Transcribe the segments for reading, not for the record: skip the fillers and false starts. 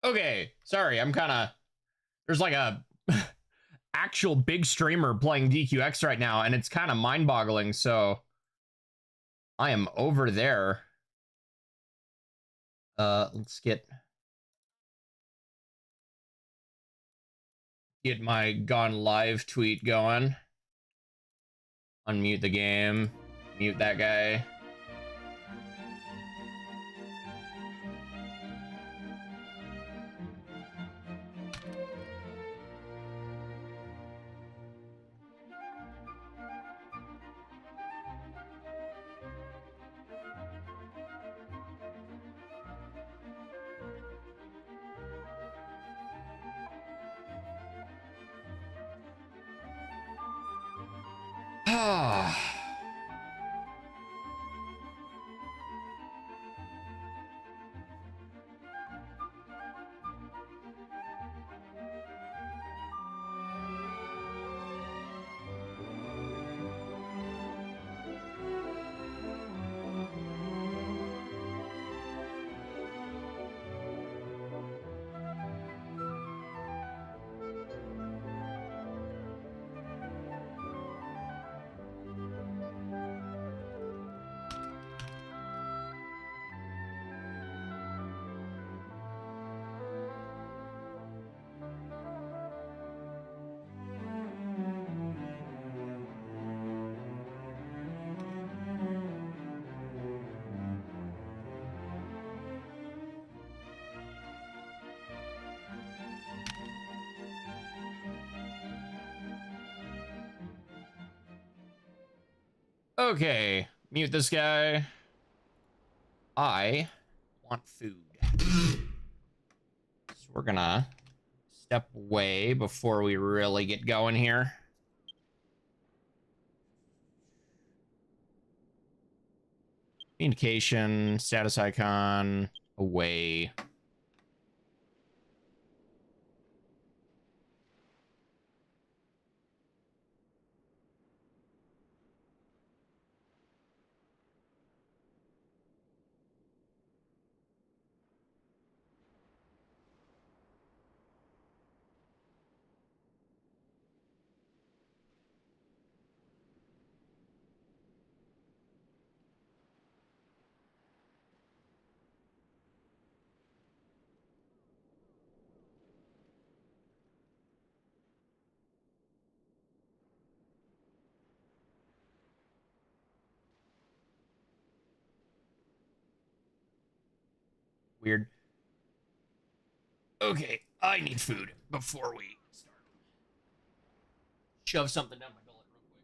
Okay, sorry, I'm kind of there's like a actual big streamer playing DQX right now, and it's kind of mind-boggling. So I am over there. Let's get my gone live tweet going. Unmute the game. Mute that guy. Ah. Okay, mute this guy. I want food. So we're gonna step away before we really get going here. Communication, status icon, away. Weird. Okay, I need food before we start. Shove something down my gullet real quick.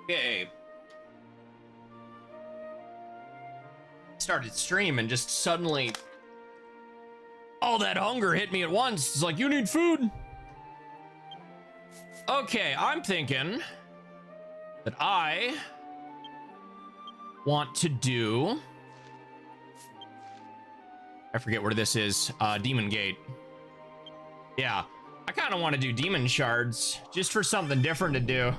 Okay. Started stream and just suddenly all that hunger hit me at once. It's like, you need food. Okay, I'm thinking that I want to do, I forget where this is, Demon Gate. Yeah, I kind of want to do Demon Shards just for something different to do.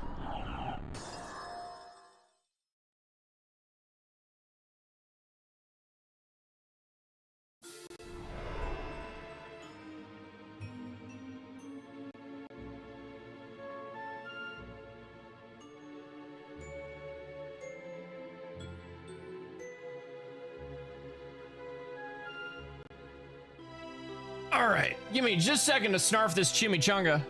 All right, give me just a second to snarf this chimichanga.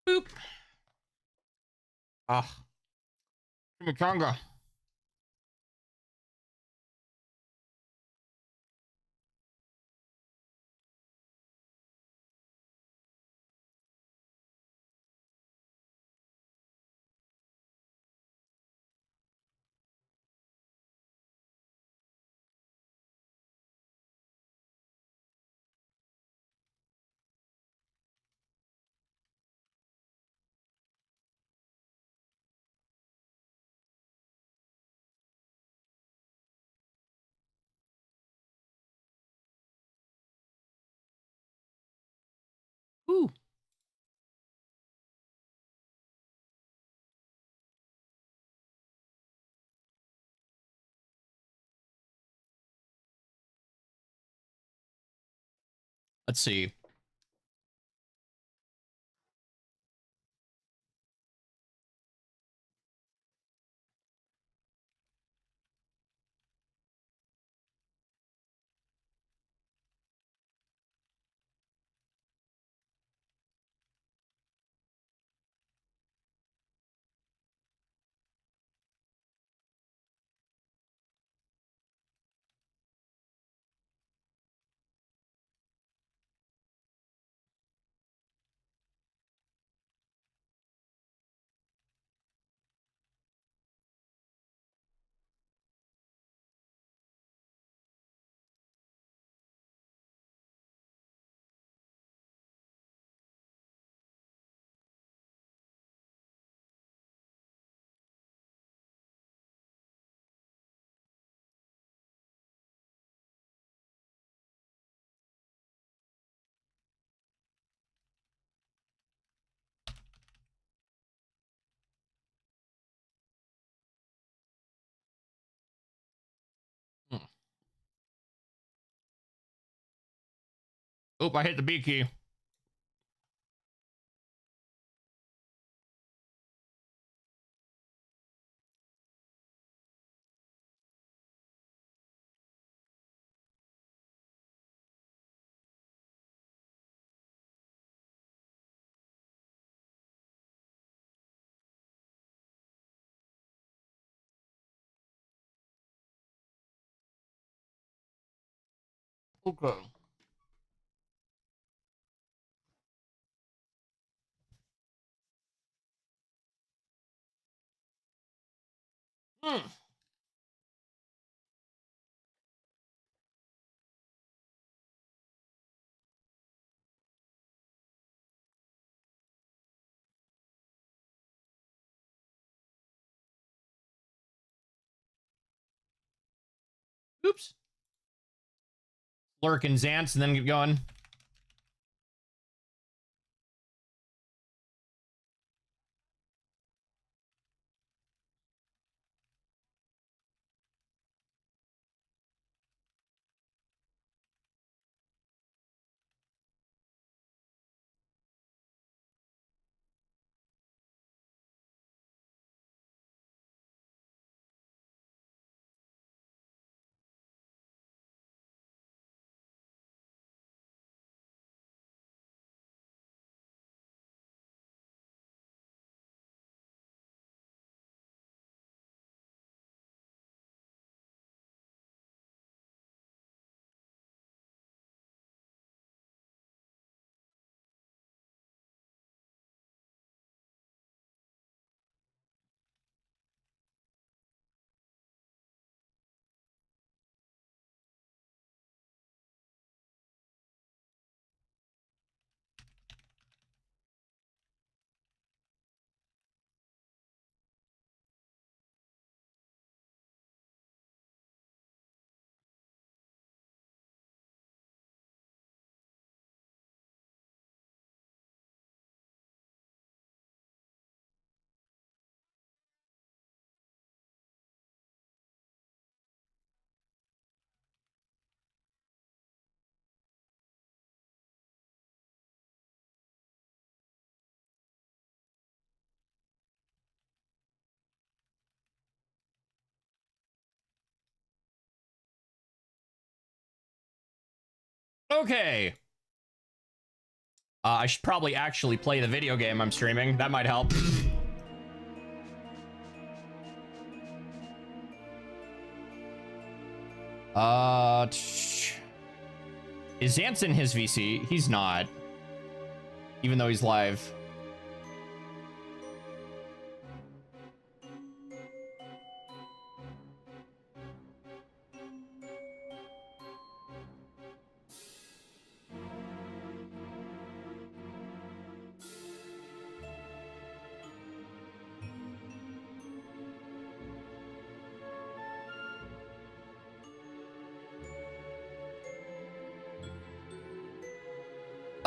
Boop. Ah, chimichanga. Ooh. Let's see. Hmm. Oop, I hit the B key. Okay. Hmm. Oops. Lurk and Zance and then get going. Okay. I should probably actually play the video game I'm streaming. That might help. Is Zance in his VC? He's not. Even though he's live.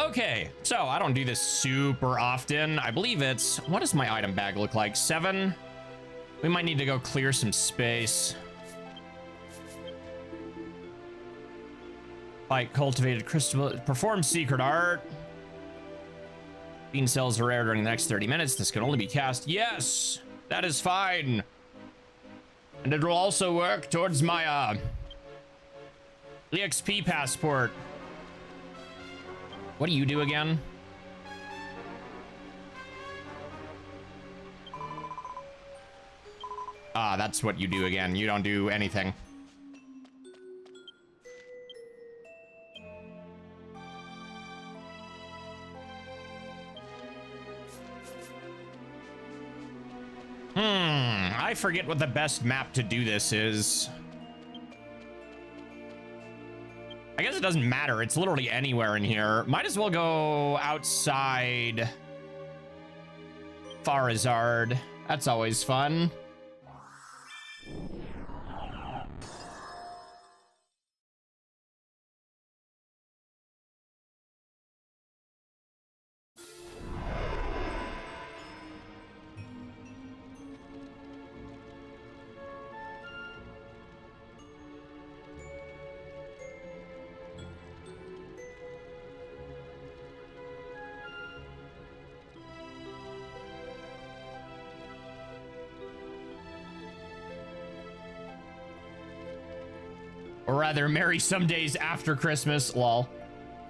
Okay, so I don't do this super often. I believe it's, what does my item bag look like? 7? We might need to go clear some space. Fight cultivated crystal, perform secret art. Bean cells are rare during the next 30 minutes. This can only be cast. Yes, that is fine. And it will also work towards my EXP passport. What do you do again? Ah, that's what you do again. You don't do anything. I forget what the best map to do this is. I guess it doesn't matter. It's literally anywhere in here. Might as well go outside Farazard. That's always fun. Or rather, marry some days after Christmas. Lol.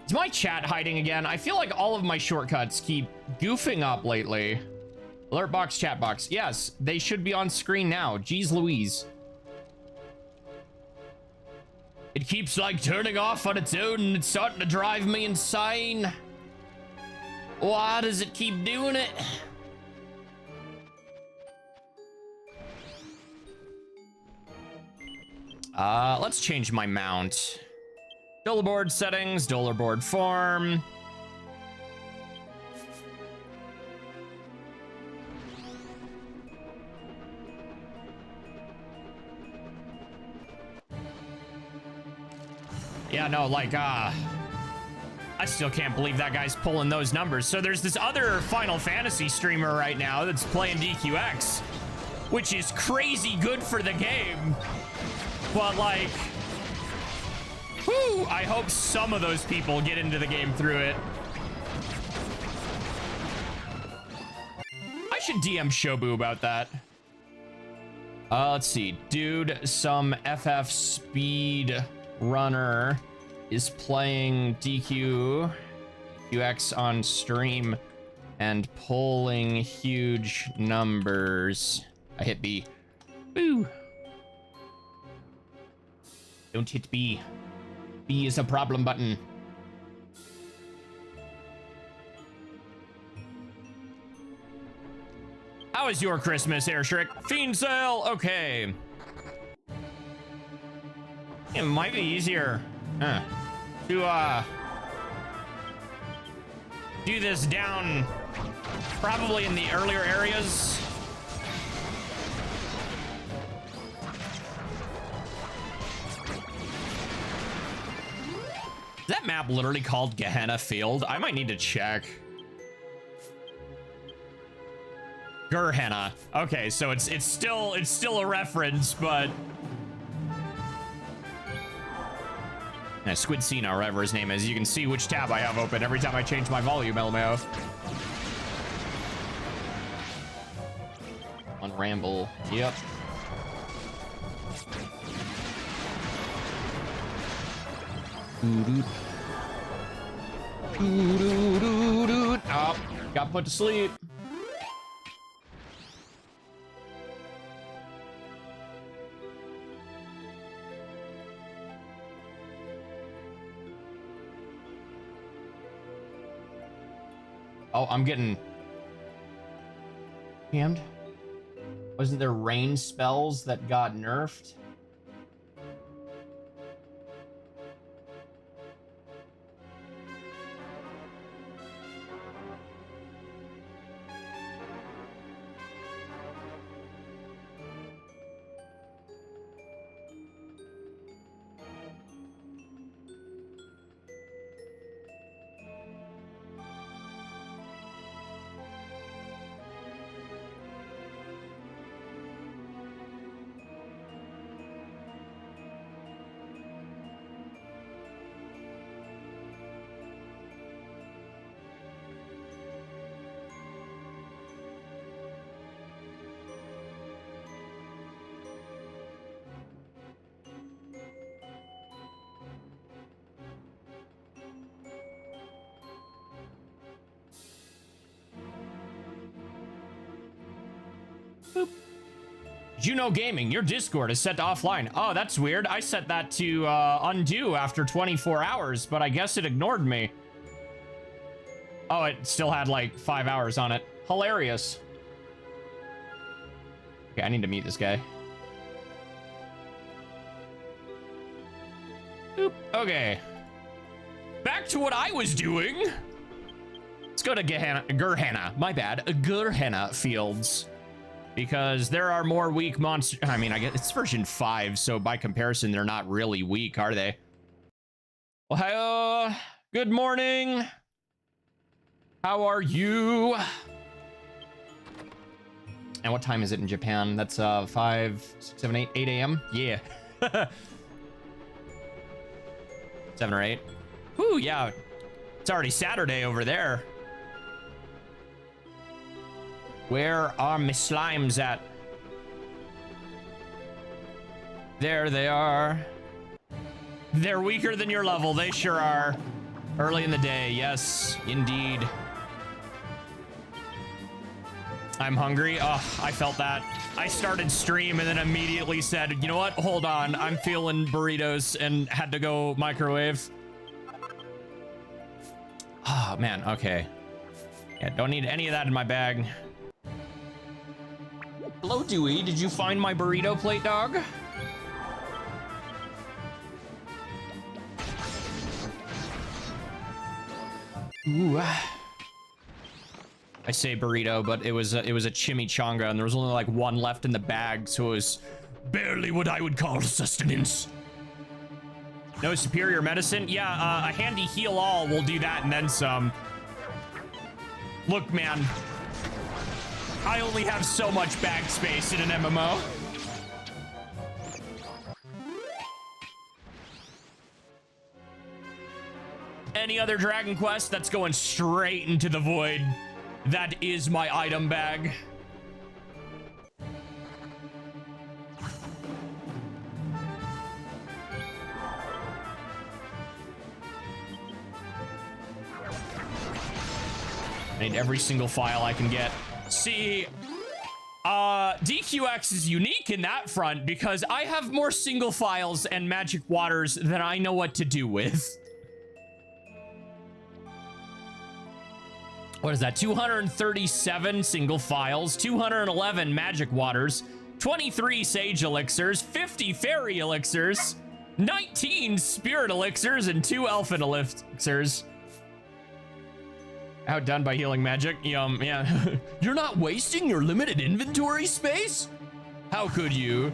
Is my chat hiding again? I feel like all of my shortcuts keep goofing up lately. Alert box, chat box. Yes, they should be on screen now. Jeez Louise. It keeps like turning off on its own and it's starting to drive me insane. Why does it keep doing it? Let's change my mount. Dollar board settings, dollar board form. Yeah, no, like, I still can't believe that guy's pulling those numbers. So there's this other Final Fantasy streamer right now that's playing DQX, which is crazy good for the game. But like, whew, I hope some of those people get into the game through it. I should DM Shobu about that. Let's see. Dude, some FF speed runner is playing DQX on stream and pulling huge numbers. I hit B. Boo. Don't hit B. B is a problem button. How is your Christmas, Airshrick? Fiend sale. Okay. It might be easier to do this down probably in the earlier areas. Is that map literally called Gehenna Field? I might need to check. Gehenna. Okay, so it's still a reference, but Squidscena, or whatever his name is. You can see which tab I have open every time I change my volume, LMAO. On Ramble. Yep. Oh, got put to sleep. Oh, I'm getting scammed. Wasn't there rain spells that got nerfed? Boop. Juno Gaming, your Discord is set to offline. Oh, that's weird. I set that to undo after 24 hours, but I guess it ignored me. Oh, it still had like 5 hours on it. Hilarious. Okay, I need to meet this guy. Boop. Okay. Back to what I was doing. Let's go to Gurhana. My bad. Gurhana Fields. Because there are more weak monsters. I mean, I guess it's version 5, so by comparison, they're not really weak, are they? Ohio. Good morning. How are you? And what time is it in Japan? That's 5, 6, 7, 8 a.m. Yeah. 7 or 8. Whew, yeah. It's already Saturday over there. Where are my slimes at? There they are. They're weaker than your level. They sure are. Early in the day. Yes, indeed. I'm hungry. Oh, I felt that. I started stream and then immediately said, you know what? Hold on. I'm feeling burritos and had to go microwave. Oh, man. Okay. Yeah, don't need any of that in my bag. Hello, Dewey. Did you find my burrito plate, dog? Ooh. I say burrito, but it was a chimichanga, and there was only like one left in the bag, so it was barely what I would call sustenance. No superior medicine? Yeah, a handy heal all will do that and then some. Look, man. I only have so much bag space in an MMO. Any other Dragon Quest that's going straight into the void. That is my item bag. I need every single file I can get. See, DQX is unique in that front because I have more single files and magic waters than I know what to do with. What is that? 237 single files, 211 magic waters, 23 sage elixirs, 50 fairy elixirs, 19 spirit elixirs, and 2 elfin elixirs. Outdone by healing magic. Yum, yeah. You're not wasting your limited inventory space? How could you?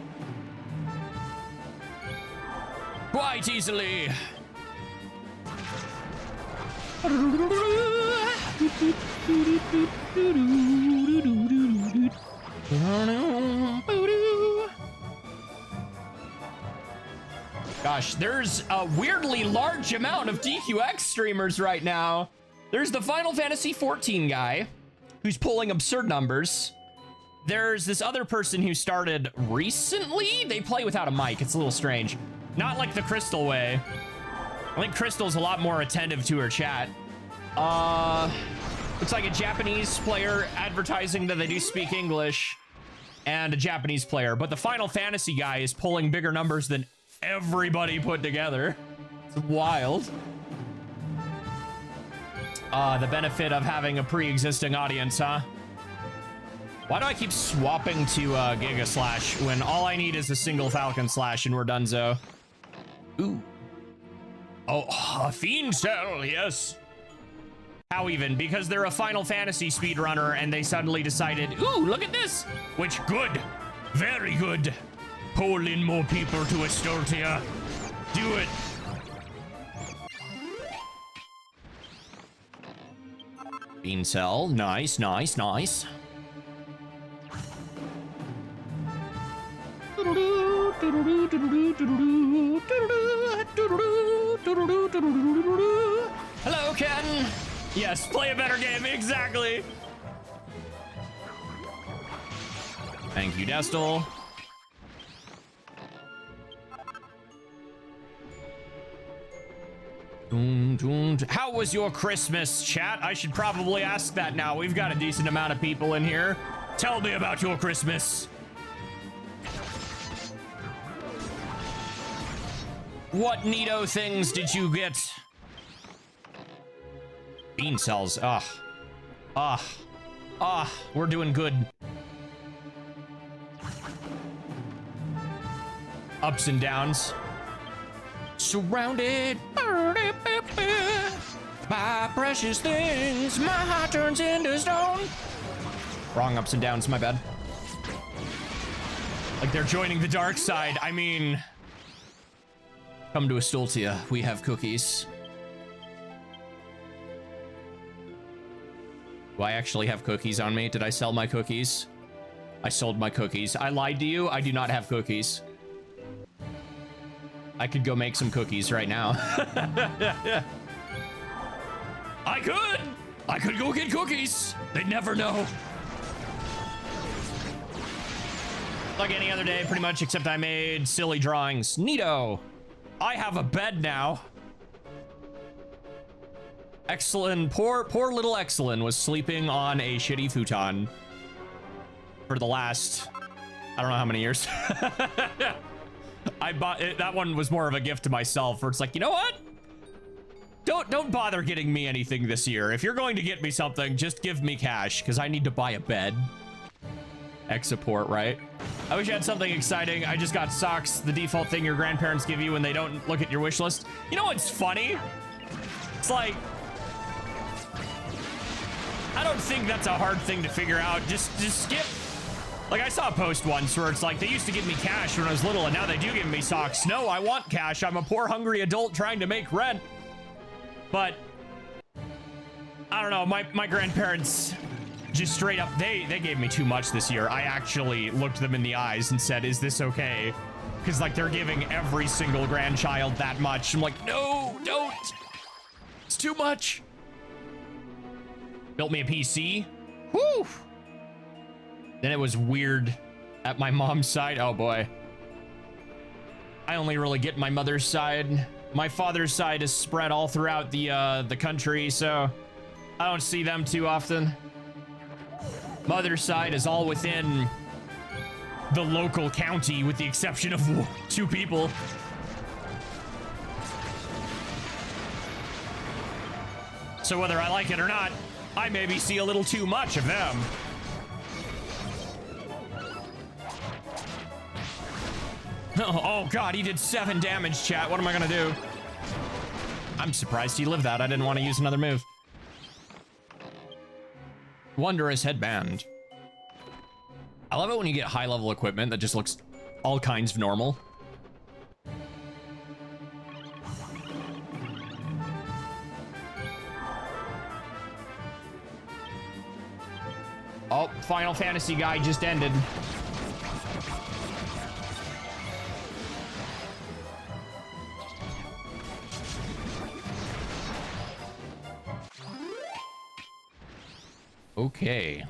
Quite easily. Gosh, there's a weirdly large amount of DQX streamers right now. There's the Final Fantasy XIV guy who's pulling absurd numbers. There's this other person who started recently. They play without a mic. It's a little strange. Not like the Crystal way. I think Crystal's a lot more attentive to her chat. Looks like a Japanese player advertising that they do speak English, and a Japanese player. But the Final Fantasy guy is pulling bigger numbers than everybody put together. It's wild. The benefit of having a pre-existing audience, huh? Why do I keep swapping to Giga Slash when all I need is a single Falcon Slash and we're donezo? Ooh. Oh, a Fiend Cell, yes. How even? Because they're a Final Fantasy speedrunner and they suddenly decided, ooh, look at this. Which, good. Very good. Pull in more people to Astortia. Do it. Bean Cell. Nice, nice, nice. Hello, Ken. Yes, play a better game. Exactly. Thank you, Destel. How was your Christmas, chat? I should probably ask that now. We've got a decent amount of people in here. Tell me about your Christmas. What neato things did you get? Bean cells. We're doing good. Ups and downs. Surrounded by precious things, my heart turns into stone. Wrong ups and downs, my bad. Like they're joining the dark side. I mean, come to Astoltia, we have cookies. Do I actually have cookies on me? Did I sell my cookies? I sold my cookies. I lied to you. I do not have cookies. I could go make some cookies right now. I could go get cookies. They'd never know. Like any other day, pretty much, except I made silly drawings. Neato. I have a bed now. Excellent. Poor little Excellent was sleeping on a shitty futon for the last, I don't know how many years. I bought it. That one was more of a gift to myself, where it's like, you know what? Don't bother getting me anything this year. If you're going to get me something, just give me cash, because I need to buy a bed. X support, right? I wish I had something exciting. I just got socks, the default thing your grandparents give you when they don't look at your wish list. You know what's funny? It's like, I don't think that's a hard thing to figure out. Just skip. Like, I saw a post once where it's like, they used to give me cash when I was little, and now they do give me socks. No, I want cash. I'm a poor, hungry adult trying to make rent. But, I don't know, my grandparents just straight up, they gave me too much this year. I actually looked them in the eyes and said, is this okay? Because, like, they're giving every single grandchild that much. I'm like, no, don't. It's too much. Built me a PC. Whew. Then it was weird at my mom's side. Oh boy. I only really get my mother's side. My father's side is spread all throughout the country, so I don't see them too often. Mother's side is all within the local county, with the exception of 2 people. So whether I like it or not, I maybe see a little too much of them. Oh god, he did 7 damage, chat. What am I gonna do? I'm surprised he lived that. I didn't want to use another move. Wondrous headband. I love it when you get high level equipment that just looks all kinds of normal. Oh, Final Fantasy guy just ended. Okay.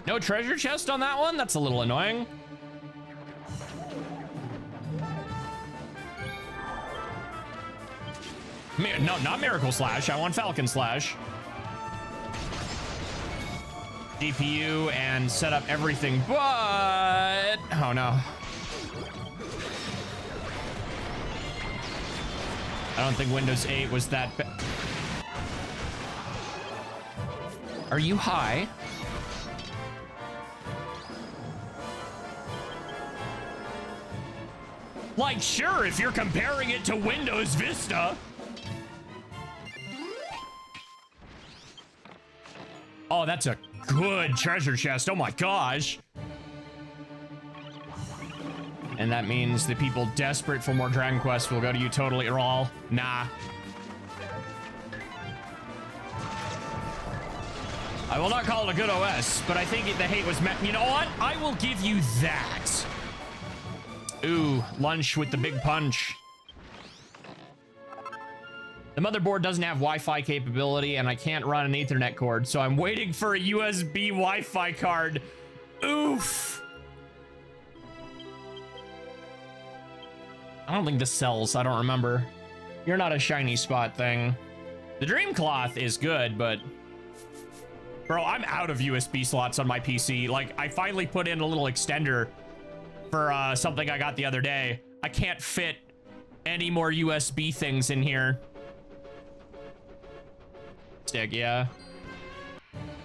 No treasure chest on that one? That's a little annoying. No, not Miracle Slash. I want Falcon Slash. GPU and set up everything, but... Oh, no. I don't think Windows 8 was that bad. Are you high? Like, sure, if you're comparing it to Windows Vista. Oh, that's a good treasure chest. Oh my gosh. And that means the people desperate for more Dragon Quest will go to you totally raw. Nah. I will not call it a good OS, but I think the hate was met. You know what? I will give you that. Ooh, lunch with the big punch. The motherboard doesn't have Wi-Fi capability, and I can't run an Ethernet cord, so I'm waiting for a USB Wi-Fi card. Oof. I don't think this sells. I don't remember. You're not a shiny spot thing. The Dream Cloth is good, but... Bro, I'm out of USB slots on my PC. Like, I finally put in a little extender for something I got the other day. I can't fit any more USB things in here. Stick, yeah.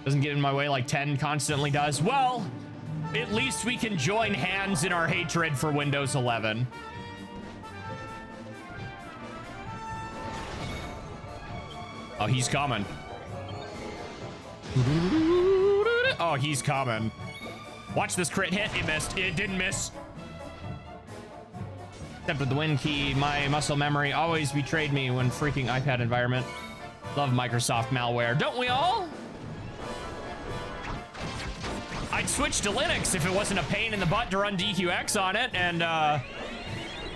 Doesn't get in my way like 10 constantly does. Well, at least we can join hands in our hatred for Windows 11. Oh, he's coming. Oh, he's coming. Watch this crit hit. It missed. It didn't miss. Except with the win key, my muscle memory always betrayed me when freaking iPad environment. Love Microsoft malware. Don't we all? I'd switch to Linux if it wasn't a pain in the butt to run DQX on it, and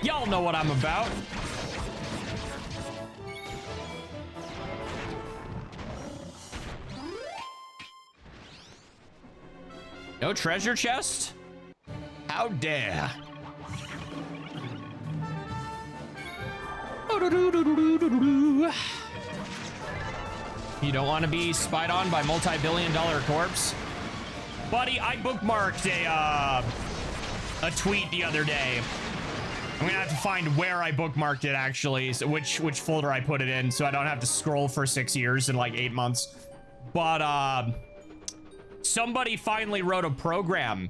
y'all know what I'm about. No treasure chest? How dare. You don't want to be spied on by multi-billion-dollar corpse? Buddy, I bookmarked a tweet the other day. I'm gonna have to find where I bookmarked it actually, so which folder I put it in, so I don't have to scroll for 6 years and like 8 months. But somebody finally wrote a program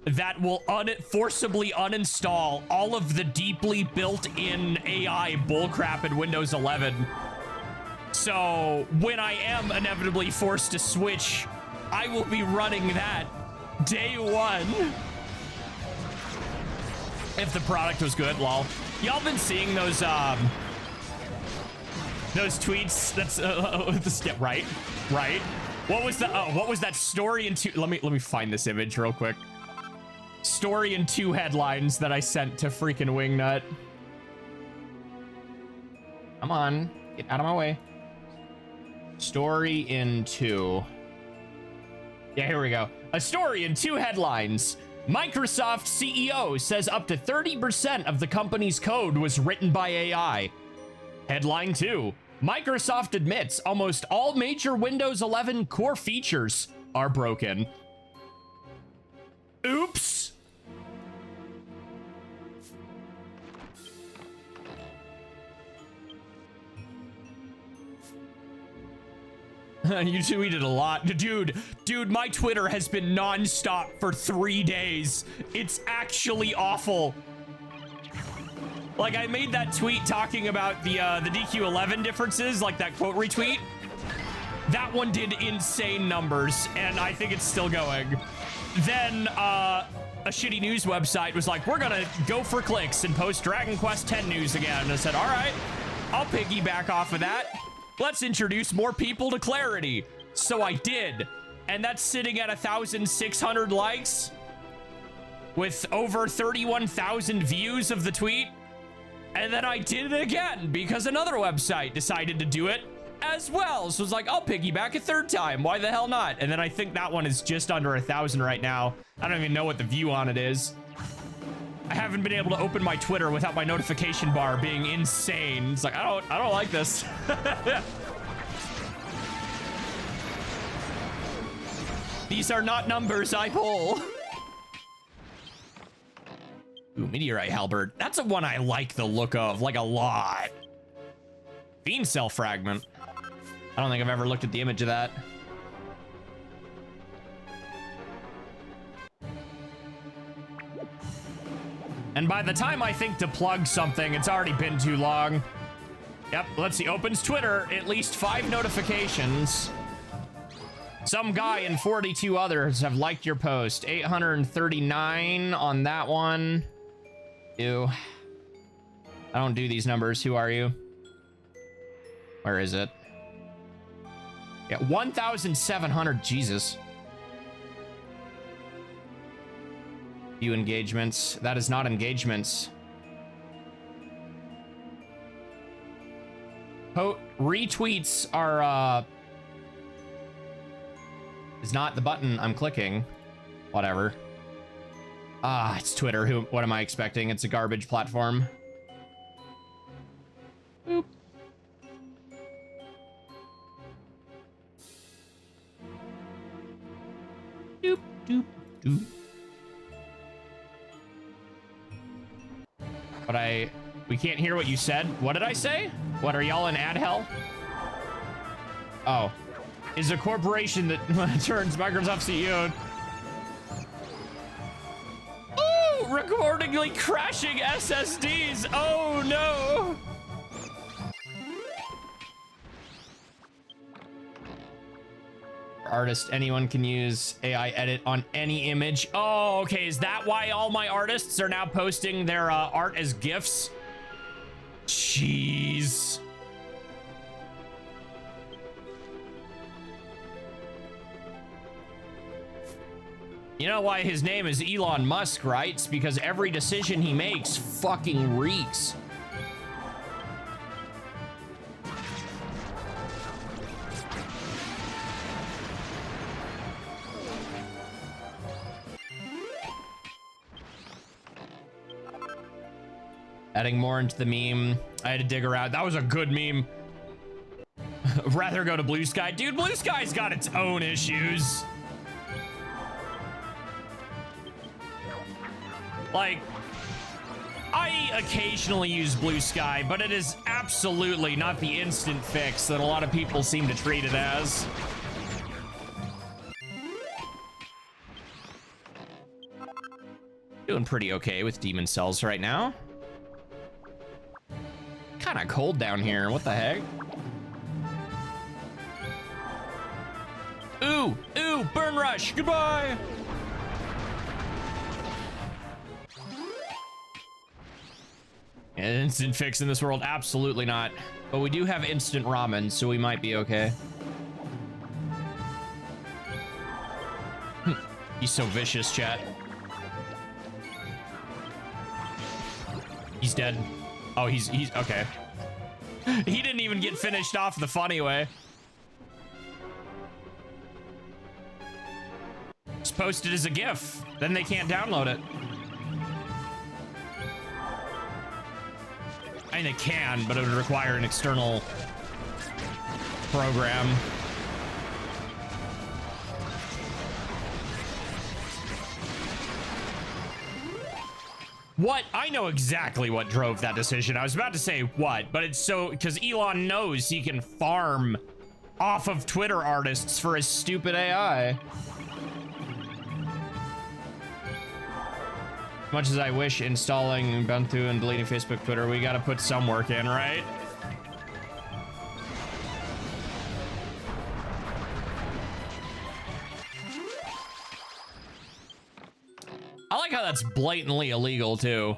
that will forcibly uninstall all of the deeply built-in AI bullcrap in Windows 11. So when I am inevitably forced to switch, I will be running that day one. If the product was good, lol. Y'all been seeing those tweets? That's right. What was that story in two? Let me find this image real quick. Story in 2 headlines that I sent to freaking Wingnut. Come on, get out of my way. Story in 2. Yeah, here we go. A story in 2 headlines. Microsoft CEO says up to 30% of the company's code was written by AI. Headline 2. Microsoft admits almost all major Windows 11 core features are broken. Oops. You tweeted a lot. Dude, my Twitter has been non-stop for 3 days. It's actually awful. Like, I made that tweet talking about the DQ11 differences, like that quote retweet. That one did insane numbers, and I think it's still going. Then, a shitty news website was like, we're gonna go for clicks and post Dragon Quest X news again. And I said, all right, I'll piggyback off of that. Let's introduce more people to Clarity. So I did. And that's sitting at 1,600 likes with over 31,000 views of the tweet. And then I did it again because another website decided to do it as well. So it's like, I'll piggyback a 3rd time. Why the hell not? And then I think that one is just under 1,000 right now. I don't even know what the view on it is. I haven't been able to open my Twitter without my notification bar being insane. It's like, I don't like this. These are not numbers I pull. Ooh, Meteorite Halberd. That's a one I like the look of, like a lot. Fiend Cell Fragment. I don't think I've ever looked at the image of that. And by the time I think to plug something, it's already been too long. Yep, let's see. Opens Twitter, at least 5 notifications. Some guy and 42 others have liked your post. 839 on that one. Ew. I don't do these numbers. Who are you? Where is it? Yeah, 1,700. Jesus. View engagements. That is not engagements. Retweets are, is not the button I'm clicking. Whatever. It's Twitter. What am I expecting? It's a garbage platform. Boop. Doop, doop, doop. But we can't hear what you said. What did I say? What, are y'all in ad hell? Oh. Is a corporation that turns Microsoft CEO. Oh, recordingly crashing SSDs. Oh no. Artist, anyone can use AI edit on any image. Oh, okay. Is that why all my artists are now posting their art as GIFs? Jeez. You know why his name is Elon Musk, right? It's because every decision he makes fucking reeks. Adding more into the meme. I had to dig around. That was a good meme. Rather go to Blue Sky. Dude, Blue Sky's got its own issues. Like, I occasionally use Blue Sky, but it is absolutely not the instant fix that a lot of people seem to treat it as. Doing pretty okay with Demon Cells right now. Kind of cold down here. What the heck? Ooh, Burn Rush. Goodbye. Instant fix in this world? Absolutely not. But we do have instant ramen, so we might be okay. He's so vicious, chat. He's dead. Oh, he's okay. He didn't even get finished off the funny way. Just post it as a GIF. Then they can't download it. I mean, they can, but it would require an external program. What? I know exactly what drove that decision. I was about to say what, but it's so because Elon knows he can farm off of Twitter artists for his stupid AI. As much as I wish installing Ubuntu and deleting Facebook, Twitter, we gotta put some work in, right? I like how that's blatantly illegal too.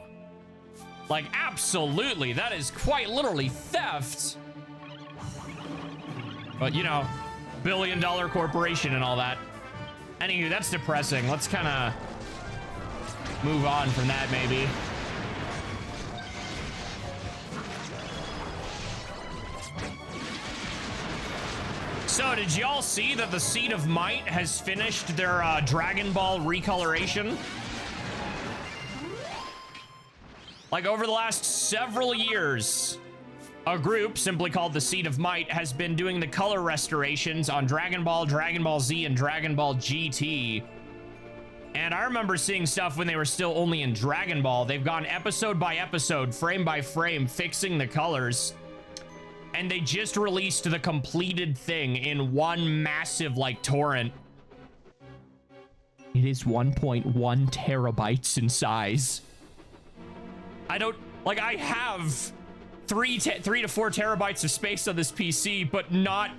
Like, absolutely, that is quite literally theft. But you know, billion-dollar corporation and all that. Anywho, that's depressing. Let's kind of move on from that, maybe. So, did y'all see that the Seed of Might has finished their Dragon Ball recoloration? Like, over the last several years, a group simply called the Seed of Might has been doing the color restorations on Dragon Ball, Dragon Ball Z, and Dragon Ball GT. And I remember seeing stuff when they were still only in Dragon Ball. They've gone episode by episode, frame by frame, fixing the colors. And they just released the completed thing in one massive, like, torrent. It is 1.1 terabytes in size. I don't, like, I have 3 to 4 terabytes of space on this PC, but not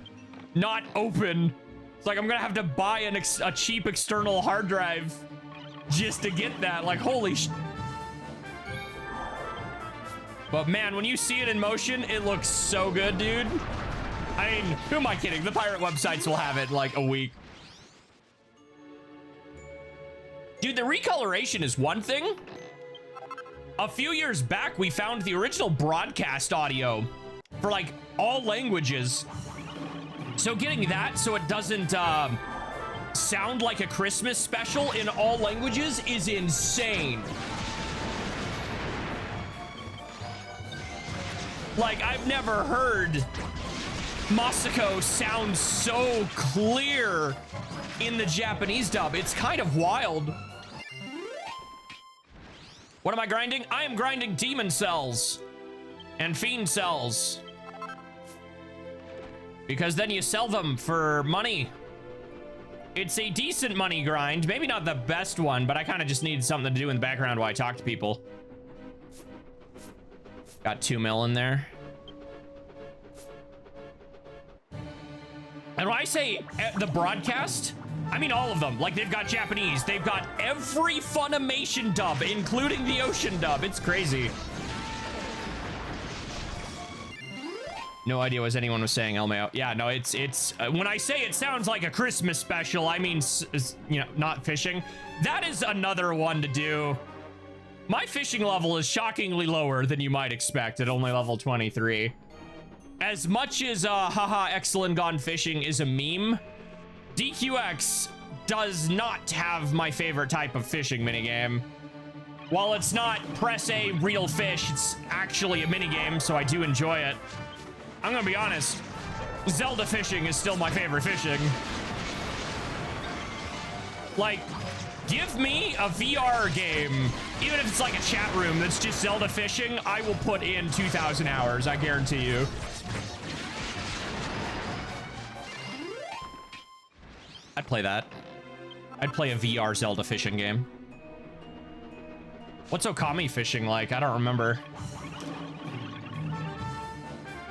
open. It's like I'm gonna have to buy a cheap external hard drive just to get that. Like, holy sh... But man, when you see it in motion, it looks so good, dude. I mean, who am I kidding? The pirate websites will have it in like a week. Dude, the recoloration is one thing. A few years back, we found the original broadcast audio for like all languages. So getting that so it doesn't sound like a Christmas special in all languages is insane. Like, I've never heard Masako sound so clear in the Japanese dub. It's kind of wild. What am I grinding? I am grinding demon cells and fiend cells. Because then you sell them for money. It's a decent money grind. Maybe not the best one, but I kind of just need something to do in the background while I talk to people. Got 2 mil in there. And when I say the broadcast, I mean all of them. Like, they've got Japanese. They've got every Funimation dub, including the Ocean dub. It's crazy. No idea what anyone was saying, Elmeo. Yeah, no, it's when I say it sounds like a Christmas special, I mean, you know, not fishing. That is another one to do. My fishing level is shockingly lower than you might expect at only level 23. As much as haha, excellent gone fishing is a meme, DQX does not have my favorite type of fishing minigame. While it's not press A real fish, it's actually a minigame, so I do enjoy it. I'm gonna be honest, Zelda fishing is still my favorite fishing. Like, give me a VR game, even if it's like a chat room that's just Zelda fishing, I will put in 2,000 hours, I guarantee you. I'd play that. I'd play a VR Zelda fishing game. What's Okami fishing like? I don't remember.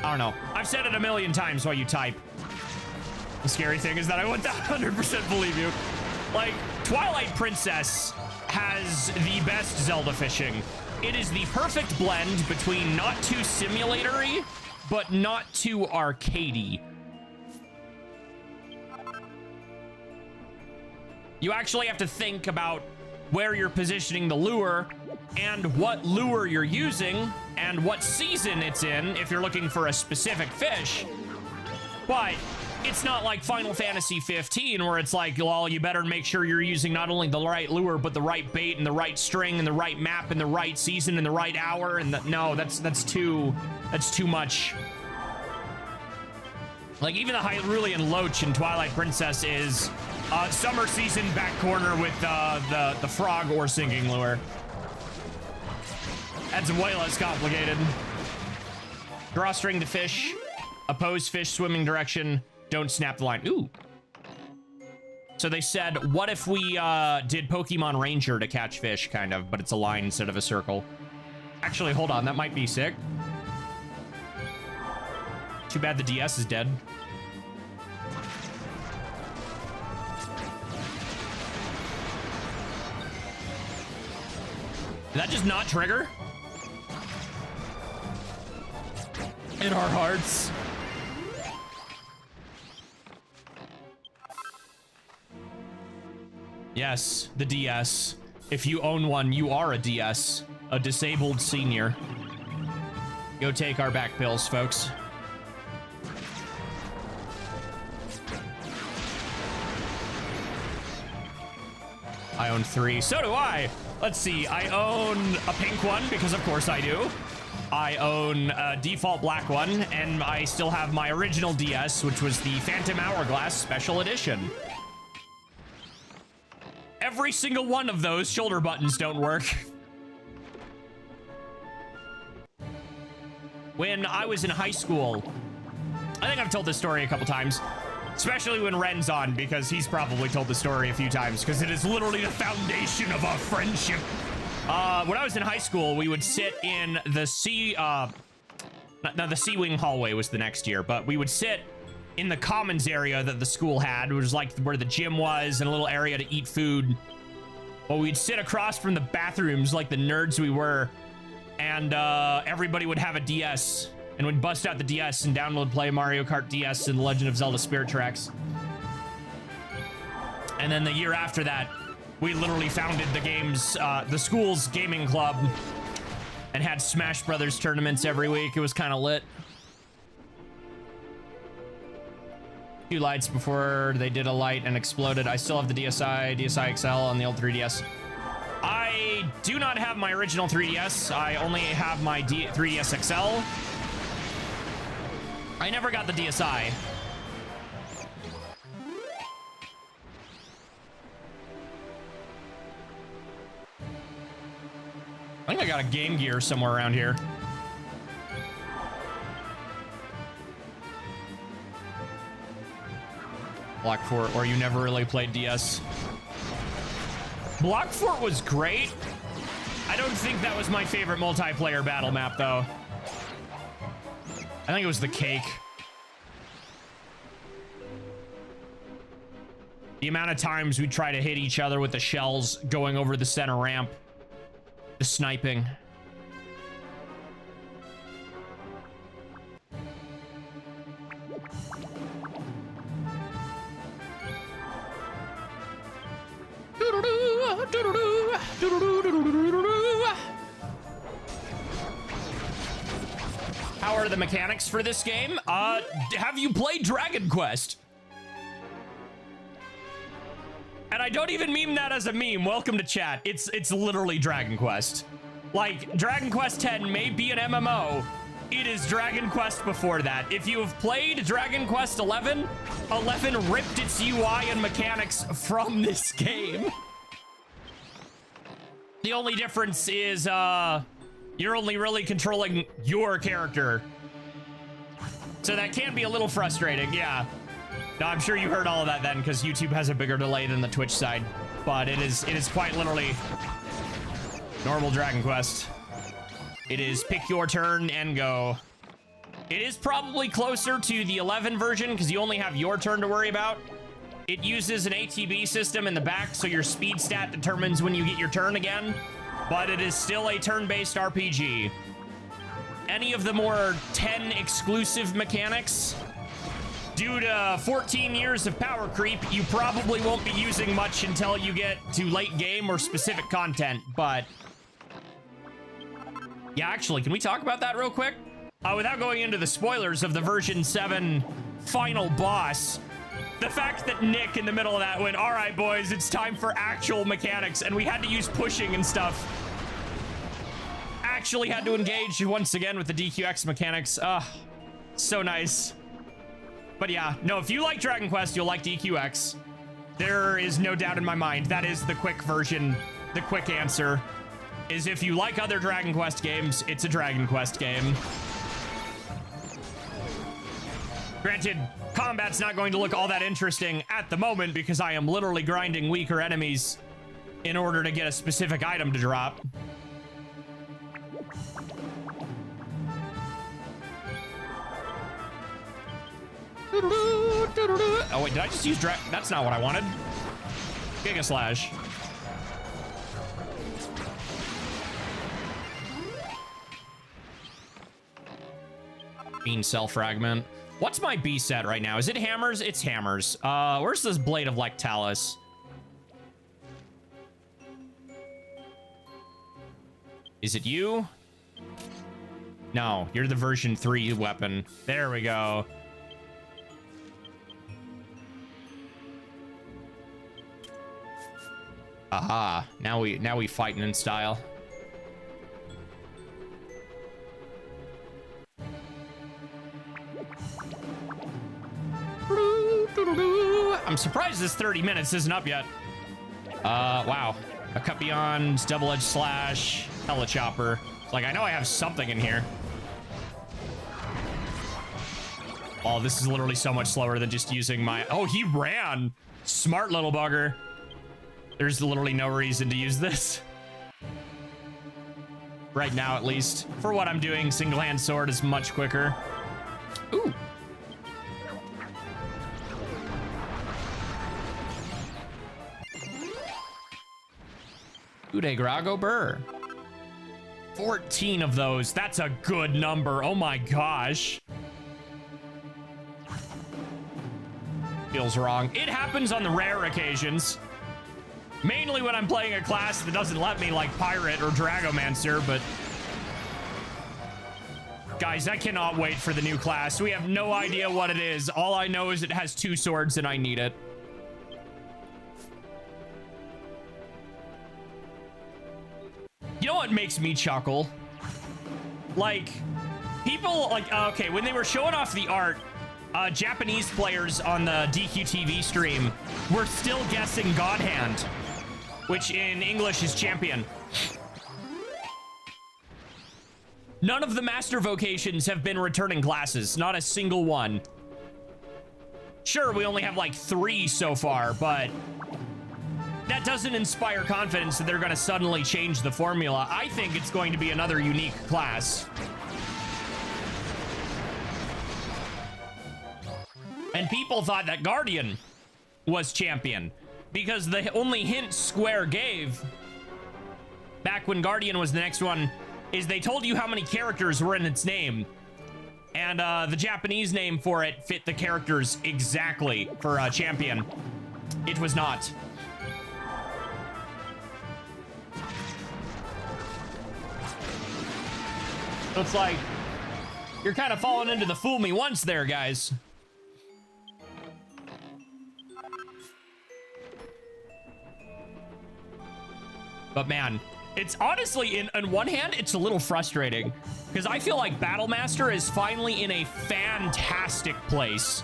I don't know. I've said it a million times while you type. The scary thing is that I would 100% believe you. Like, Twilight Princess has the best Zelda fishing. It is the perfect blend between not too simulatory, but not too arcadey. You actually have to think about where you're positioning the lure and what lure you're using and what season it's in if you're looking for a specific fish. But it's not like Final Fantasy 15 where it's like, well, you better make sure you're using not only the right lure, but the right bait and the right string and the right map and the right season and the right hour. And no, that's too much. Like, even the Hyrulean Loach in Twilight Princess is summer season back corner with the frog or sinking lure. That's way less complicated. Drawstring to fish, oppose fish swimming direction, don't snap the line. Ooh. So they said, what if we did Pokemon Ranger to catch fish, kind of, but it's a line instead of a circle. Actually, hold on, that might be sick. Too bad the DS is dead. Did that just not trigger? In our hearts. Yes, the DS. If you own one, you are a DS. A disabled senior. Go take our back pills, folks. I own 3. So do I. Let's see. I own a pink one because of course I do. I own a default black one, and I still have my original DS, which was the Phantom Hourglass Special Edition. Every single one of those shoulder buttons don't work. When I was in high school, I think I've told this story a couple times, especially when Ren's on, because he's probably told the story a few times, because it is literally the foundation of our friendship. When I was in high school, we would sit in the the C-Wing hallway was the next year, but we would sit in the commons area that the school had, which was like where the gym was and a little area to eat food. Well, we'd sit across from the bathrooms like the nerds we were, and everybody would have a DS, and we'd bust out the DS and download play Mario Kart DS and The Legend of Zelda Spirit Tracks. And then the year after that, we literally founded the school's gaming club and had Smash Brothers tournaments every week. It was kind of lit. 2 lights before they did a light and exploded. I still have the DSi XL on the old 3DS. I do not have my original 3DS. I only have my 3DS XL. I never got the DSi. I think I got a Game Gear somewhere around here. Block Fort, or you never really played DS. Block Fort was great. I don't think that was my favorite multiplayer battle map, though. I think it was the Cake. The amount of times we try to hit each other with the shells going over the center ramp. The sniping. How are the mechanics for this game? Have you played Dragon Quest? And I don't even mean that as a meme. Welcome to chat. It's literally Dragon Quest. Like, Dragon Quest X may be an MMO. It is Dragon Quest before that. If you have played Dragon Quest 11 ripped its UI and mechanics from this game. The only difference is, you're only really controlling your character. So that can be a little frustrating, yeah. No, I'm sure you heard all of that then, because YouTube has a bigger delay than the Twitch side. But it is quite literally normal Dragon Quest. It is pick your turn and go. It is probably closer to the 11 version, because you only have your turn to worry about. It uses an ATB system in the back, so your speed stat determines when you get your turn again. But it is still a turn-based RPG. Any of the more 10 exclusive mechanics, due to 14 years of power creep, you probably won't be using much until you get to late game or specific content, but... Yeah, actually, can we talk about that real quick? Without going into the spoilers of the version 7 final boss, the fact that Nick in the middle of that went, all right, boys, it's time for actual mechanics, and we had to use pushing and stuff. Actually had to engage once again with the DQX mechanics. So nice. But yeah, no, if you like Dragon Quest, you'll like DQX. There is no doubt in my mind. That is the quick version. The quick answer is if you like other Dragon Quest games, it's a Dragon Quest game. Granted, combat's not going to look all that interesting at the moment because I am literally grinding weaker enemies in order to get a specific item to drop. Oh wait, did I just use that's not what I wanted. Giga Slash. Bean Cell Fragment. What's my B set right now? Is it hammers? It's hammers. Where's this Blade of Lectalis? Is it you? No, you're the version 3 weapon. There we go. Aha. Now we fighting in style. I'm surprised this 30 minutes isn't up yet. Wow. A cut beyond, double-edged slash, helichopper. It's like, I know I have something in here. Oh, this is literally so much slower than just using my... Oh, he ran. Smart little bugger. There's literally no reason to use this. Right now, at least. For what I'm doing, single-hand sword is much quicker. Ooh. Ude Grago Burr. 14 of those. That's a good number. Oh my gosh. Feels wrong. It happens on the rare occasions. Mainly when I'm playing a class that doesn't let me, like Pirate or Dragomancer, but... Guys, I cannot wait for the new class. We have no idea what it is. All I know is it has 2 swords and I need it. You know what makes me chuckle? Like, people, like, okay, when they were showing off the art, Japanese players on the DQTV stream were still guessing God Hand, which in English is champion. None of the master vocations have been returning classes, not a single one. Sure, we only have like 3 so far, but that doesn't inspire confidence that they're going to suddenly change the formula. I think it's going to be another unique class. And people thought that Guardian was champion because the only hint Square gave back when Guardian was the next one is they told you how many characters were in its name. And the Japanese name for it fit the characters exactly for champion. It was not. It's like, you're kind of falling into the fool me once there, guys. But man, it's honestly, on one hand, it's a little frustrating because I feel like Battlemaster is finally in a fantastic place.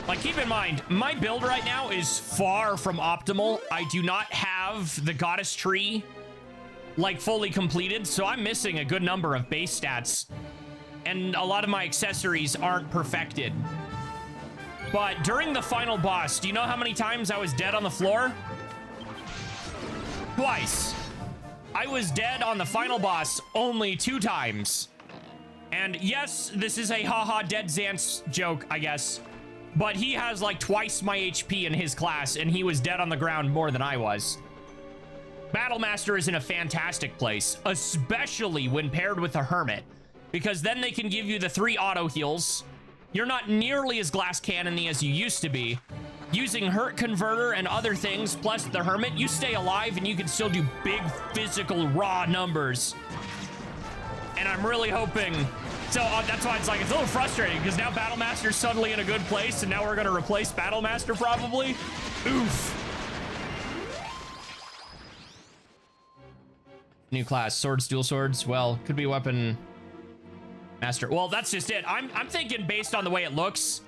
Like, keep in mind, my build right now is far from optimal. I do not have the goddess tree like fully completed, so I'm missing a good number of base stats and a lot of my accessories aren't perfected. But during the final boss, do you know how many times I was dead on the floor? Twice. I was dead on the final boss only 2 times. And yes, this is a haha dead Xance joke, I guess, but he has like twice my HP in his class and he was dead on the ground more than I was. Battlemaster is in a fantastic place, especially when paired with a Hermit, because then they can give you the 3 auto heals. You're not nearly as glass cannon-y as you used to be. Using Hurt Converter and other things, plus the Hermit, you stay alive and you can still do big physical raw numbers. And I'm really hoping... So that's why it's like, it's a little frustrating, because now Battlemaster's suddenly in a good place, and now we're going to replace Battlemaster probably. Oof. New class, swords, dual swords. Well, could be weapon master. Well, that's just it. I'm thinking based on the way it looks.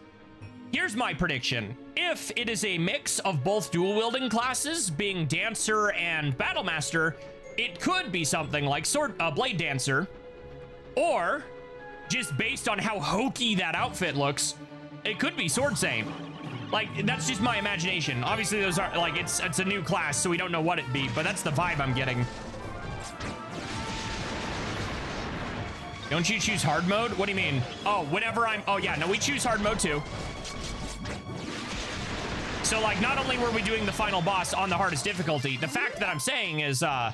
Here's my prediction. If it is a mix of both dual wielding classes, being Dancer and Battlemaster, it could be something like Blade Dancer, or just based on how hokey that outfit looks, it could be Sword Saint. Like, that's just my imagination. Obviously, those are like, it's a new class, so we don't know what it'd be, but that's the vibe I'm getting. Don't you choose hard mode? What do you mean? Oh, whenever I'm... Oh, yeah, no, we choose hard mode too. So, like, not only were we doing the final boss on the hardest difficulty, the fact that I'm saying is, I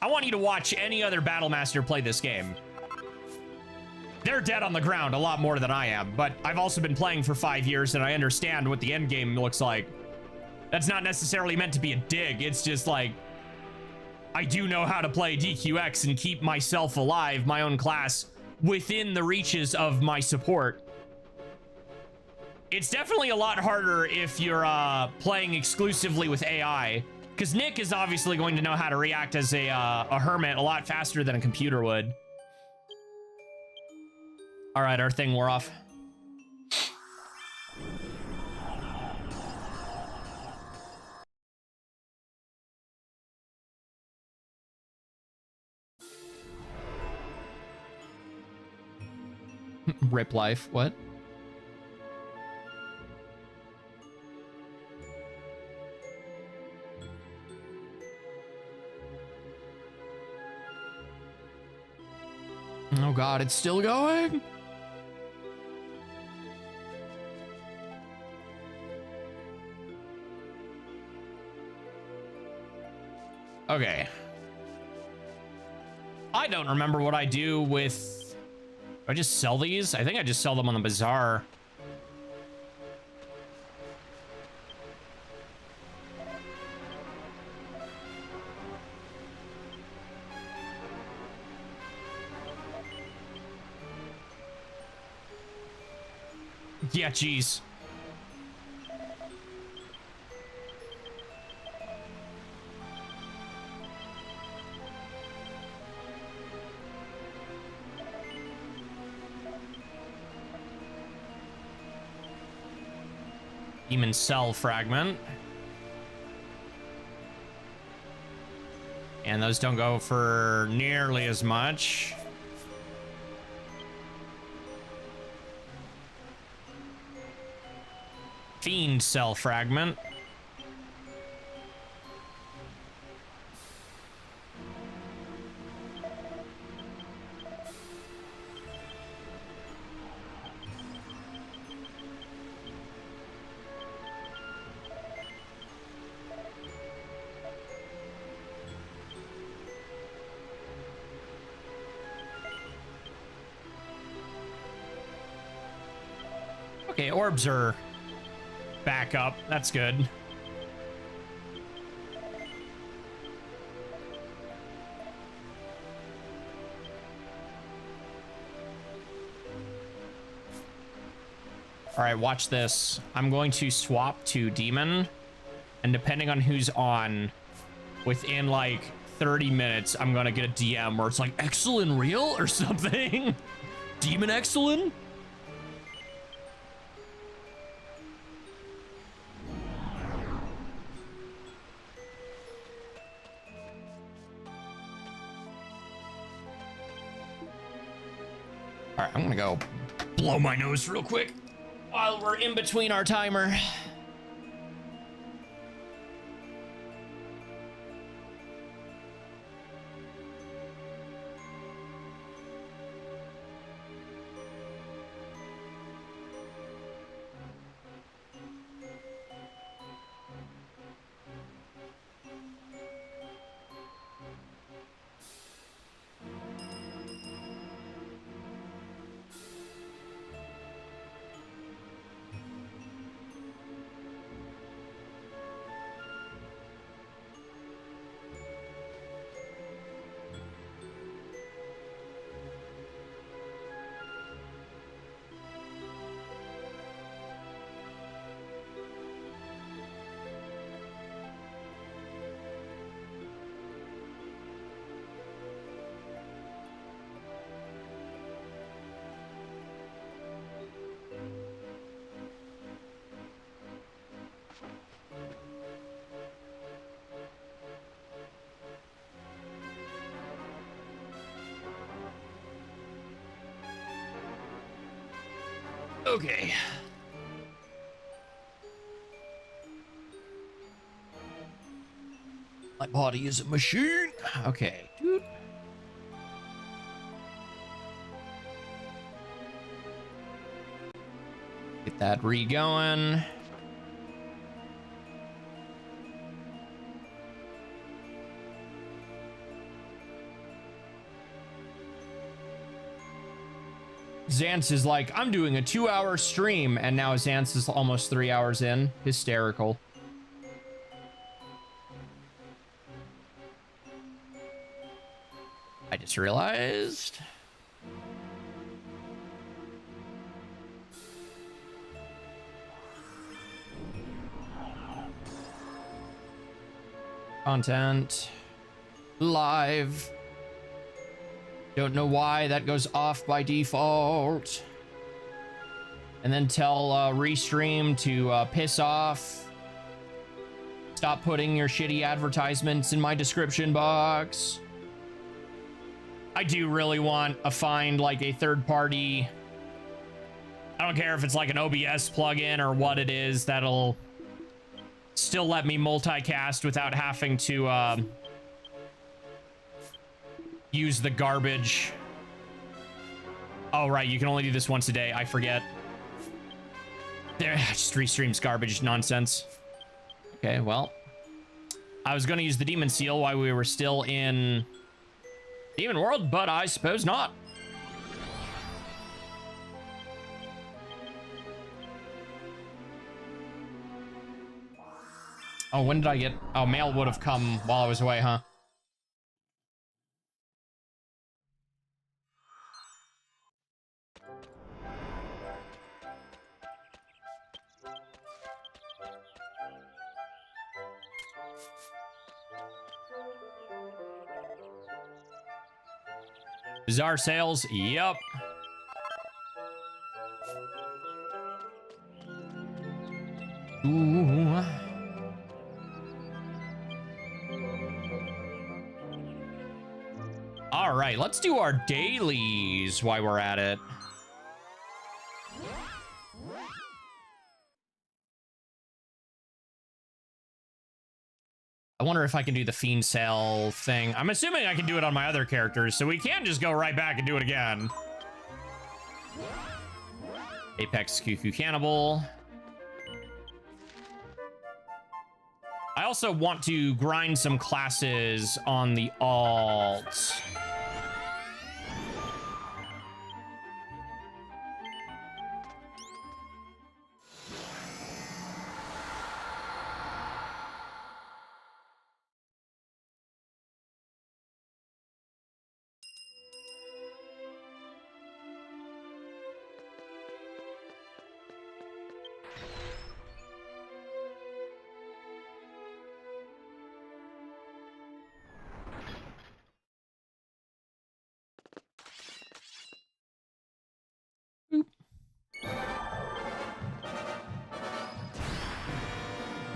want you to watch any other Battlemaster play this game. They're dead on the ground a lot more than I am, but I've also been playing for 5 years and I understand what the end game looks like. That's not necessarily meant to be a dig. It's just like, I do know how to play DQX and keep myself alive, my own class, within the reaches of my support. It's definitely a lot harder if you're playing exclusively with AI, because Nick is obviously going to know how to react as a hermit a lot faster than a computer would. All right, our thing wore off. Rip life, what? Oh God, it's still going? Okay. I don't remember what I do with... Do I just sell these? I think I just sell them on the bazaar. Yeah, geez. Demon Cell Fragment. And those don't go for nearly as much. Fiend Cell Fragment. Okay, orbs are back up. That's good. All right, watch this. I'm going to swap to Demon, and depending on who's on, within like 30 minutes, I'm gonna get a DM where it's like, Excellent real or something. Demon Excellent? All right, I'm gonna go blow my nose real quick while we're in between our timer. Okay. My body is a machine. Okay. Dude. Get that re-going. Xance is like, I'm doing a 2-hour stream, and now Xance is almost 3 hours in. Hysterical. I just realized. Content. Live. Don't know why that goes off by default. And then tell Restream to piss off. Stop putting your shitty advertisements in my description box. I do really want to find like a third party. I don't care if it's like an OBS plugin or what it is that'll still let me multicast without having to use the garbage. Oh, right. You can only do this once a day. I forget. There, just Restream's garbage nonsense. Okay, well, I was going to use the demon seal while we were still in Demon World, but I suppose not. Oh, when did I get... Oh, mail would have come while I was away, huh? Bizarre sales, yep. Ooh. All right, let's do our dailies while we're at it. I wonder if I can do the Fiend Cell thing. I'm assuming I can do it on my other characters, so we can just go right back and do it again. Apex QQ Cannibal. I also want to grind some classes on the alt.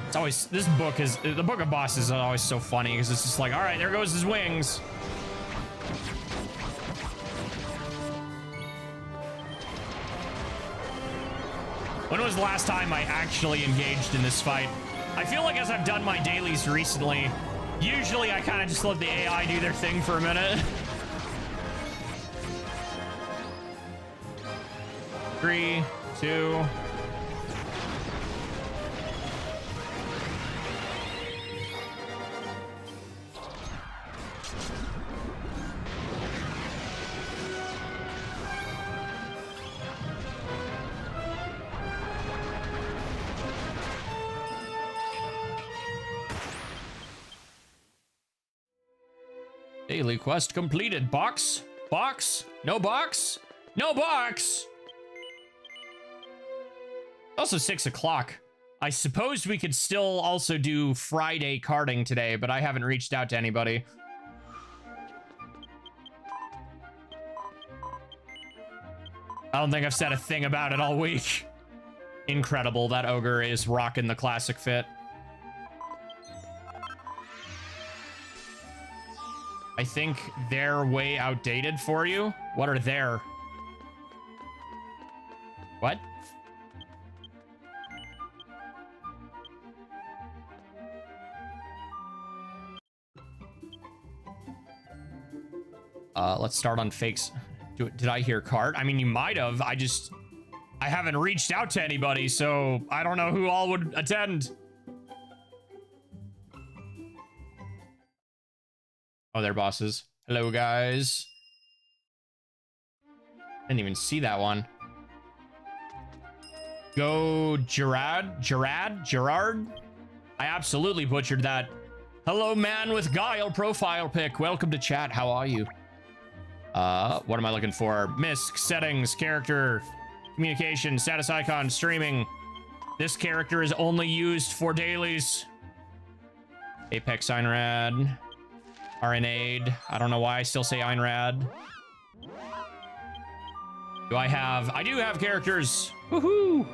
It's always, this book is, the Book of Bosses is always so funny because it's just like, all right, there goes his wings. When was the last time I actually engaged in this fight? I feel like as I've done my dailies recently, usually I kind of just let the AI do their thing for a minute. 3, 2... Daily quest completed. Box? Box? No box? No box! Also 6 o'clock. I suppose we could still also do Friday carding today, but I haven't reached out to anybody. I don't think I've said a thing about it all week. Incredible, that ogre is rocking the classic fit. I think they're way outdated for you. What are their? What? Let's start on fakes. Did I hear card? I mean, you might have. I haven't reached out to anybody, so I don't know who all would attend. Oh, they're bosses. Hello, guys. Didn't even see that one. Go Gerard? I absolutely butchered that. Hello, man with guile profile pic. Welcome to chat. How are you? What am I looking for? MISC, settings, character, communication, status icon, streaming. This character is only used for dailies. Apex Einrad. Arenade. I don't know why I still say Einrad. I do have characters. Woohoo!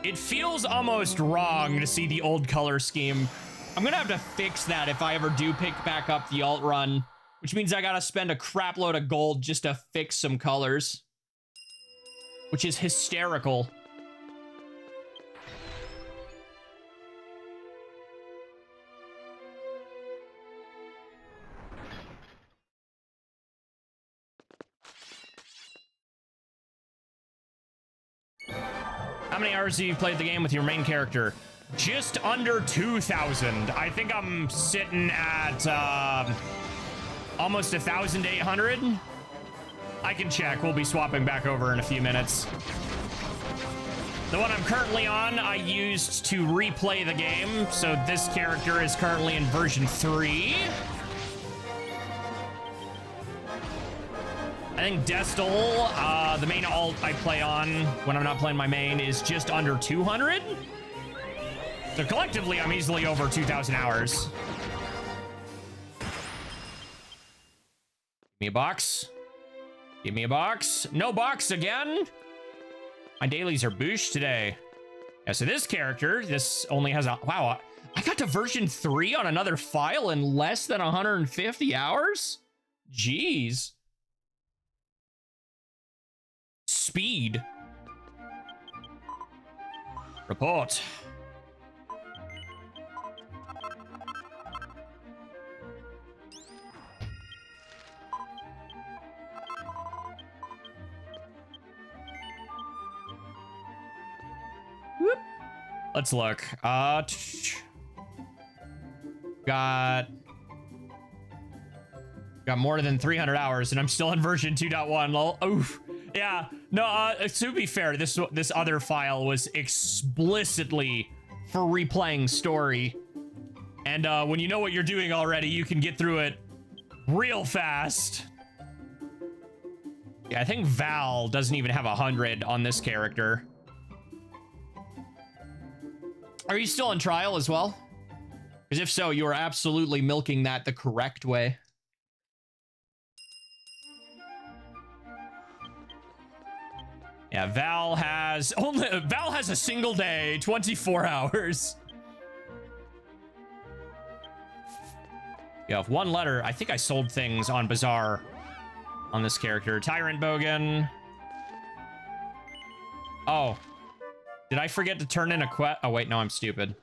It feels almost wrong to see the old color scheme. I'm gonna have to fix that if I ever do pick back up the alt run, which means I gotta spend a crap load of gold just to fix some colors, which is hysterical. How many hours have you played the game with your main character? Just under 2,000. I think I'm sitting at almost 1,800. I can check. We'll be swapping back over in a few minutes. The one I'm currently on, I used to replay the game. So this character is currently in version 3. I think Destal, the main alt I play on when I'm not playing my main, is just under 200. So collectively, I'm easily over 2,000 hours. Give me a box. Give me a box. No box again. My dailies are boosh today. Yeah, so this character, this only has a... Wow, I got to version 3 on another file in less than 150 hours? Jeez. Speed. Report. Whoop. Let's look. Got more than 300 hours and I'm still in version 2.1. Lol. Oof. Yeah, no, to be fair, this other file was explicitly for replaying story. And when you know what you're doing already, you can get through it real fast. Yeah, I think Val doesn't even have 100 on this character. Are you still on trial as well? Because if so, you are absolutely milking that the correct way. Yeah, Val has a single day, 24 hours. Yeah, one letter. I think I sold things on Bazaar on this character. Tyrant Bogan. Oh. Did I forget to turn in a quest? Oh, wait, no, I'm stupid.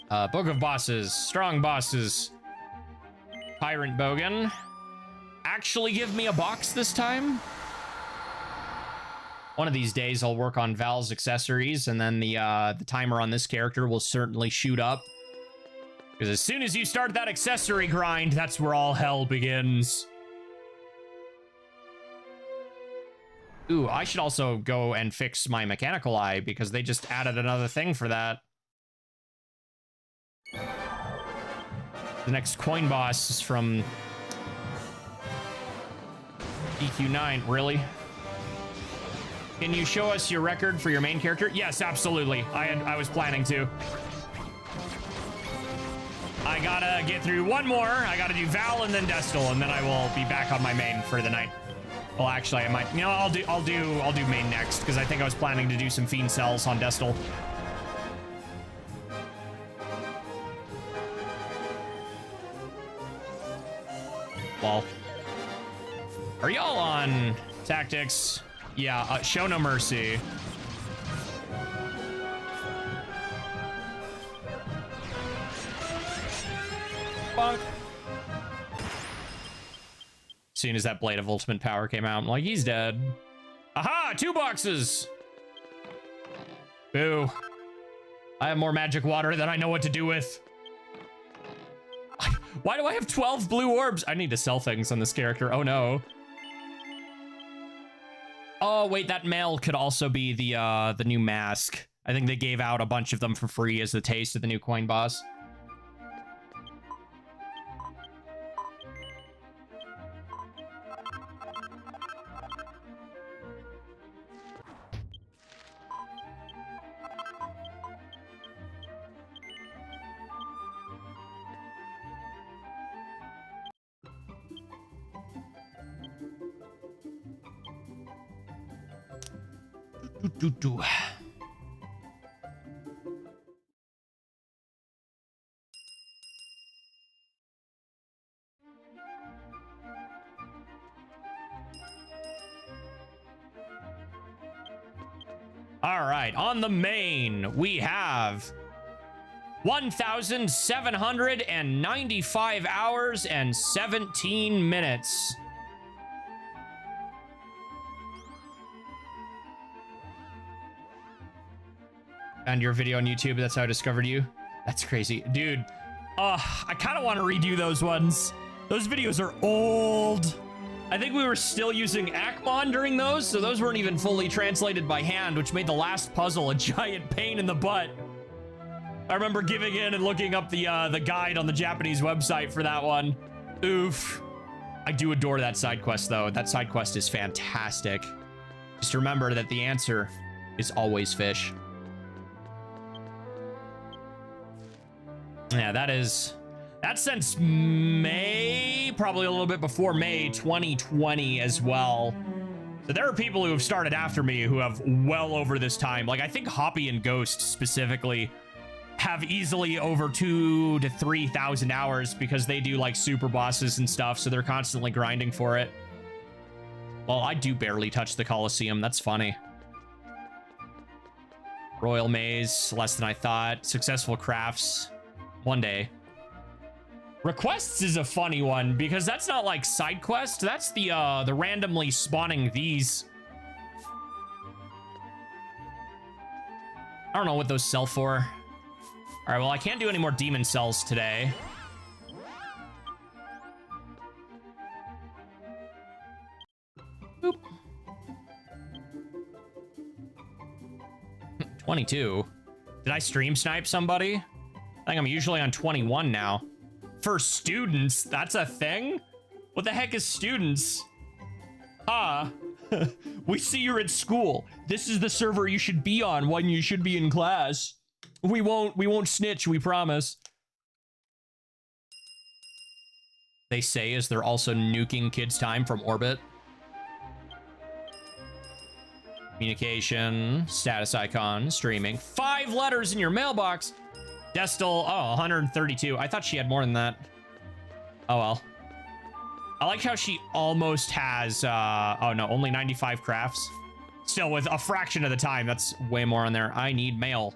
Book of Bosses. Strong Bosses. Tyrant Bogan. Actually give me a box this time. One of these days I'll work on Val's accessories and then the timer on this character will certainly shoot up. Because as soon as you start that accessory grind, that's where all hell begins. Ooh, I should also go and fix my mechanical eye because they just added another thing for that. The next coin boss is from DQ9, really? Can you show us your record for your main character? Yes, absolutely. I was planning to. I gotta get through one more. I gotta do Val and then Destal, and then I will be back on my main for the night. Well, actually, I might. You know, I'll do main next because I think I was planning to do some Fiend Cells on Destal. Well. Are y'all on tactics? Yeah, show no mercy. Bonk. As soon as that Blade of Ultimate Power came out, I'm like, he's dead. Aha! 2 boxes! Boo. I have more magic water than I know what to do with. Why do I have 12 blue orbs? I need to sell things on this character. Oh, no. Oh, wait, that mail could also be the new mask. I think they gave out a bunch of them for free as the taste of the new coin boss. All right, on the main, we have 1,795 hours and 17 minutes. Found your video on YouTube. That's how I discovered you. That's crazy. Dude, I kind of want to redo those ones. Those videos are old. I think we were still using Akmon during those, so those weren't even fully translated by hand, which made the last puzzle a giant pain in the butt. I remember giving in and looking up the guide on the Japanese website for that one. Oof. I do adore that side quest, though. That side quest is fantastic. Just remember that the answer is always fish. Yeah, that's since May, probably a little bit before May 2020 as well. So there are people who have started after me who have well over this time. Like, I think Hoppy and Ghost specifically have easily over 2,000 to 3,000 hours because they do like super bosses and stuff. So they're constantly grinding for it. Well, I do barely touch the Colosseum. That's funny. Royal Maze, less than I thought. Successful crafts, one day. Requests is a funny one because that's not like side quest. That's the randomly spawning these. I don't know what those sell for. All right, well, I can't do any more demon cells today. Boop. 22. Did I stream snipe somebody? I think I'm usually on 21 now. For students, that's a thing? What the heck is students? We see you're at school. This is the server you should be on when you should be in class. We won't snitch, we promise. They say as they're also nuking kids' time from orbit. Communication, status icon, streaming. 5 letters in your mailbox. Destal, oh, 132. I thought she had more than that. Oh, well. I like how she almost has, oh no, only 95 crafts. Still, with a fraction of the time, that's way more on there. I need mail.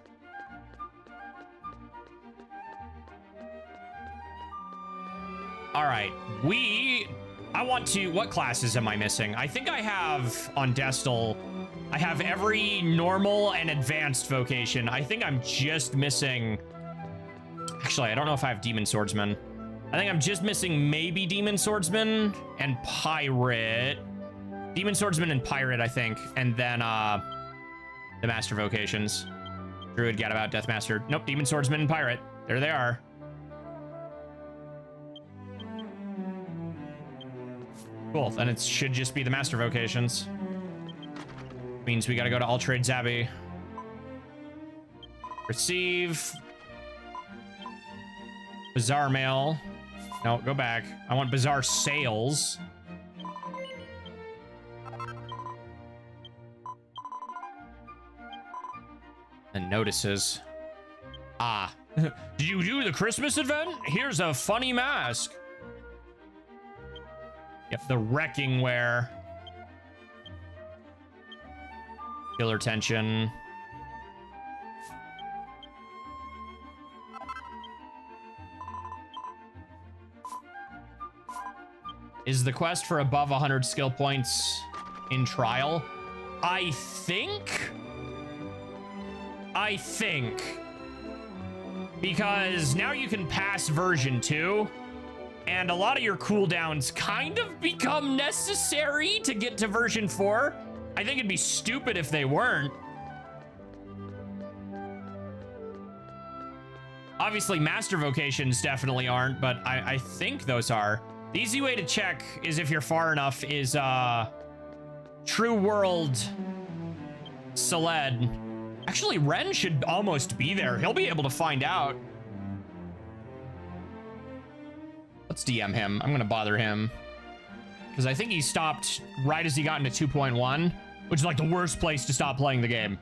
All right, what classes am I missing? I think I have, on Destal, I have every normal and advanced vocation. I think I'm just missing... Actually, I don't know if I have Demon Swordsman. I think I'm just missing maybe Demon Swordsman and Pirate. Demon Swordsman and Pirate, I think. And then, the Master Vocations. Druid, Gadabout, Deathmaster. Nope, Demon Swordsman and Pirate. There they are. Cool, then it should just be the Master Vocations. Means we gotta go to All Trades Abbey. Receive. Bizarre mail. No, go back. I want bizarre sales. And notices. Ah. Did you do the Christmas event? Here's a funny mask. Yep, the wrecking wear. Killer tension. Is the quest for above 100 skill points in trial? I think. Because now you can pass version 2. And a lot of your cooldowns kind of become necessary to get to version 4. I think it'd be stupid if they weren't. Obviously, Master Vocations definitely aren't, but I think those are. The easy way to check is if you're far enough is True World Seled. Actually, Ren should almost be there. He'll be able to find out. Let's DM him. I'm gonna bother him. Because I think he stopped right as he got into 2.1. which is like the worst place to stop playing the game.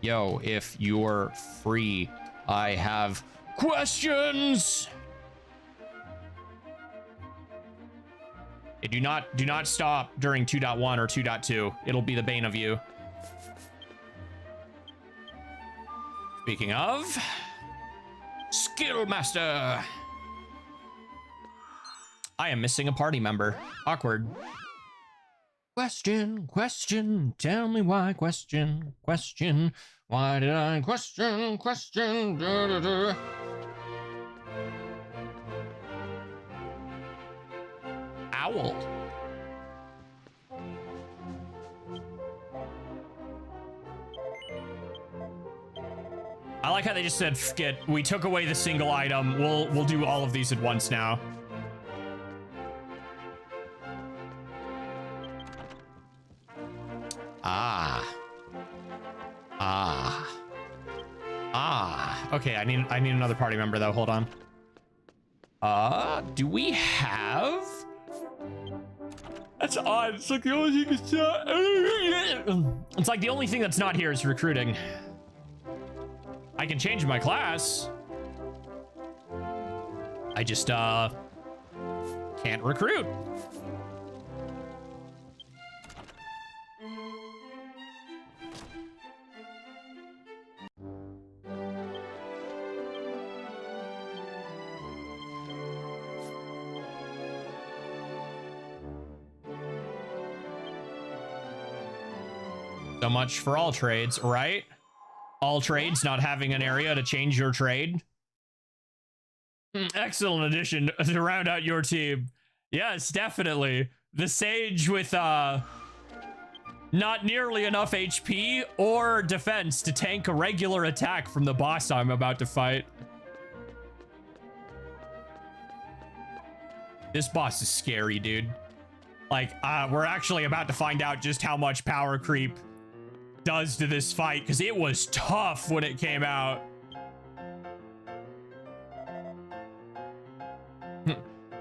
Yo, if you're free, I have questions. Hey, do not stop during 2.1 or 2.2. It'll be the bane of you. Speaking of, Skill Master. I am missing a party member. Awkward. Question, question, tell me why, question, question. Why did I question, question, da, da, da. Owl. I like how they just said, "Skit, we took away the single item. We'll do all of these at once now." Okay, I need another party member though. Hold on. Do we have? That's odd. It's like the only thing that's not. It's like the only thing that's not here is recruiting. I can change my class. I just can't recruit. So much for all trades, right? All trades not having an area to change your trade. Excellent addition to round out your team. Yes, definitely. The Sage with not nearly enough HP or defense to tank a regular attack from the boss I'm about to fight. This boss is scary, dude. Like, we're actually about to find out just how much power creep does to this fight, because it was tough when it came out.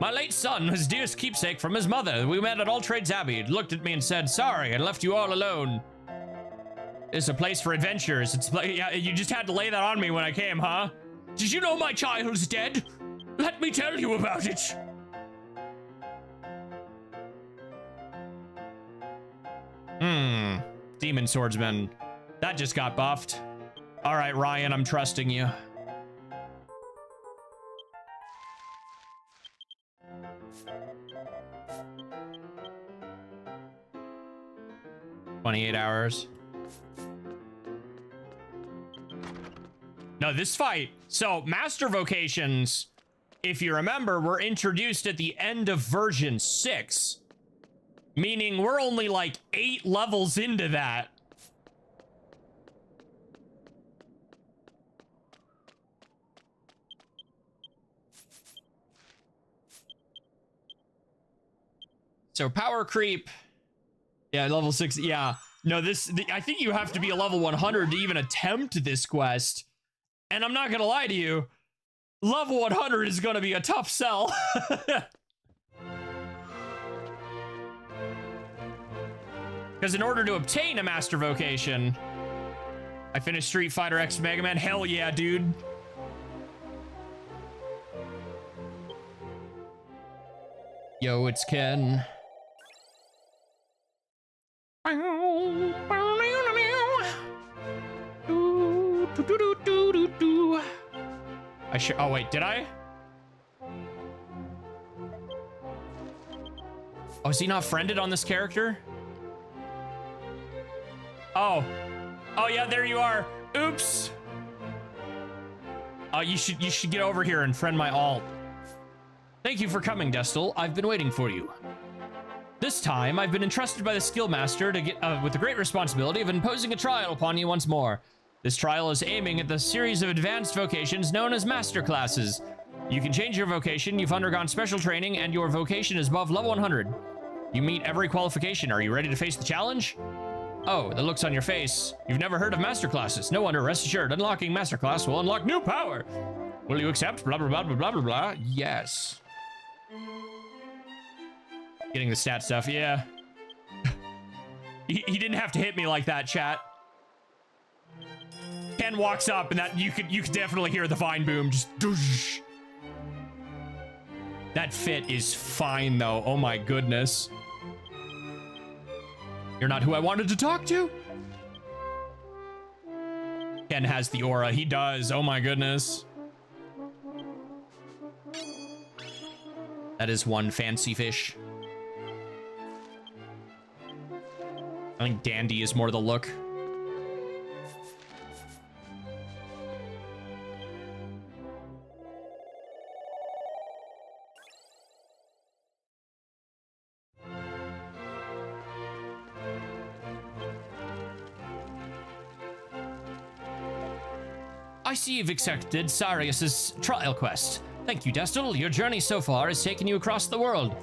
My late son was dearest keepsake from his mother. We met at All Trades Abbey. He looked at me and said, "Sorry, I left you all alone." It's a place for adventures. It's like, yeah, you just had to lay that on me when I came, huh? Did you know my child's dead? Let me tell you about it. Demon Swordsman. That just got buffed. All right, Ryan, I'm trusting you. "28 hours. No, this fight. So, Master Vocations, if you remember, were introduced at the end of version 6. Meaning we're only like 8 levels into that. So power creep. Yeah, level 6. Yeah. No, I think you have to be a level 100 to even attempt this quest. And I'm not going to lie to you. Level 100 is going to be a tough sell. Because in order to obtain a Master Vocation, I finished Street Fighter X Mega Man. Hell yeah, dude. Yo, it's Ken. Oh wait, did I? Oh, is he not friended on this character? Oh yeah, there you are. Oops. You should get over here and friend my alt. Thank you for coming, Destel. I've been waiting for you. This time, I've been entrusted by the Skill Master to get with the great responsibility of imposing a trial upon you once more. This trial is aiming at the series of advanced vocations known as Master Classes. You can change your vocation, you've undergone special training, and your vocation is above level 100. You meet every qualification. Are you ready to face the challenge? Oh, the looks on your face. You've never heard of Master Classes. No wonder, rest assured, unlocking Master Class will unlock new power. Will you accept? Blah, blah, blah, blah, blah, blah, blah. Yes. Getting the stat stuff, yeah. He didn't have to hit me like that, chat. Ken walks up and that you could definitely hear the vine boom, just doosh. That fit is fine though. Oh my goodness. You're not who I wanted to talk to? Ken has the aura. He does. Oh my goodness. That is one fancy fish. I think Dandy is more the look. I see you've accepted Sarius's trial quest. Thank you, Destil. Your journey so far has taken you across the world.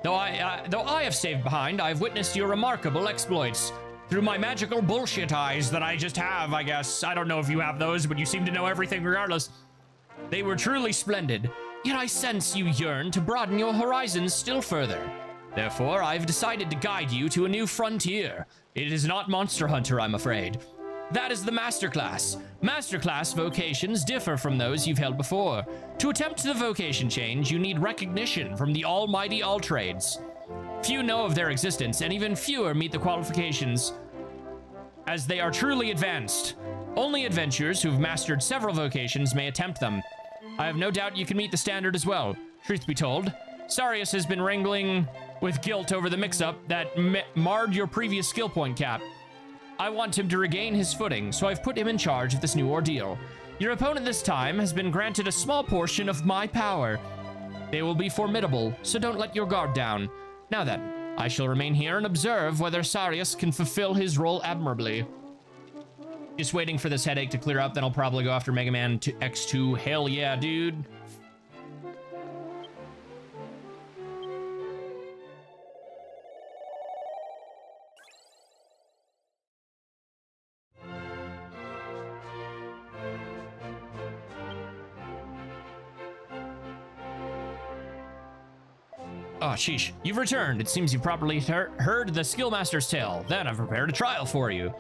Though I have stayed behind, I've witnessed your remarkable exploits. Through my magical bullshit eyes that I just have, I guess. I don't know if you have those, but you seem to know everything regardless. They were truly splendid. Yet I sense you yearn to broaden your horizons still further. Therefore, I've decided to guide you to a new frontier. It is not Monster Hunter, I'm afraid. That is the Masterclass. Masterclass vocations differ from those you've held before. To attempt the vocation change, you need recognition from the almighty All-Trades. Few know of their existence, and even fewer meet the qualifications, as they are truly advanced. Only adventurers who've mastered several vocations may attempt them. I have no doubt you can meet the standard as well. Truth be told, Sarius has been wrangling with guilt over the mix-up that marred your previous skill point cap. I want him to regain his footing, so I've put him in charge of this new ordeal. Your opponent this time has been granted a small portion of my power. They will be formidable, so don't let your guard down. Now then, I shall remain here and observe whether Sarius can fulfill his role admirably. Just waiting for this headache to clear up, then I'll probably go after Mega Man X2. Hell yeah, dude. Oh, sheesh. You've returned. It seems you've properly heard the Skillmaster's tale. Then I've prepared a trial for you.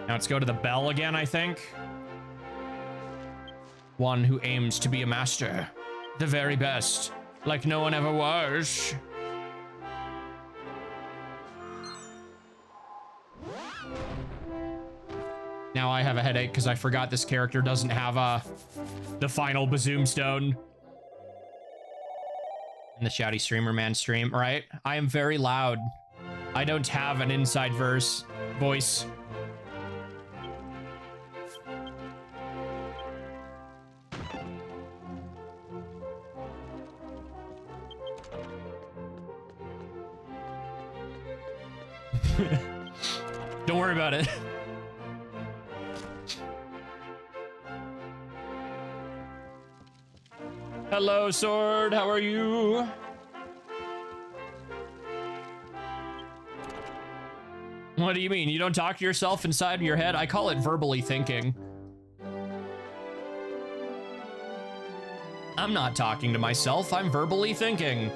Now let's go to the bell again, I think. One who aims to be a master. The very best. Like no one ever was. Now I have a headache because I forgot this character doesn't have the final Bazoom Stone. In the Shouty Streamer Man stream, right? I am very loud. I don't have an inside voice. Don't worry about it. Hello, Sword. How are you? What do you mean? You don't talk to yourself inside of your head? I call it verbally thinking. I'm not talking to myself. I'm verbally thinking.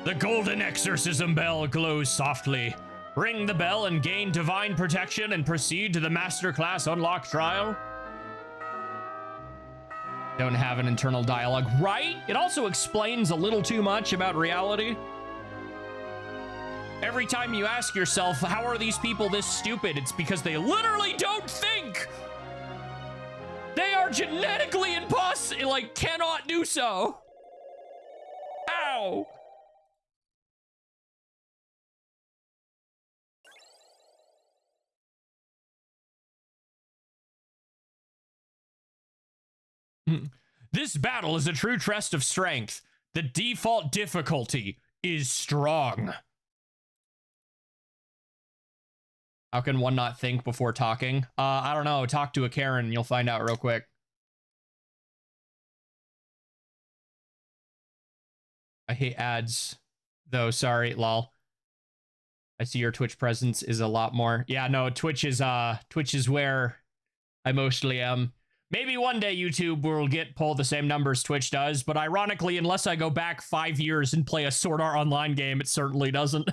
The golden exorcism bell glows softly. Ring the bell and gain divine protection and proceed to the Masterclass Unlock trial. Don't have an internal dialogue, right? It also explains a little too much about reality. Every time you ask yourself, how are these people this stupid? It's because they literally don't think. They are genetically impossible, like cannot do so. Ow. This battle is a true test of strength. The default difficulty is strong. How can one not think before talking? I don't know. Talk to a Karen. You'll find out real quick. I hate ads, though. Sorry, lol. I see your Twitch presence is a lot more. Yeah, no, Twitch is where I mostly am. Maybe one day YouTube will pull the same numbers Twitch does, but ironically, unless I go back 5 years and play a Sword Art Online game, it certainly doesn't.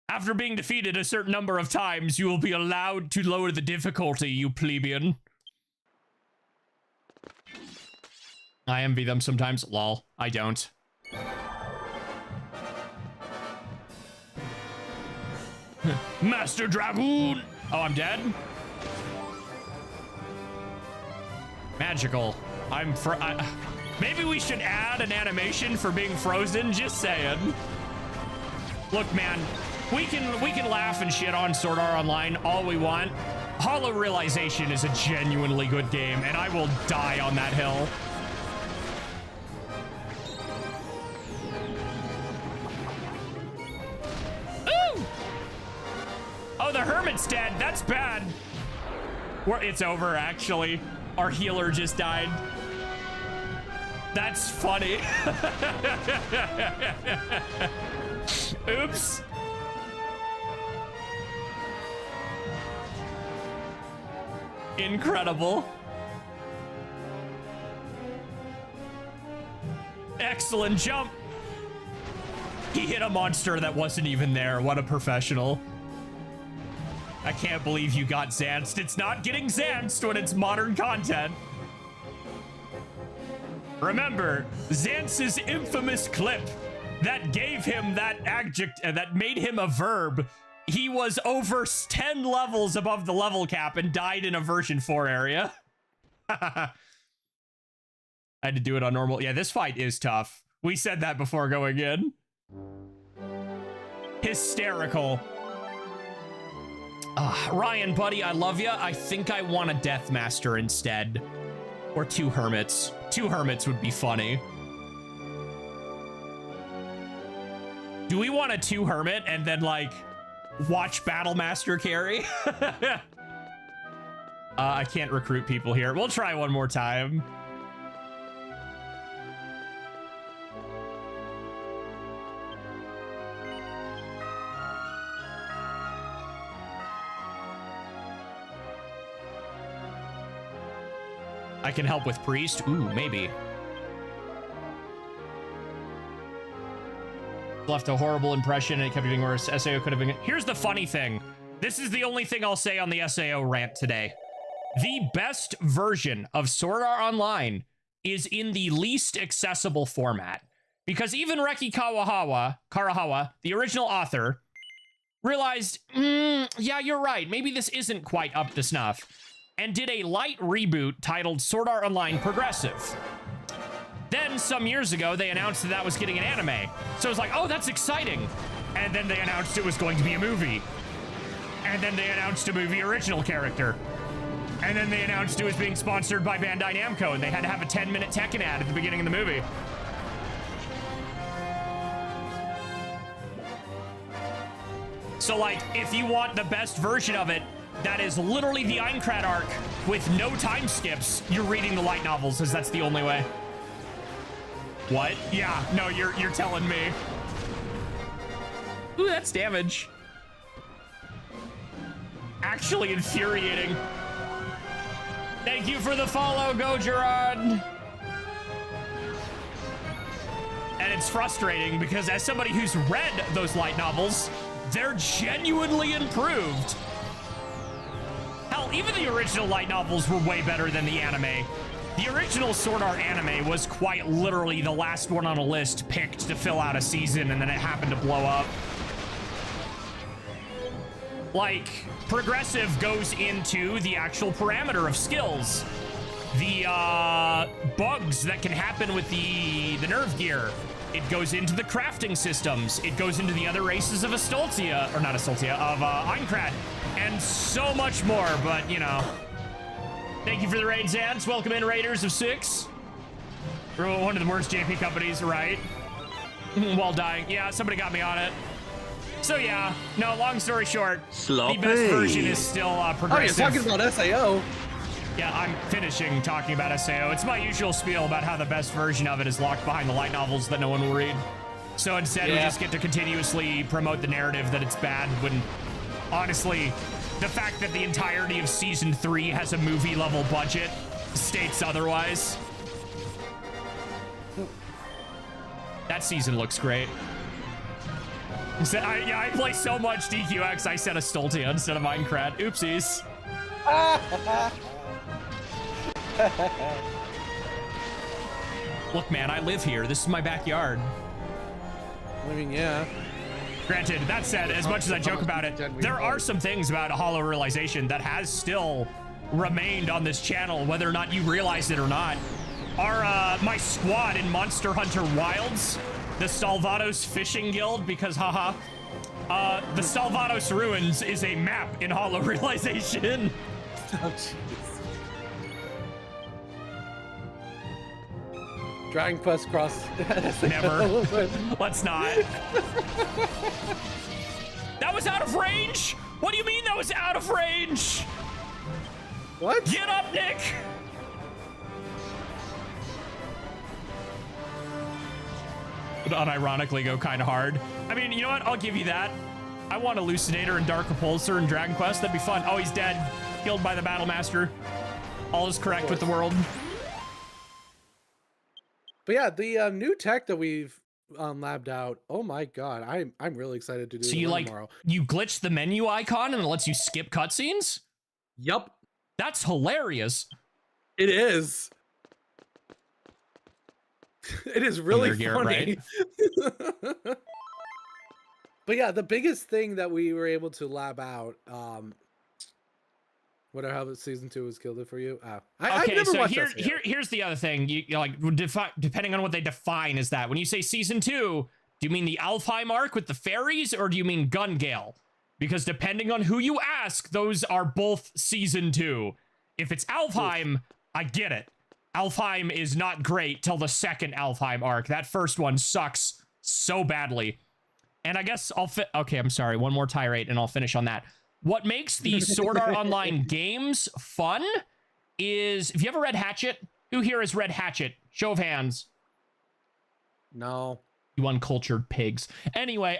After being defeated a certain number of times, you will be allowed to lower the difficulty, you plebeian. I envy them sometimes. Lol, I don't. Master Dragoon! Oh, I'm dead? Magical. Maybe we should add an animation for being frozen, just saying. Look, man, we can laugh and shit on Sword Art Online all we want. Hollow Realization is a genuinely good game, and I will die on that hill. Oh, the Hermit's dead. That's bad. It's over, actually. Our healer just died. That's funny. Oops. Incredible. Excellent jump. He hit a monster that wasn't even there. What a professional. I can't believe you got Xanced. It's not getting Xanced when it's modern content. Remember, Xance's infamous clip that gave him that adjective, that made him a verb. He was over 10 levels above the level cap and died in a version 4 area. I had to do it on normal. Yeah, this fight is tough. We said that before going in. Hysterical. Ryan, buddy, I love you. I think I want a Deathmaster instead. Or 2 Hermits. 2 Hermits would be funny. Do we want a 2 Hermit and then, like, watch Battlemaster carry? I can't recruit people here. We'll try one more time. I can help with Priest. Ooh, maybe. Left a horrible impression and it kept getting worse. SAO could have been... Here's the funny thing. This is the only thing I'll say on the SAO rant today. The best version of Sword Art Online is in the least accessible format. Because even Reki Karahawa, the original author, realized, yeah, you're right. Maybe this isn't quite up to snuff. And did a light reboot titled Sword Art Online Progressive. Then, some years ago, they announced that was getting an anime. So it was like, oh, that's exciting. And then they announced it was going to be a movie. And then they announced a movie original character. And then they announced it was being sponsored by Bandai Namco, and they had to have a 10-minute Tekken ad at the beginning of the movie. So, like, if you want the best version of it, that is literally the Aincrad arc with no time skips, you're reading the light novels, as that's the only way. What? Yeah, no, you're telling me. Ooh, that's damage. Actually infuriating. Thank you for the follow, Gojarod. And it's frustrating because as somebody who's read those light novels, they're genuinely improved. Hell, even the original light novels were way better than the anime. The original Sword Art anime was quite literally the last one on a list picked to fill out a season, and then it happened to blow up. Like, Progressive goes into the actual parameter of skills. The bugs that can happen with the nerve gear. It goes into the crafting systems. It goes into the other races of Astoltia, or not Astoltia, of Aincrad, and so much more, but, you know. Thank you for the raid, Zans. Welcome in, Raiders of 6. We're one of the worst JP companies, right? While dying. Yeah, somebody got me on it. So, yeah. No, long story short, Sloppy. The best version is still Progressive. Oh, you're talking about SAO. Yeah, I'm finishing talking about SAO. It's my usual spiel about how the best version of it is locked behind the light novels that no one will read. So instead, we just get to continuously promote the narrative that it's bad when, honestly, the fact that the entirety of season 3 has a movie-level budget states otherwise. That season looks great. I play so much DQX, I said Astoltia instead of Minecraft. Oopsies. Look, man, I live here. This is my backyard. I mean, yeah. Granted, that said, as much as I joke about it, there are some things about Hollow Realization that has still remained on this channel, whether or not you realize it or not. My squad in Monster Hunter Wilds, the Stalvados Fishing Guild, because haha, the Stalvados Ruins is a map in Hollow Realization. Oh, jeez. Dragon Quest Cross. Never. Let's not. That was out of range? What do you mean that was out of range? What? Get up, Nick! Would unironically go kind of hard. I mean, you know what? I'll give you that. I want Elucidator and Dark Repulsor in Dragon Quest. That'd be fun. Oh, he's dead. Killed by the Battle Master. All is correct with the world. But yeah, the new tech that we've labbed out. Oh my god, I'm really excited to do. So you tomorrow. You glitch the menu icon and it lets you skip cutscenes? Yup. That's hilarious. It is. It is really funny. Right? But yeah, the biggest thing that we were able to lab out, whatever how season 2 was killed it for you. Okay, so here's the other thing. You like depending on what they define as that. When you say season 2, do you mean the Alfheim arc with the fairies, or do you mean Gungale? Because depending on who you ask, those are both season 2. If it's Alfheim, I get it. Alfheim is not great till the second Alfheim arc. That first one sucks so badly. And I guess okay, I'm sorry. One more tirade and I'll finish on that. What makes the Sword Art Online games fun is, if you ever read Hatchet, who here has read Hatchet? Show of hands. No. You uncultured pigs. Anyway,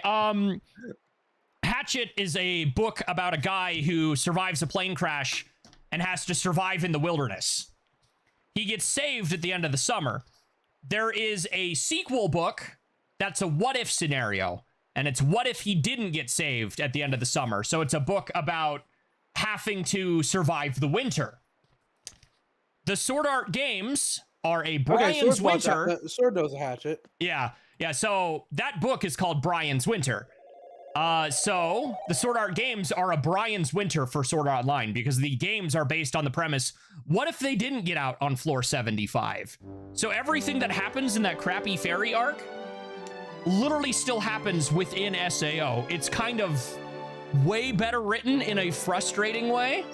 Hatchet is a book about a guy who survives a plane crash and has to survive in the wilderness. He gets saved at the end of the summer. There is a sequel book that's a what-if scenario. And it's what if he didn't get saved at the end of the summer. So it's a book about having to survive the winter. The Sword Art games are a Brian's Winter. Sword knows a Hatchet. Yeah. So that book is called Brian's Winter. So the Sword Art games are a Brian's Winter for Sword Art Online, because the games are based on the premise, what if they didn't get out on floor 75? So everything that happens in that crappy fairy arc literally still happens within SAO. It's kind of way better written in a frustrating way.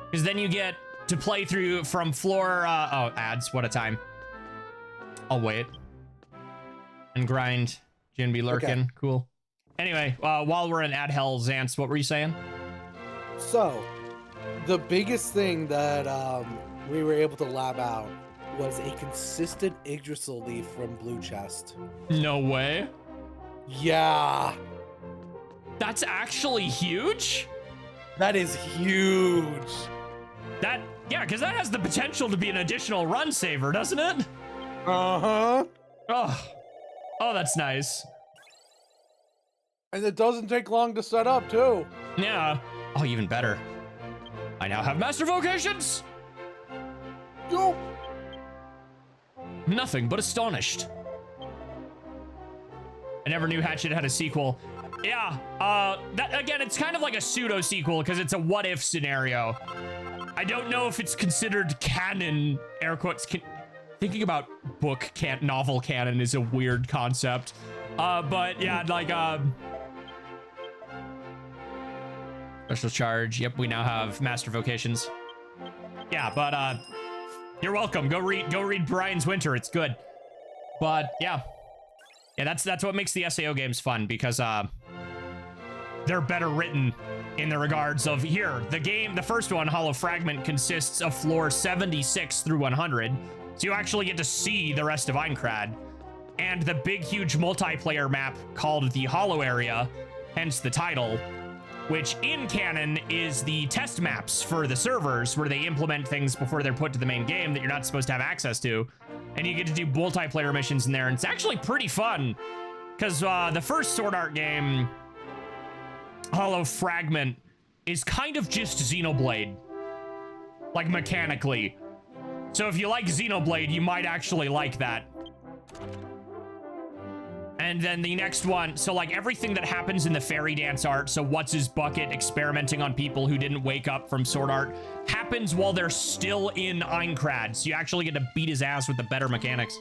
Because then you get to play through from floor, oh, ads, what a time. I'll wait. And grind. Jin be lurking, okay. Cool. Anyway, while we're in ad hell, Zance, what were you saying? So, the biggest thing that we were able to lab out was a consistent Yggdrasil leaf from Blue Chest. No way. Yeah. That's actually huge? That is huge. Yeah, because that has the potential to be an additional run saver, doesn't it? Uh-huh. Oh, that's nice. And it doesn't take long to set up, too. Yeah. Oh, even better. I now have master vocations. Yo. Nothing but astonished. I never knew Hatchet had a sequel. Yeah, that again, it's kind of like a pseudo sequel because it's a what if scenario. I don't know if it's considered canon, air quotes. Thinking about novel canon is a weird concept. But yeah, like, special charge. Yep, we now have master vocations. Yeah, but you're welcome. Go read Brian's Winter. It's good. But yeah, that's what makes the SAO games fun, because they're better written in the regards of here, the first one, Hollow Fragment, consists of floor 76 through 100. So you actually get to see the rest of Aincrad. And the big, huge multiplayer map called the Hollow Area, hence the title, which in canon is the test maps for the servers where they implement things before they're put to the main game that you're not supposed to have access to. And you get to do multiplayer missions in there, and it's actually pretty fun. Because the first Sword Art game, Hollow Fragment, is kind of just Xenoblade. Like, mechanically. So if you like Xenoblade, you might actually like that. And then the next one, so like everything that happens in the fairy dance art, so What's His Bucket experimenting on people who didn't wake up from Sword Art, happens while they're still in Aincrad. So you actually get to beat his ass with the better mechanics.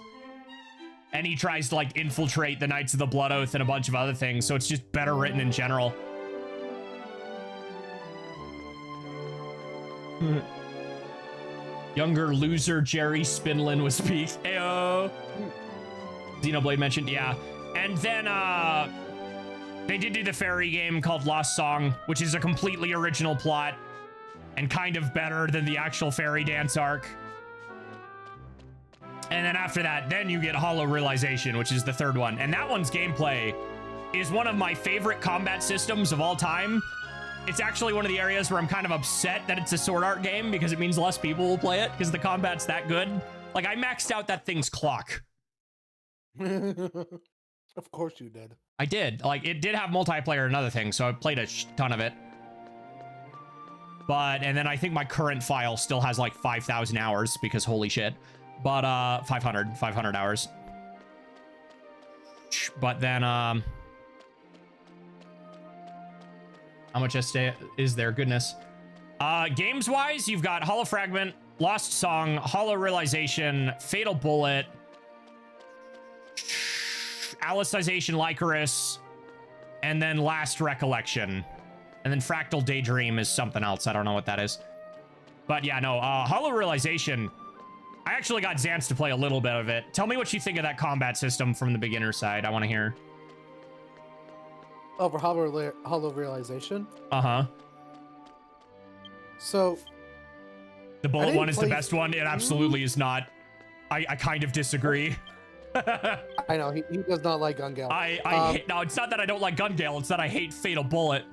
And he tries to like infiltrate the Knights of the Blood Oath and a bunch of other things, so it's just better written in general. Younger loser Jerry Spinlin was peak. Ayo. Xenoblade mentioned, yeah. And then they did do the fairy game called Lost Song, which is a completely original plot and kind of better than the actual fairy dance arc. And then after that, then you get Hollow Realization, which is the third one. And that one's gameplay is one of my favorite combat systems of all time. It's actually one of the areas where I'm kind of upset that it's a Sword Art game because it means less people will play it because the combat's that good. Like, I maxed out that thing's clock. Of course you did. I did. Like, it did have multiplayer and other things, so I played a ton of it. But, and then I think my current file still has like 5,000 hours because holy shit. But, 500 hours. But then, how much is there? Goodness. Games-wise, you've got Hollow Fragment, Lost Song, Hollow Realization, Fatal Bullet, Alicization Lycoris, and then Last Recollection. And then Fractal Daydream is something else. I don't know what that is. But yeah, no, Hollow Realization, I actually got Xance to play a little bit of it. Tell me what you think of that combat system from the beginner side. I want to hear. Oh, for Hollow Realization? Uh-huh. So... The bullet one is the best one. It absolutely is not. I kind of disagree. I know, he does not like Gun Gale. I hate, no, it's not that I don't like Gun Gale, it's that I hate Fatal Bullet.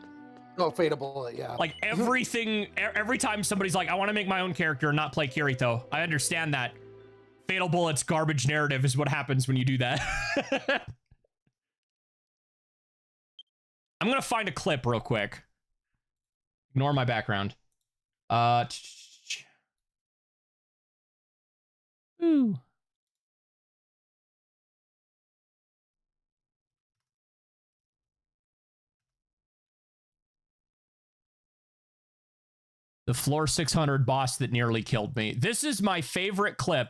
Oh, Fatal Bullet, yeah. Like, everything, every time somebody's like, I want to make my own character and not play Kirito, I understand that. Fatal Bullet's garbage narrative is what happens when you do that. I'm gonna find a clip real quick. Ignore my background. Ooh. The floor 600 boss that nearly killed me. This is my favorite clip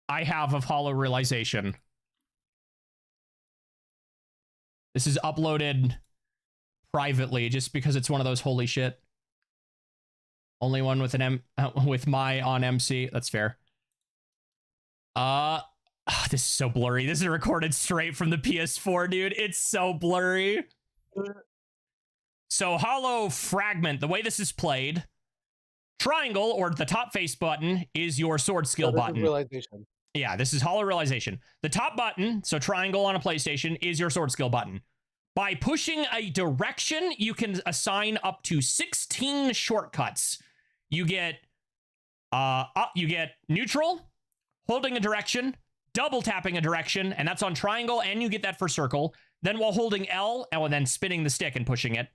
I have of Hollow Realization. This is uploaded privately just because it's one of those holy shit. Only one with an with my on MC. That's fair. This is so blurry. This is recorded straight from the PS4, dude. It's so blurry. So Hollow Fragment, the way this is played, triangle or the top face button is your sword skill button. Realization. Yeah, this is Hollow Realization. The top button, so triangle on a PlayStation, is your sword skill button. By pushing a direction, you can assign up to 16 shortcuts. You get neutral, holding a direction, double tapping a direction, and that's on triangle, and you get that for circle. Then while holding L, and then spinning the stick and pushing it.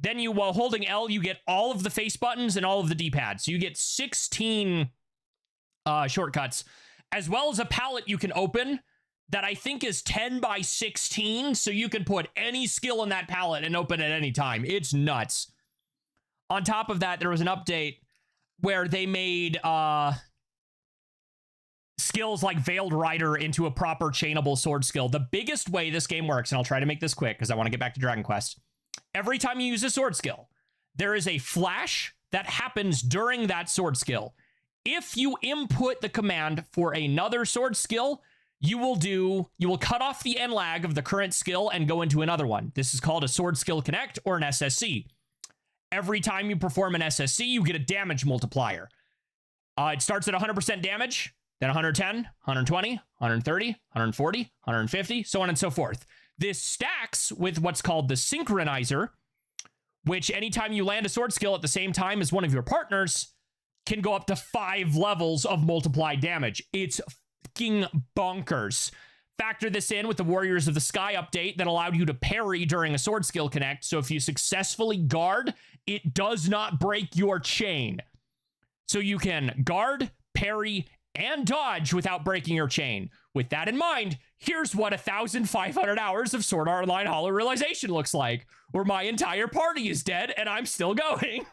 Then while holding L, you get all of the face buttons and all of the D-pads. So you get 16 shortcuts, as well as a palette you can open that I think is 10 by 16. So you can put any skill in that palette and open at any time. It's nuts. On top of that, there was an update where they made skills like Veiled Rider into a proper chainable sword skill. The biggest way this game works, and I'll try to make this quick because I want to get back to Dragon Quest. Every time you use a sword skill, there is a flash that happens during that sword skill. If you input the command for another sword skill, you will cut off the end lag of the current skill and go into another one. This is called a sword skill connect or an SSC. every time you perform an SSC, you get a damage multiplier. It starts at 100% damage, then 110, 120, 130, 140, 150, so on and so forth. This stacks with what's called the Synchronizer, which anytime you land a sword skill at the same time as one of your partners, can go up to 5 levels of multiplied damage. It's fucking bonkers. Factor this in with the Warriors of the Sky update that allowed you to parry during a sword skill connect. So if you successfully guard, it does not break your chain. So you can guard, parry, and dodge without breaking your chain. With that in mind, here's what 1,500 hours of Sword Art Online Hollow Realization looks like, where my entire party is dead and I'm still going.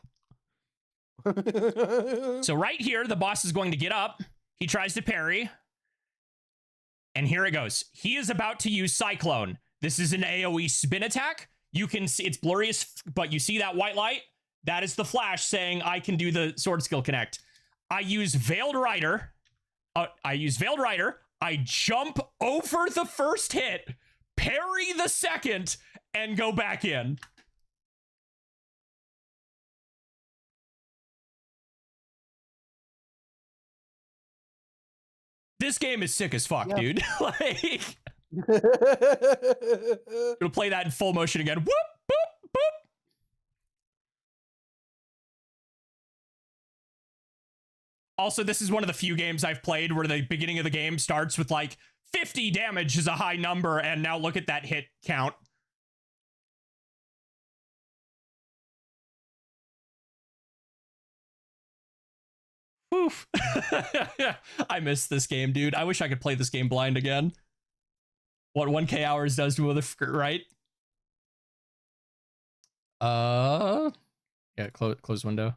So right here, the boss is going to get up. He tries to parry. And here it goes. He is about to use Cyclone. This is an AoE spin attack. You can see it's blurry, but you see that white light? That is the flash saying I can do the sword skill connect. I use Veiled Rider. I jump over the first hit, parry the second, and go back in. This game is sick as fuck, yeah. Dude. Like, gonna play that in full motion again. Whoop, boop, boop. Also, this is one of the few games I've played where the beginning of the game starts with like 50 damage is a high number, and now look at that hit count. Oof. I miss this game, dude. I wish I could play this game blind again. What 1K hours does to other, right? Yeah, close window.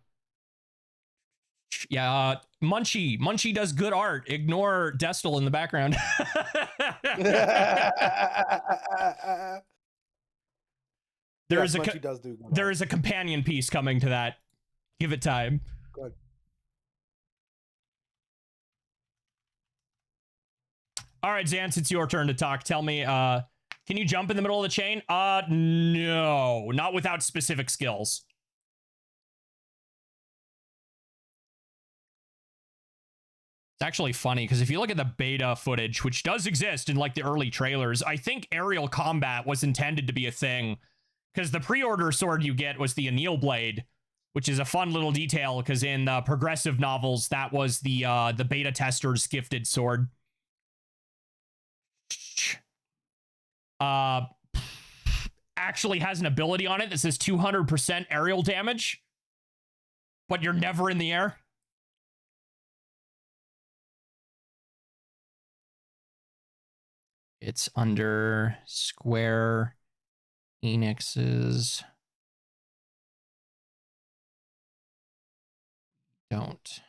Yeah, Munchie does good art. Ignore Destel in the background. There is a companion piece coming to that. Give it time. Good. All right, Zance, it's your turn to talk. Tell me, can you jump in the middle of the chain? No, not without specific skills. It's actually funny because if you look at the beta footage, which does exist in like the early trailers, I think aerial combat was intended to be a thing because the pre-order sword you get was the Anil Blade, which is a fun little detail because in the progressive novels, that was the beta tester's gifted sword. Actually has an ability on it that says 200% aerial damage, but you're never in the air. It's under Square Enix's. Don't.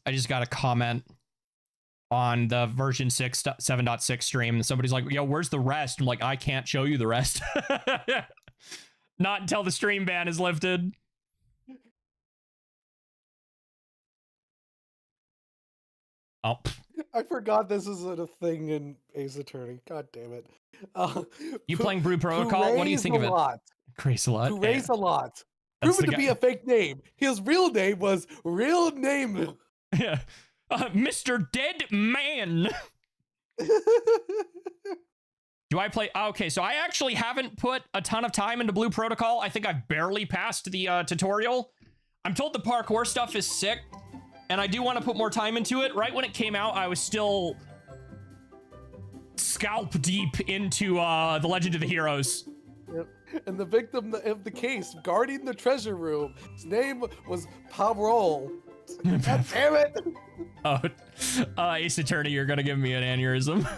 I just got a comment on the version 7.6 stream. Somebody's like, yo, where's the rest? I'm like, I can't show you the rest. Not until the stream ban is lifted. Oh. I forgot this isn't a thing in Ace Attorney. God damn it. You playing Brew Protocol? What do you think of it? Grace a lot. Raise a lot. Proven to be a fake name. His real name was Real Name. Yeah. Mr. Dead Man. Do I play? Okay, so I actually haven't put a ton of time into Blue Protocol. I think I've barely passed the tutorial. I'm told the parkour stuff is sick, and I do want to put more time into it. Right when it came out, I was still scalp deep into The Legend of the Heroes. Yep. And the victim of the case, guarding the treasure room, his name was Pavrol. God damn it! Oh, Ace Attorney, you're gonna give me an aneurysm.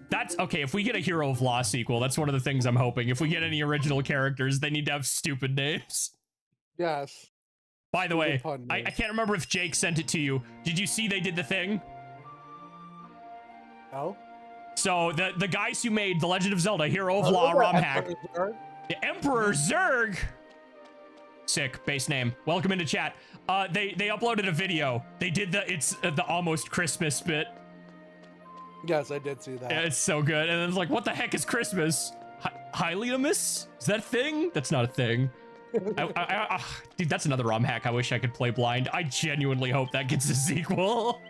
That's okay. If we get a Hero of Law sequel, that's one of the things I'm hoping. If we get any original characters, they need to have stupid names. Yes. By the way, I can't remember if Jake sent it to you. Did you see they did the thing? No. So the guys who made The Legend of Zelda Hero of Law ROM hack, the Emperor Zurg Sick. Base name. Welcome into chat. They uploaded a video. They did the almost Christmas bit. Yes, I did see that. Yeah, it's so good. And it's like, what the heck is Christmas? Hyliamus? Is that a thing? That's not a thing. Dude, that's another ROM hack I wish I could play blind. I genuinely hope that gets a sequel.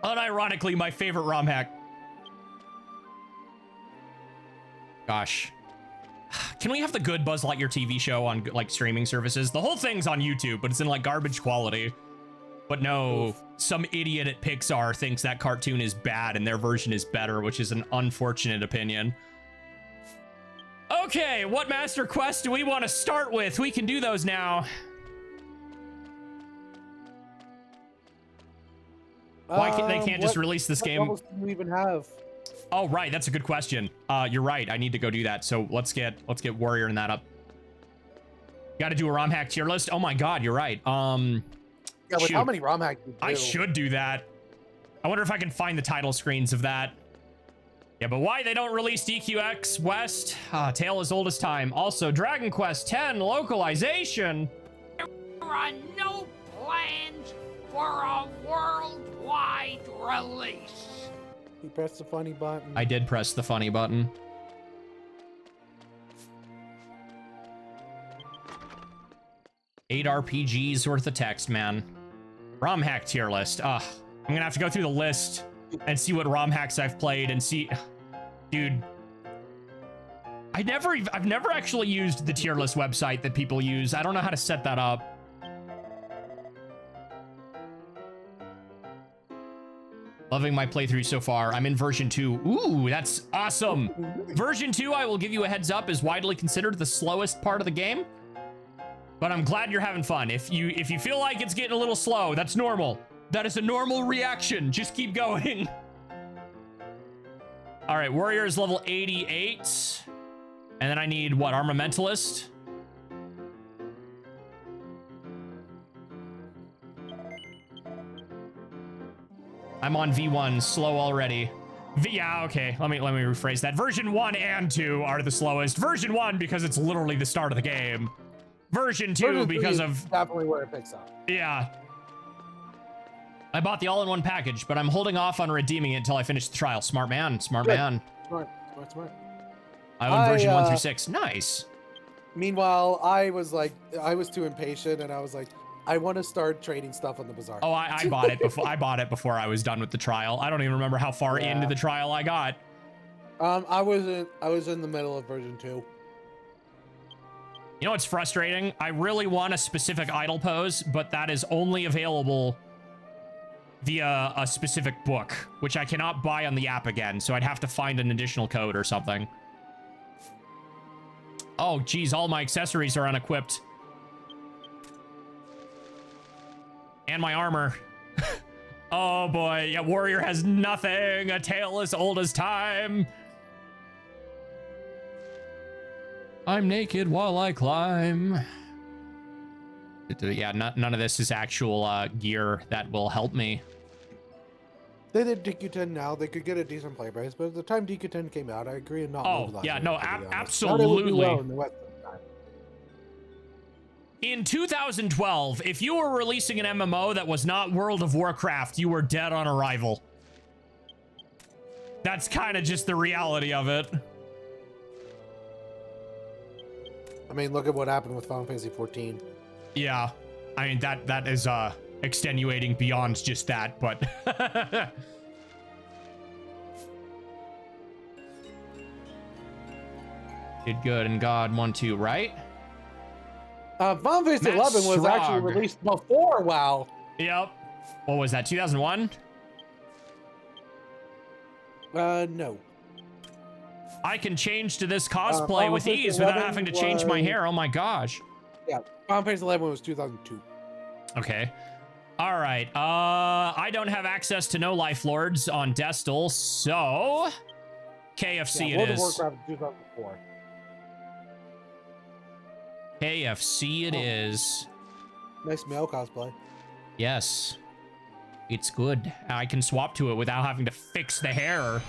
Unironically, my favorite ROM hack. Gosh. Can we have the good Buzz Lightyear TV show on like streaming services? The whole thing's on YouTube, but it's in like garbage quality. But no, some idiot at Pixar thinks that cartoon is bad and their version is better, which is an unfortunate opinion. Okay, what Master Quest do we want to start with? We can do those now. Why can't they just release this game? What levels do you even have? Oh, right. That's a good question. You're right. I need to go do that. So let's get Warrior in that up. Got to do a ROM hack tier list. Oh my God, you're right. Yeah, with how many ROM hacks do you do? I should do that. I wonder if I can find the title screens of that. Yeah, but why they don't release DQX West? Tale as old as time. Also, Dragon Quest X localization. There are no plans for a worldwide release. You pressed the funny button. I did press the funny button. Eight RPGs worth of text, man. ROM hack tier list. I'm gonna have to go through the list and see what ROM hacks I've played and see. Dude, I've never actually used the tier list website that people use. I don't know how to set that up. Loving my playthrough so far. I'm in version 2. Ooh, that's awesome. Version 2, I will give you a heads up, is widely considered the slowest part of the game. But I'm glad you're having fun. If you feel like it's getting a little slow, that's normal. That is a normal reaction. Just keep going. All right, Warrior is level 88. And then I need, what, Armamentalist? I'm on V1, slow already. Yeah, okay, let me rephrase that. Version 1 and 2 are the slowest. Version 1 because it's literally the start of the game. Version 2 because of... definitely where it picks up. Yeah. I bought the all-in-one package, but I'm holding off on redeeming it until I finish the trial. Smart man, smart man. Smart. I own version 1 through 6. Nice. Meanwhile, I was too impatient, and I was like, I want to start trading stuff on the bazaar. Oh, I bought it before. I bought it before I was done with the trial. I don't even remember how far into the trial I got. I was in the middle of version 2. You know what's frustrating? I really want a specific idle pose, but that is only available via a specific book, which I cannot buy on the app again, so I'd have to find an additional code or something. Oh, geez, all my accessories are unequipped. And my armor. Oh boy, yeah, Warrior has nothing. A tale as old as time. I'm naked while I climb. Yeah, none of this is actual gear that will help me. They did DQ10 now. They could get a decent play price, but at the time DQ10 came out, I agree and not. Oh, yeah, no, absolutely. In 2012, if you were releasing an MMO that was not World of Warcraft, you were dead on arrival. That's kind of just the reality of it. I mean, look at what happened with Final Fantasy 14. Yeah, I mean, that is extenuating beyond just that, but... Did good and God 1, 2, right? Final Fantasy 11 was actually released before WoW. Yep. What was that, 2001? No. I can change to this cosplay with ease without having to change my hair. Oh my gosh. Yeah, Final Fantasy 11 was 2002. Okay. All right. I don't have access to no Life Lords on Destal, so KFC World it is. World of Warcraft 2004. KFC it is. Nice male cosplay. Yes. It's good. I can swap to it without having to fix the hair.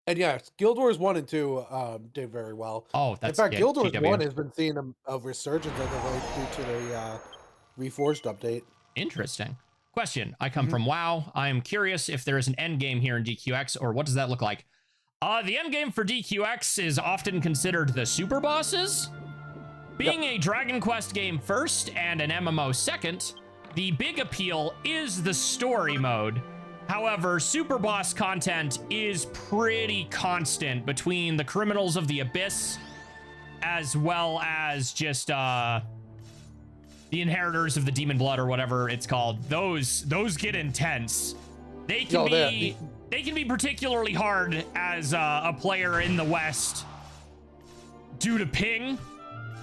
And yes, Guild Wars 1 and 2 did very well. Oh, In that's fact, yeah, Guild Wars GW. 1 has been seeing a resurgence of the late due to the Reforged update. Interesting. Question. I come Mhm. from WoW. I am curious if there is an end game here in DQX, or what does that look like? The end game for DQX is often considered the super bosses. Being a Dragon Quest game first and an MMO second, the big appeal is the story mode. However, super boss content is pretty constant between the Criminals of the Abyss as well as just the Inheritors of the Demon Blood, or whatever it's called. Those get intense. They can they can be particularly hard as a player in the West due to ping,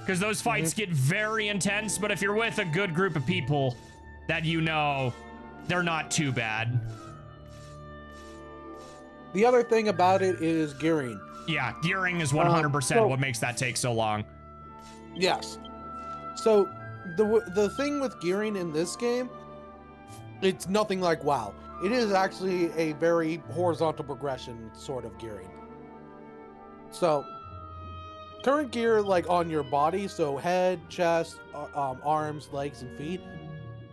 because those fights get very intense. But if you're with a good group of people that you know, they're not too bad. The other thing about it is gearing. Yeah, gearing is 100% what makes that take so long. Yes. So the thing with gearing in this game, it's nothing like WoW. It is actually a very horizontal progression sort of gearing. So current gear, like on your body, so head, chest, arms, legs, and feet,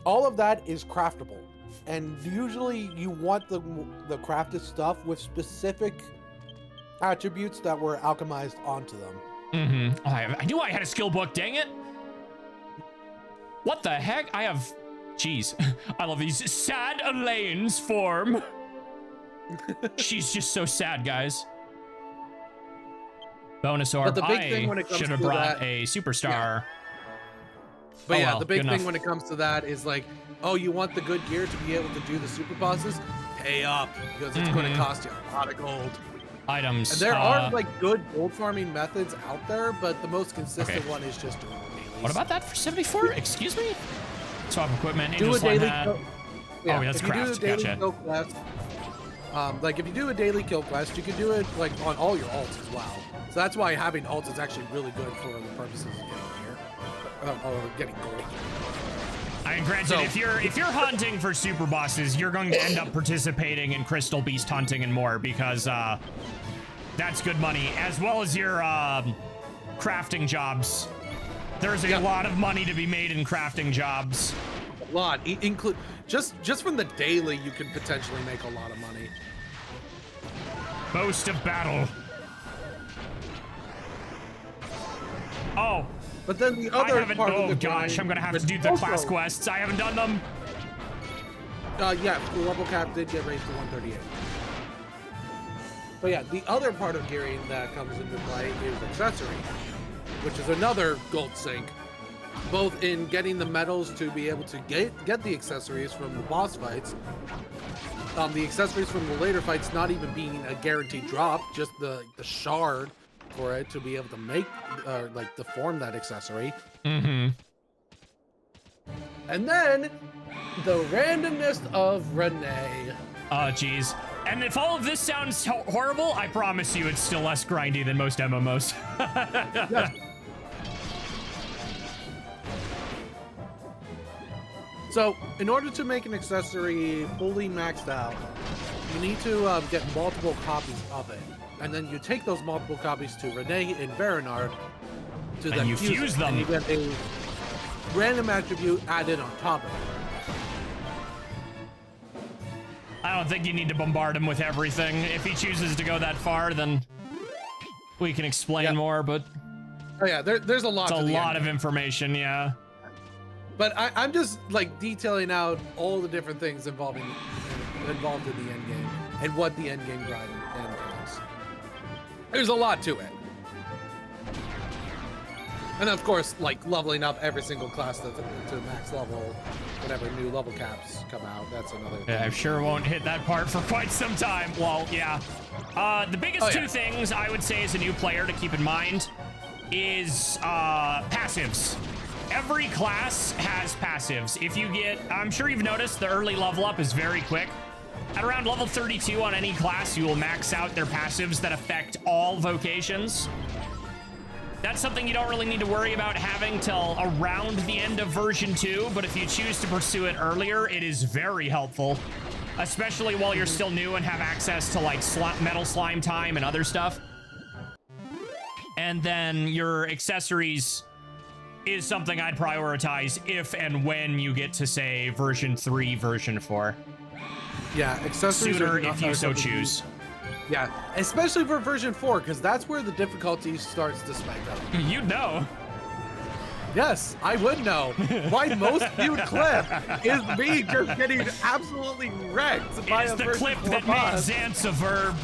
all of that is craftable. And usually you want the crafted stuff with specific attributes that were alchemized onto them. Mm-hmm. Oh, I knew I had a skill book, dang it. What the heck? I have... Jeez. I love these. Sad Elaine's form. She's just so sad, guys. Bonus orb. But the big thing when it comes should have to brought that- a superstar. But Oh, yeah, well, the big good thing enough. when it comes to that is like, oh, you want the good gear to be able to do the super bosses? Pay up, because it's going to cost you a lot of gold. Items. And there are like good gold farming methods out there, but the most consistent one is just doing dailies. What about that for 74? Excuse me? Swap equipment. Do Angel a Slime daily hat. kill. Yeah, Oh, yeah, that's if you do a craft. daily Gotcha. kill quest, like if you do a daily kill quest, you can do it like on all your alts as well. So that's why having alts is actually really good for the purposes of getting gear, or getting gold. I mean, granted, So- if you're hunting for super bosses, you're going to end up participating in Crystal Beast hunting and more, because that's good money, as well as your crafting jobs. There's a lot of money to be made in crafting jobs. A lot, include just from the daily, you can potentially make a lot of money. Boast of battle. Oh, But then the I other haven't. part Oh of the gosh, grind I'm gonna have to is do the class also- quests. I haven't done them. Yeah, the level cap did get raised to 138. But yeah, the other part of gearing that comes into play is accessory, which is another gold sink, both in getting the medals to be able to get the accessories from the boss fights. The accessories from the later fights not even being a guaranteed drop, just the shard for it to be able to make, like, to form that accessory. Mm-hmm. And then the randomness of Renee. Oh, jeez. And if all of this sounds horrible, I promise you it's still less grindy than most MMOs. Yes. So, in order to make an accessory fully maxed out, you need to get multiple copies of it. And then you take those multiple copies to Renee and Baronard to then you fuse it, them. And you get a random attribute added on top of it. I don't think you need to bombard him with everything. If he chooses to go that far, then we can explain more, but Oh yeah, there's a lot. it's a to the lot end. of information, yeah. But I'm just like detailing out all the different things involved in the end game and what the end game grind entails. There's a lot to it. And of course, like leveling up every single class to max level, whenever new level caps come out. That's another thing. Yeah, I sure won't hit that part for quite some time. Well, yeah. The biggest two things I would say as a new player to keep in mind is passives. Every class has passives. If you get, I'm sure you've noticed the early level up is very quick. At around level 32 on any class, you will max out their passives that affect all vocations. That's something you don't really need to worry about having till around the end of version 2, but if you choose to pursue it earlier, it is very helpful. especially while you're still new and have access to like metal slime time and other stuff. And then your accessories is something I'd prioritize if and when you get to, say, version 3, version 4. Yeah, accessories Sooner are not- if you are so something- choose. Yeah, especially for version 4, because that's where the difficulty starts to spike up. You'd know. Yes, I would know. My most viewed clip is me just getting absolutely wrecked by It's a the version clip 4 that made boss. Xant's a verb.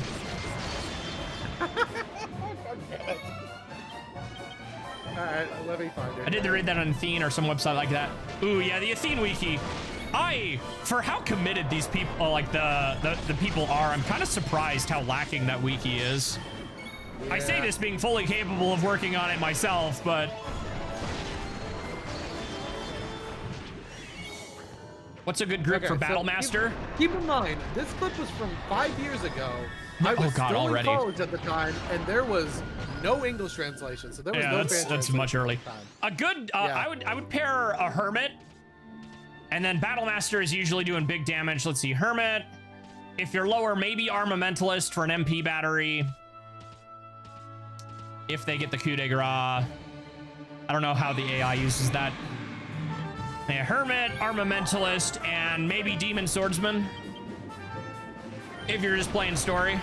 Alright, let me find it. I did read that on Athene or some website like that. Ooh, yeah, the Athene wiki. For how committed these people, like the people are, I'm kind of surprised how lacking that wiki is. I say Yeah. this being fully capable of working on it myself, but... What's a good group Okay, for so Battlemaster? Keep in mind, this clip was from 5 years ago. I Oh, was God, still already. in college at the time, and there was no English translation, so there was Yeah, no that's translation much at early. the time. A good, Yeah. I would pair a Hermit, and then Battlemaster is usually doing big damage. Let's see, Hermit. If you're lower, maybe Armamentalist for an MP battery. If they get the coup de grace. I don't know how the AI uses that. Yeah, Hermit, Armamentalist, and maybe Demon Swordsman. If you're just playing story.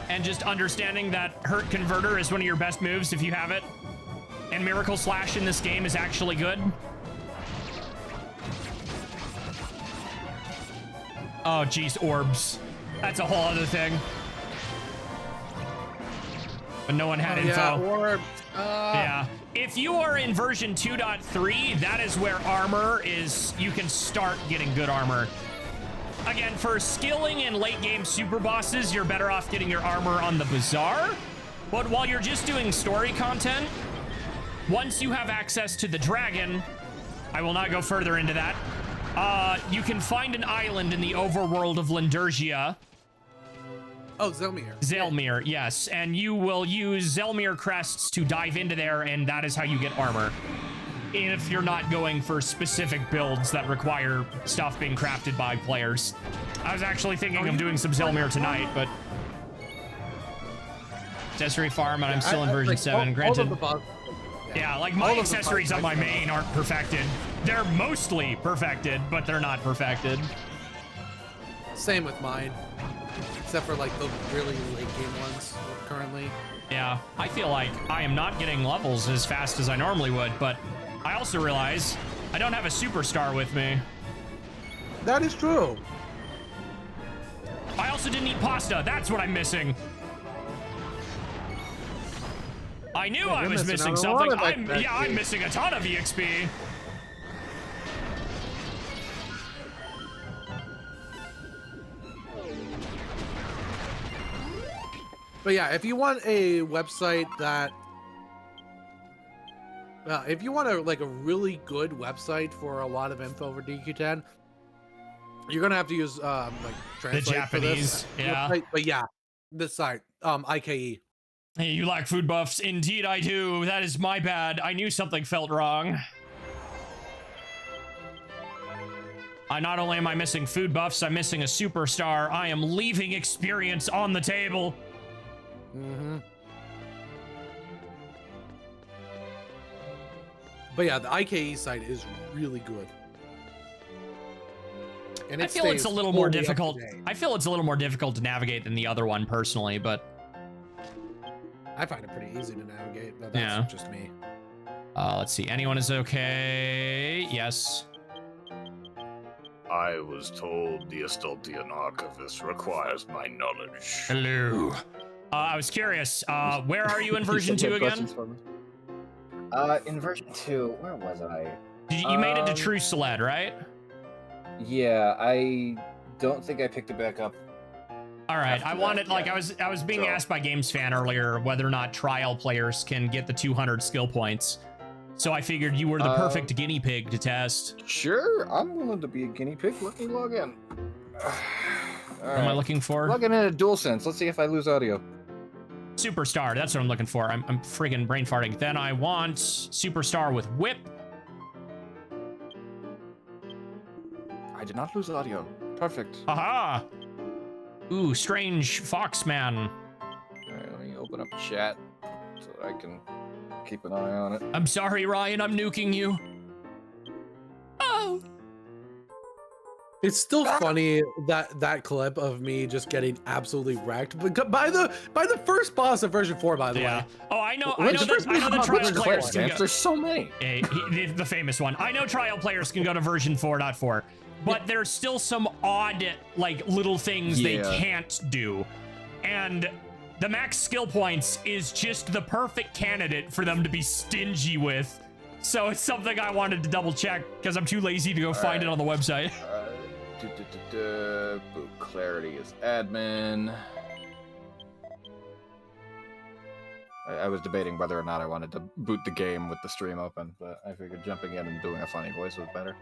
And just understanding that Hurt Converter is one of your best moves if you have it. And Miracle Slash in this game is actually good. Oh, geez, orbs. That's a whole other thing. But no one had info. Yeah, or Yeah. If you are in version 2.3, that is where armor is, you can start getting good armor. Again, for skilling and late game super bosses, you're better off getting your armor on the Bazaar. But while you're just doing story content, once you have access to the dragon, I will not go further into that. You can find an island in the overworld of Lindurgia. Oh, Zelmir. Zelmir, yes, and you will use Zelmir crests to dive into there, and that is how you get armor. If you're not going for specific builds that require stuff being crafted by players. I was actually thinking of doing some Zelmir tonight, but... Accessory farm, and I'm still in version 7, all of granted. the bosses, Yeah, like my all of the accessories on my bosses- main aren't perfected. They're mostly perfected, but they're not perfected. Same with mine. Except for like the really late game ones currently. Yeah, I feel like I am not getting levels as fast as I normally would, but I also realize I don't have a superstar with me. That is true. I also didn't eat pasta. That's what I'm missing. I knew I you're was missing missing out on a lot something. of XP. I'm missing a ton of EXP. But yeah, if you want a website that, if you want like a really good website for a lot of info for DQ10, you're gonna have to use like Translate for this Japanese, yeah. website. But yeah, this site, IKE. Hey, you like food buffs? Indeed I do. That is my bad. I knew something felt wrong. Not only am I missing food buffs, I'm missing a superstar. I am leaving experience on the table. Mm-hmm. But yeah, the IKE site is really good. And I it feel it's a stays little more fully up to difficult. date. I feel it's a little more difficult to navigate than the other one personally, but I find it pretty easy to navigate, but that's Yeah. just me. let's see. Anyone is okay? Yes. I was told the Estultian Archivist requires my knowledge. Hello. I was curious. Where are you in version 2 again? In version 2, where was I? You made it to Um, True Sled, right? Yeah, I don't think I picked it back up. All right. after I that, wanted, like, yeah. I was being So- asked by Games Fan earlier whether or not trial players can get the 200 skill points. So I figured you were the perfect guinea pig to test. Sure, I'm willing to be a guinea pig. Let me log in. What am I looking for? Logging in a DualSense. Let's see if I lose audio. Superstar. That's what I'm looking for. I'm friggin' brain farting. Then I want Superstar with Whip. did not lose audio. Perfect. Aha! Ooh, strange Foxman. Alright, let me open up chat so I can keep an eye on it. I'm sorry, Ryan, I'm nuking you. Oh! It's still funny that clip of me just getting absolutely wrecked, but by the first boss of version 4, by the way. Oh, I know Which the first trial boss? players Which can Stamps? go. There's so many. The famous one. I know trial players can go to version 4.4, but there's still some odd, like, little things they can't do. And the max skill points is just the perfect candidate for them to be stingy with. So it's something I wanted to double check because I'm too lazy to go find it on the website. Boot Clarity is admin. I was debating whether or not I wanted to boot the game with the stream open, but I figured jumping in and doing a funny voice was better.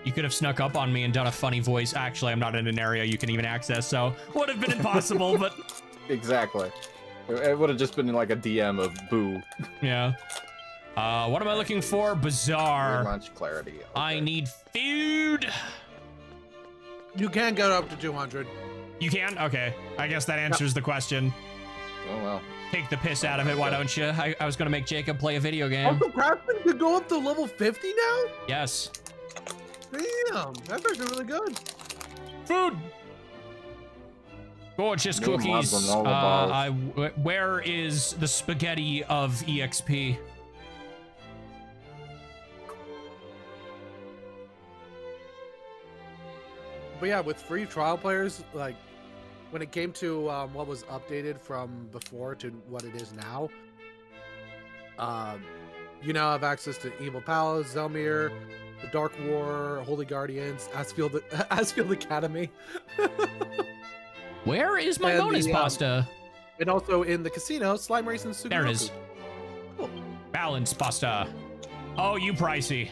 You could have snuck up on me and done a funny voice. Actually, I'm not in an area you can even access, so would have been impossible, but... Exactly. It would have just been like a DM of boo. Yeah. What am I looking for? Bizarre. Launch Clarity. Okay. I need food. You can get up to 200. You can? Okay. I guess that answers the question. Oh well. Take the piss out of it, why don't you? I was gonna make Jacob play a video game. Also, Craftsman could go up to level 50 now? Yes. Damn, that's actually really good. Food. Gorgeous New cookies. mobs on all the balls. Where is the spaghetti of EXP? But yeah, with free trial players, like when it came to what was updated from before to what it is now, you now have access to Evil Palace, Zelmir, the Dark War, Holy Guardians, Asfield Academy. Where is my And bonus the, pasta? And also in the casino, Slime Race and Sugaroku. There it is. Cool. Balance pasta. Oh, you pricey.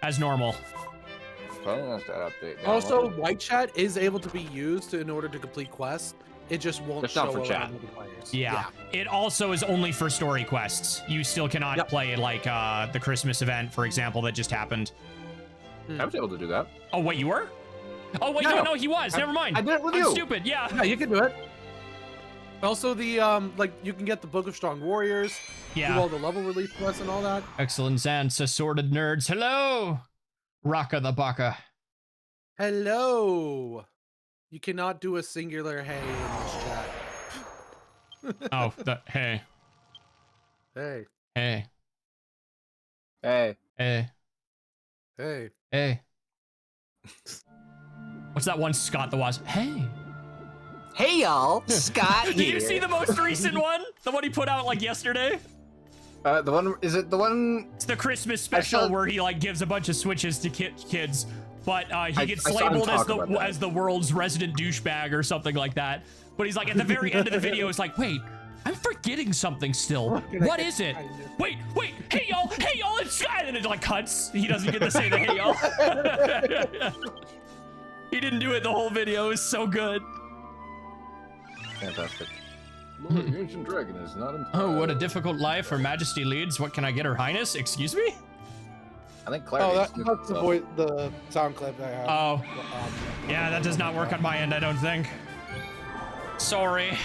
As normal. Probably not that update. Also, White Chat is able to be used in order to complete quests. It just won't Just show not for up chat. on other players. Yeah. It also is only for story quests. You still cannot play like the Christmas event, for example, that just happened. I was able to do that. Oh, wait, you were? Oh, wait, Yeah. no, he was. Never mind. I did it with I'm you. stupid. Yeah. Yeah, you can do it. Also, the like you can get the Book of Strong Warriors, do Yeah. all the level release quests and all that. Excellent, Zance, assorted nerds. Hello, Raka the Baka. Hello. You cannot do a singular hey in this chat. Oh, hey, Hey, hey, Hey. hey, hey. hey. What's that one Scott the Wasp? Hey. Hey y'all, Scott Did here. you see the most recent one? The one he put out like yesterday? The one is it the one? It's the Christmas special saw- where he like gives a bunch of switches to kids, but he gets I saw him labeled as talk about that. the world's resident douchebag or something like that. But he's like at the very end of the video, it's like, wait, I'm forgetting something still. What is it? Wait, hey y'all, it's Sky. And it like cuts. He doesn't get to say the hey y'all. He didn't do it the whole video. It was so good. Fantastic. Lord, the ancient dragon is not in. Oh, what a difficult life Her Majesty leads. What can I get, Her Highness? Excuse me? I think Oh, Clarity. that's the sound clip I have. Oh, yeah, that does not work on my end, I don't think. Sorry.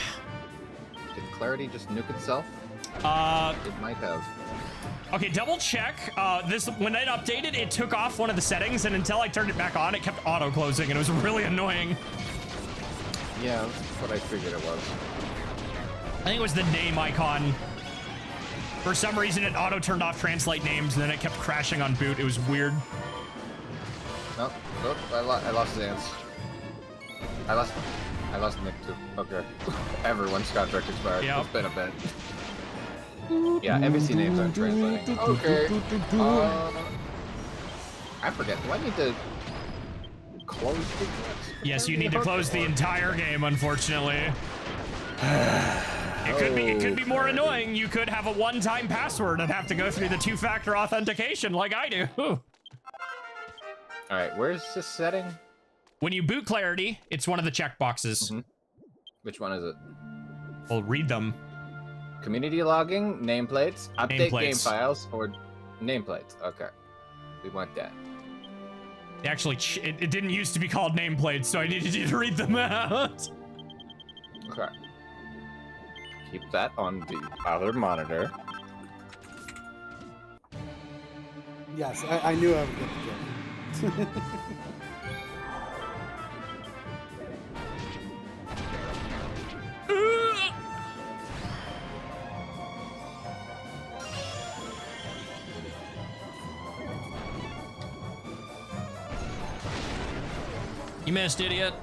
Did Clarity just nuke itself? It might have. Okay, double check. When it updated, it took off one of the settings, and until I turned it back on, it kept auto-closing, and it was really annoying. Yeah, that's what I figured it was. I think it was the name icon. For some reason, it auto-turned off translate names, and then it kept crashing on boot. It was weird. Nope. I lost Zance. I lost Nick too. Okay. Everyone's contract expired. Yep. It's been a bit. Yeah, NPC names aren't translating. Okay. I forget. Do I need to close the game? Yes, you need to close the entire game, unfortunately. It could be more annoying. You could have a one-time password and have to go through the two-factor authentication like I do. Alright, where's this setting? When you boot Clarity, it's one of the checkboxes. Mhm. Which one is it? We'll read them. Community logging, nameplates, update game Nameplates. files, or Nameplates. Okay. We want that. Actually, it didn't used to be called nameplates, so I needed you to read them out. Okay. Keep that on the other monitor. Yes, I knew I would get the joke. You missed, idiot.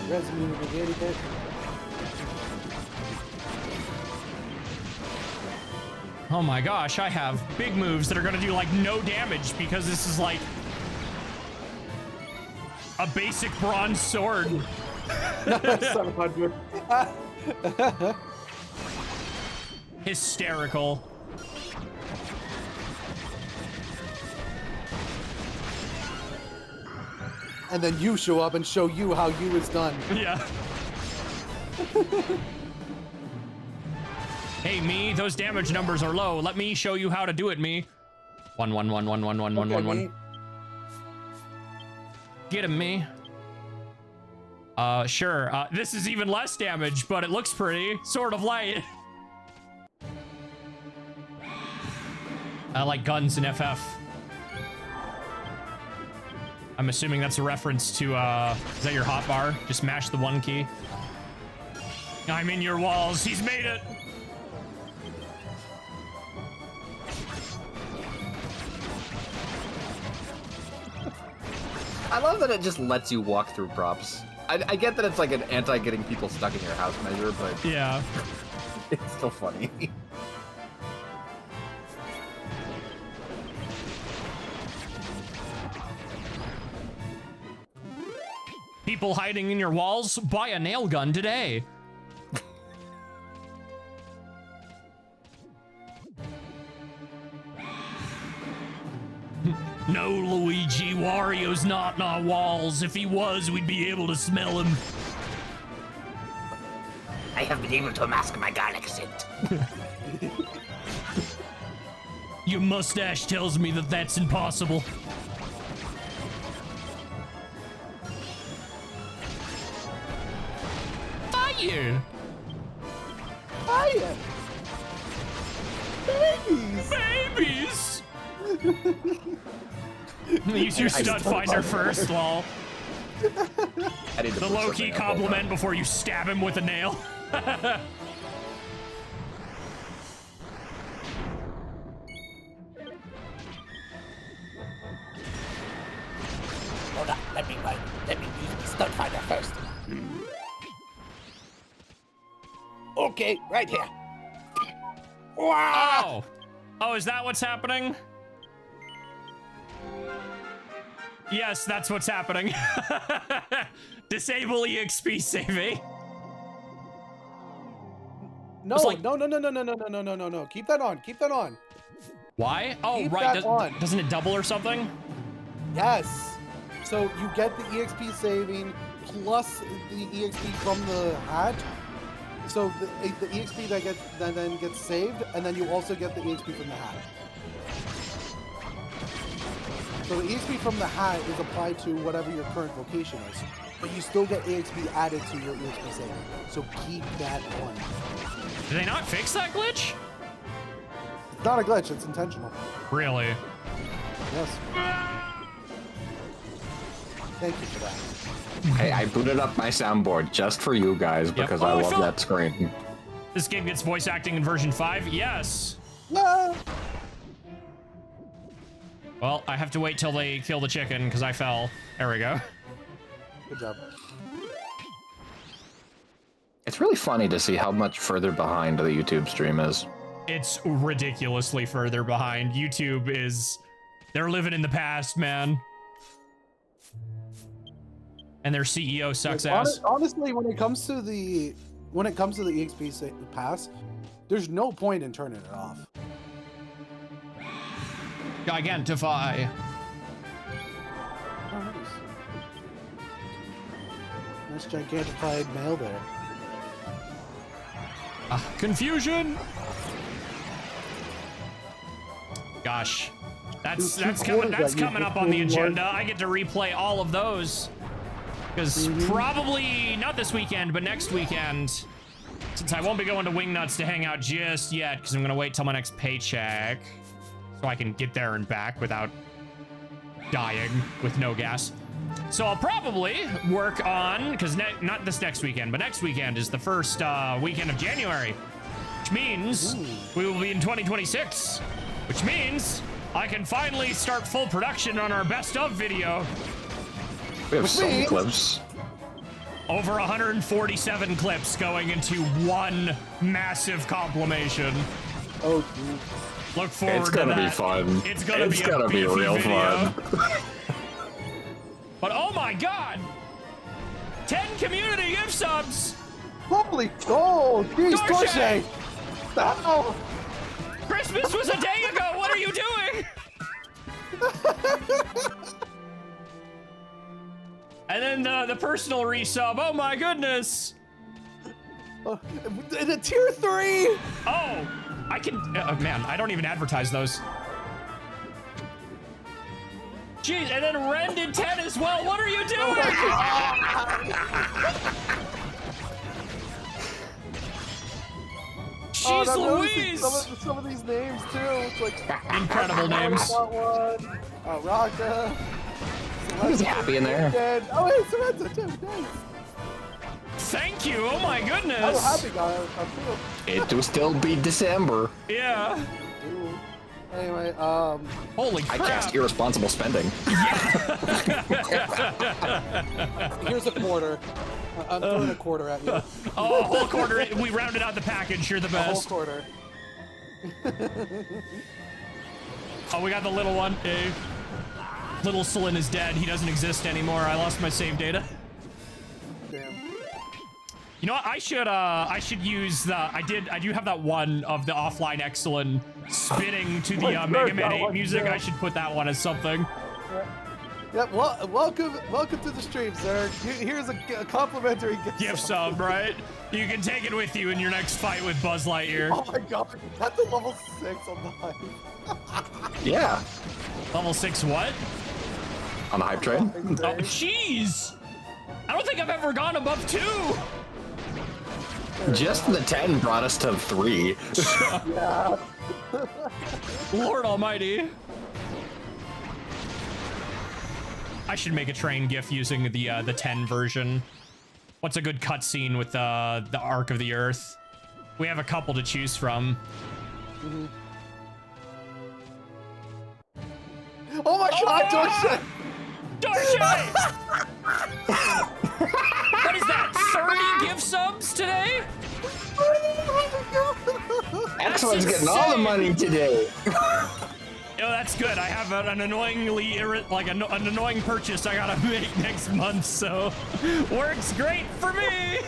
Resume with the idiot. Oh my gosh, I have big moves that are gonna do like no damage because this is like a basic bronze sword. 700. Hysterical. And then you show up and show you how you is done. Yeah. Hey, me, those damage numbers are low. Let me show you how to do it, me. 1 1 1 1 1 1 1 1 1. Get him, me. Sure. This is even less damage, but it looks pretty. Sort of light. I like guns in FF. I'm assuming that's a reference to, is that your hotbar? Just mash the 1 key. I'm in your walls. He's made it. I love that it just lets you walk through props. I get that it's like an anti-getting people stuck in your house measure, but Yeah. it's still funny. People hiding in your walls? Buy a nail gun today. No, Luigi, Wario's not in our walls. If he was, we'd be able to smell him. I have been able to mask my garlic scent. Your mustache tells me that that's impossible. Fire! Fire! Babies! Babies! Use your stud finder first, lol. I need to The put low-key something up compliment over before you stab him with a nail. Hold on, let me use the stud finder first. Okay, right here. Wow! Oh, is that what's happening? Yes, that's what's happening. Disable EXP saving. No, It's like- no. Keep that on. Keep that on. Why? Oh, Keep right. that on. Doesn't it double or something? Yes. So you get the EXP saving plus the EXP from the hat. So the EXP that then gets saved, and then you also get the EXP from the hat. So the EXP from the hat is applied to whatever your current vocation is, but you still get EXP added to your EXP saving. So keep that on. Did they not fix that glitch? It's not a glitch, it's intentional. Really? Yes. Thank you for that. Hey, I booted up my soundboard just for you guys because I Oh, I love felt- that screen. This game gets voice acting in version 5? Yes. No. Well, I have to wait till they kill the chicken because I fell. There we go. Good job. It's really funny to see how much further behind the YouTube stream is. It's ridiculously further behind. YouTube is... They're living in the past, man. And their CEO sucks ass. Honestly, when it comes to the EXP pass, there's no point in turning it off. Gigantify. Oh, nice gigantified mail there. Confusion. Gosh, that's Those two coming. quarters That's that you coming up put on the in agenda. I get to replay all of those because probably not this weekend, but next weekend. Since I won't be going to Wingnuts to hang out just yet, because I'm gonna wait till my next paycheck so I can get there and back without dying with no gas. So I'll probably work on, because not this next weekend, but next weekend is the first weekend of January, which means we will be in 2026, which means I can finally start full production on our best of video. We have some means- clips. Over 147 clips going into one massive compilation. Oh, geez. Look forward It's to gonna that. be fun. It's gonna be a be beefy real video. fun. But oh my god! 10 community gift subs! Holy, oh, geez, Dorsey! Dorsey! Oh, Christmas was a day ago! What are you doing? And then the personal resub. Oh my goodness! in a tier 3! Oh, I can. Man, I don't even advertise those. Jeez, and then Ren did 10 as well. What are you doing? Jeez I'm noticing Louise! some of these names too. It's like Incredible names. Got one. Raka. He's happy in there. Dead. Oh, hey, Samantha too. Nice. Thank you. Oh my I'm a goodness. happy guy. I'm feeling. It will still be December. Yeah. Ooh. Anyway, Holy I crap. cast irresponsible spending. here's a quarter. I'm throwing a quarter at you. Oh, a whole quarter. We rounded out the package. You're the A whole best. quarter. Oh, we got the little one. Hey. Little Celine is dead. He doesn't exist anymore. I lost my save data. Damn. You know what? I should use the. I do have that one of the offline excellent spinning to the Mega Man 8 music. I should put that one as something. Yep. Well, welcome to the stream, sir. Here's a complimentary Gift sub, right? You can take it with you in your next fight with Buzz Lightyear. Oh my god, that's a level 6 on the hype. Yeah. Level 6 what? On the hype train. Oh, jeez! I don't think I've ever gone above 2! Just the 10 brought us to 3. Yeah. Lord almighty. I should make a train GIF using the 10 version. What's a good cutscene with the Arc of the Earth? We have a couple to choose from. Oh my god, Dorsey! Dorsey! What is that? 30 gift subs today? Excellent's That's getting all the insane. money today. Oh, that's good. I have an annoyingly an annoying purchase I gotta make next month, so works great for me.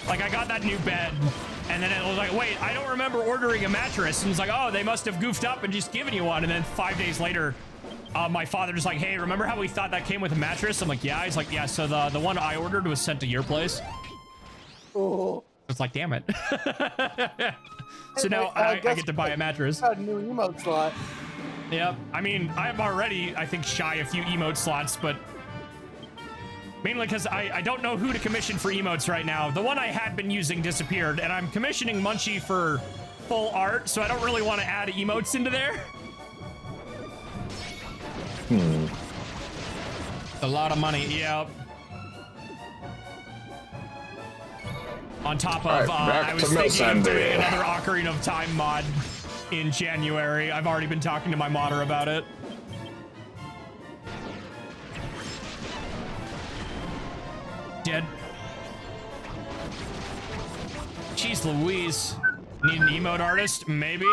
Like I got that new bed, and then it was like, wait, I don't remember ordering a mattress, and it's like, oh, they must have goofed up and just given you one, and then 5 days later, my father's like, hey, remember how we thought that came with a mattress? I'm like, yeah. He's like, yeah. So the one I ordered was sent to your place. Oh. It's like, damn it. So now I get to buy a mattress. Got a new emote slot. Yep. I mean, I'm already, I think, shy a few emote slots, but mainly because I don't know who to commission for emotes right now. The one I had been using disappeared, and I'm commissioning Munchie for full art, so I don't really want to add emotes into there. A lot of money, yep. On top of, back I was to Miss thinking of Andy. doing another Ocarina of Time mod in January. I've already been talking to my modder about it. Dead. Jeez Louise. Need an emote artist? Maybe.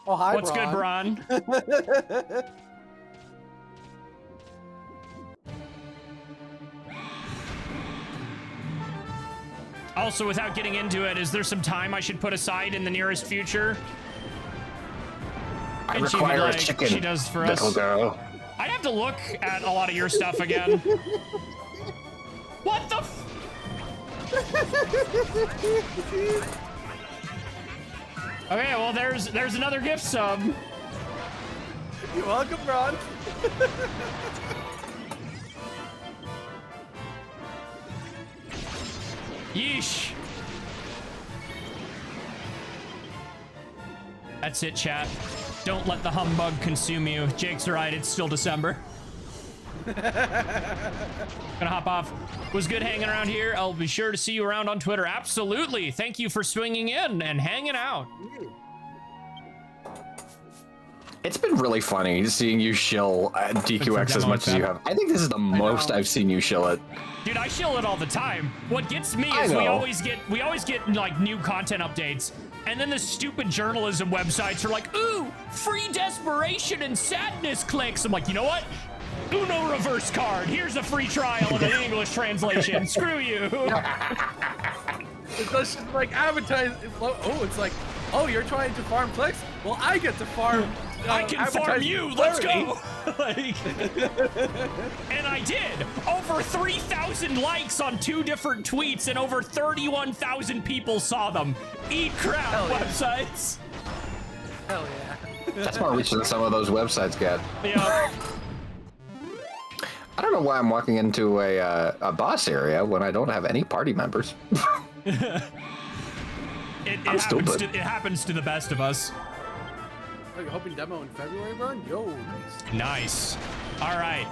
Oh, hi, What's good, Bron? Bron? Also, without getting into it, is there some time I should put aside in the nearest future? I And she would require a like- chicken, she does for little us. girl. I'd have to look at a lot of your stuff again. What the f- Okay, well, there's another gift sub. You're welcome, Ron. Yeesh. That's it, chat. Don't let the humbug consume you. Jake's right, it's still December. Gonna hop off. Was good hanging around here. I'll be sure to see you around on Twitter. Absolutely. Thank you for swinging in and hanging out. It's been really funny seeing you shill DQX as much as you have. I think this is the most I've seen you shill it. Dude, I shill it all the time. What gets me I is we know. always get like new content updates, and then the stupid journalism websites are like, ooh, free desperation and sadness clicks. I'm like, you know what? Uno reverse card. Here's a free trial of an English translation. Screw you. It's just like advertise. Oh, it's like, oh, you're trying to farm clicks? Well, I get to farm. I can farm advertising you. Let's clarity. go. Like, and I did. Over 3,000 likes on 2 different tweets, and over 31,000 people saw them. Eat crap, Hell yeah. websites. Hell yeah. That's more reach than some of those websites get. Yeah. I don't know why I'm walking into a boss area when I don't have any party members. It stupid. happens to the best of us. Are you hoping demo in February, Burn? Yo, nice. Nice. All right.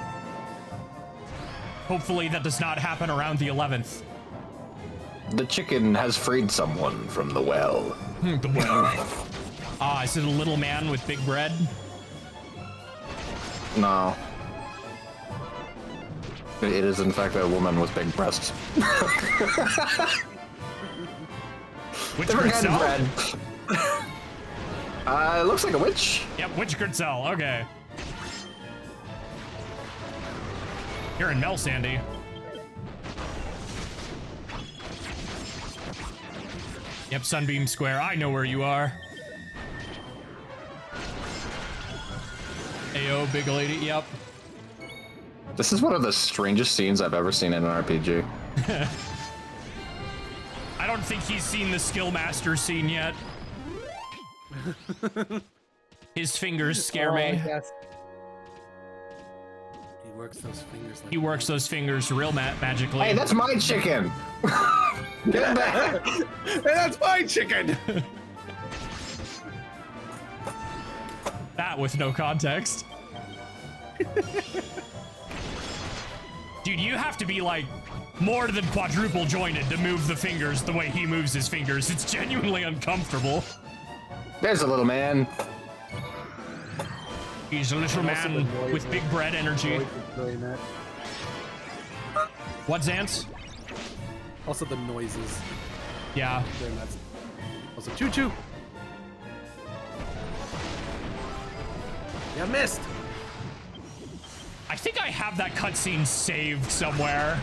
Hopefully that does not happen around the 11th. The chicken has freed someone from the well. The well. Ah, is it a little man with big bread? No. It is in fact a woman with big breasts. Which Different kind of Gritzel? bread. It looks like a witch. Yep, which Gritzel? Okay. You're in Mel, Sandy. Yep, Sunbeam Square. I know where you are. Ayo, big lady. Yep. This is one of the strangest scenes I've ever seen in an RPG. I don't think he's seen the Skillmaster scene yet. His fingers scare me. Yes. He works those fingers like He works those fingers real magically. Hey, that's my chicken! Get back! Hey, that's my chicken! That with no context. Dude, you have to be like more than quadruple jointed to move the fingers the way he moves his fingers. It's genuinely uncomfortable. There's a little man. He's a little man with big bread energy. What, Zance? Also the noises. Yeah. During that. Also choo choo. You missed. I think I have that cutscene saved somewhere.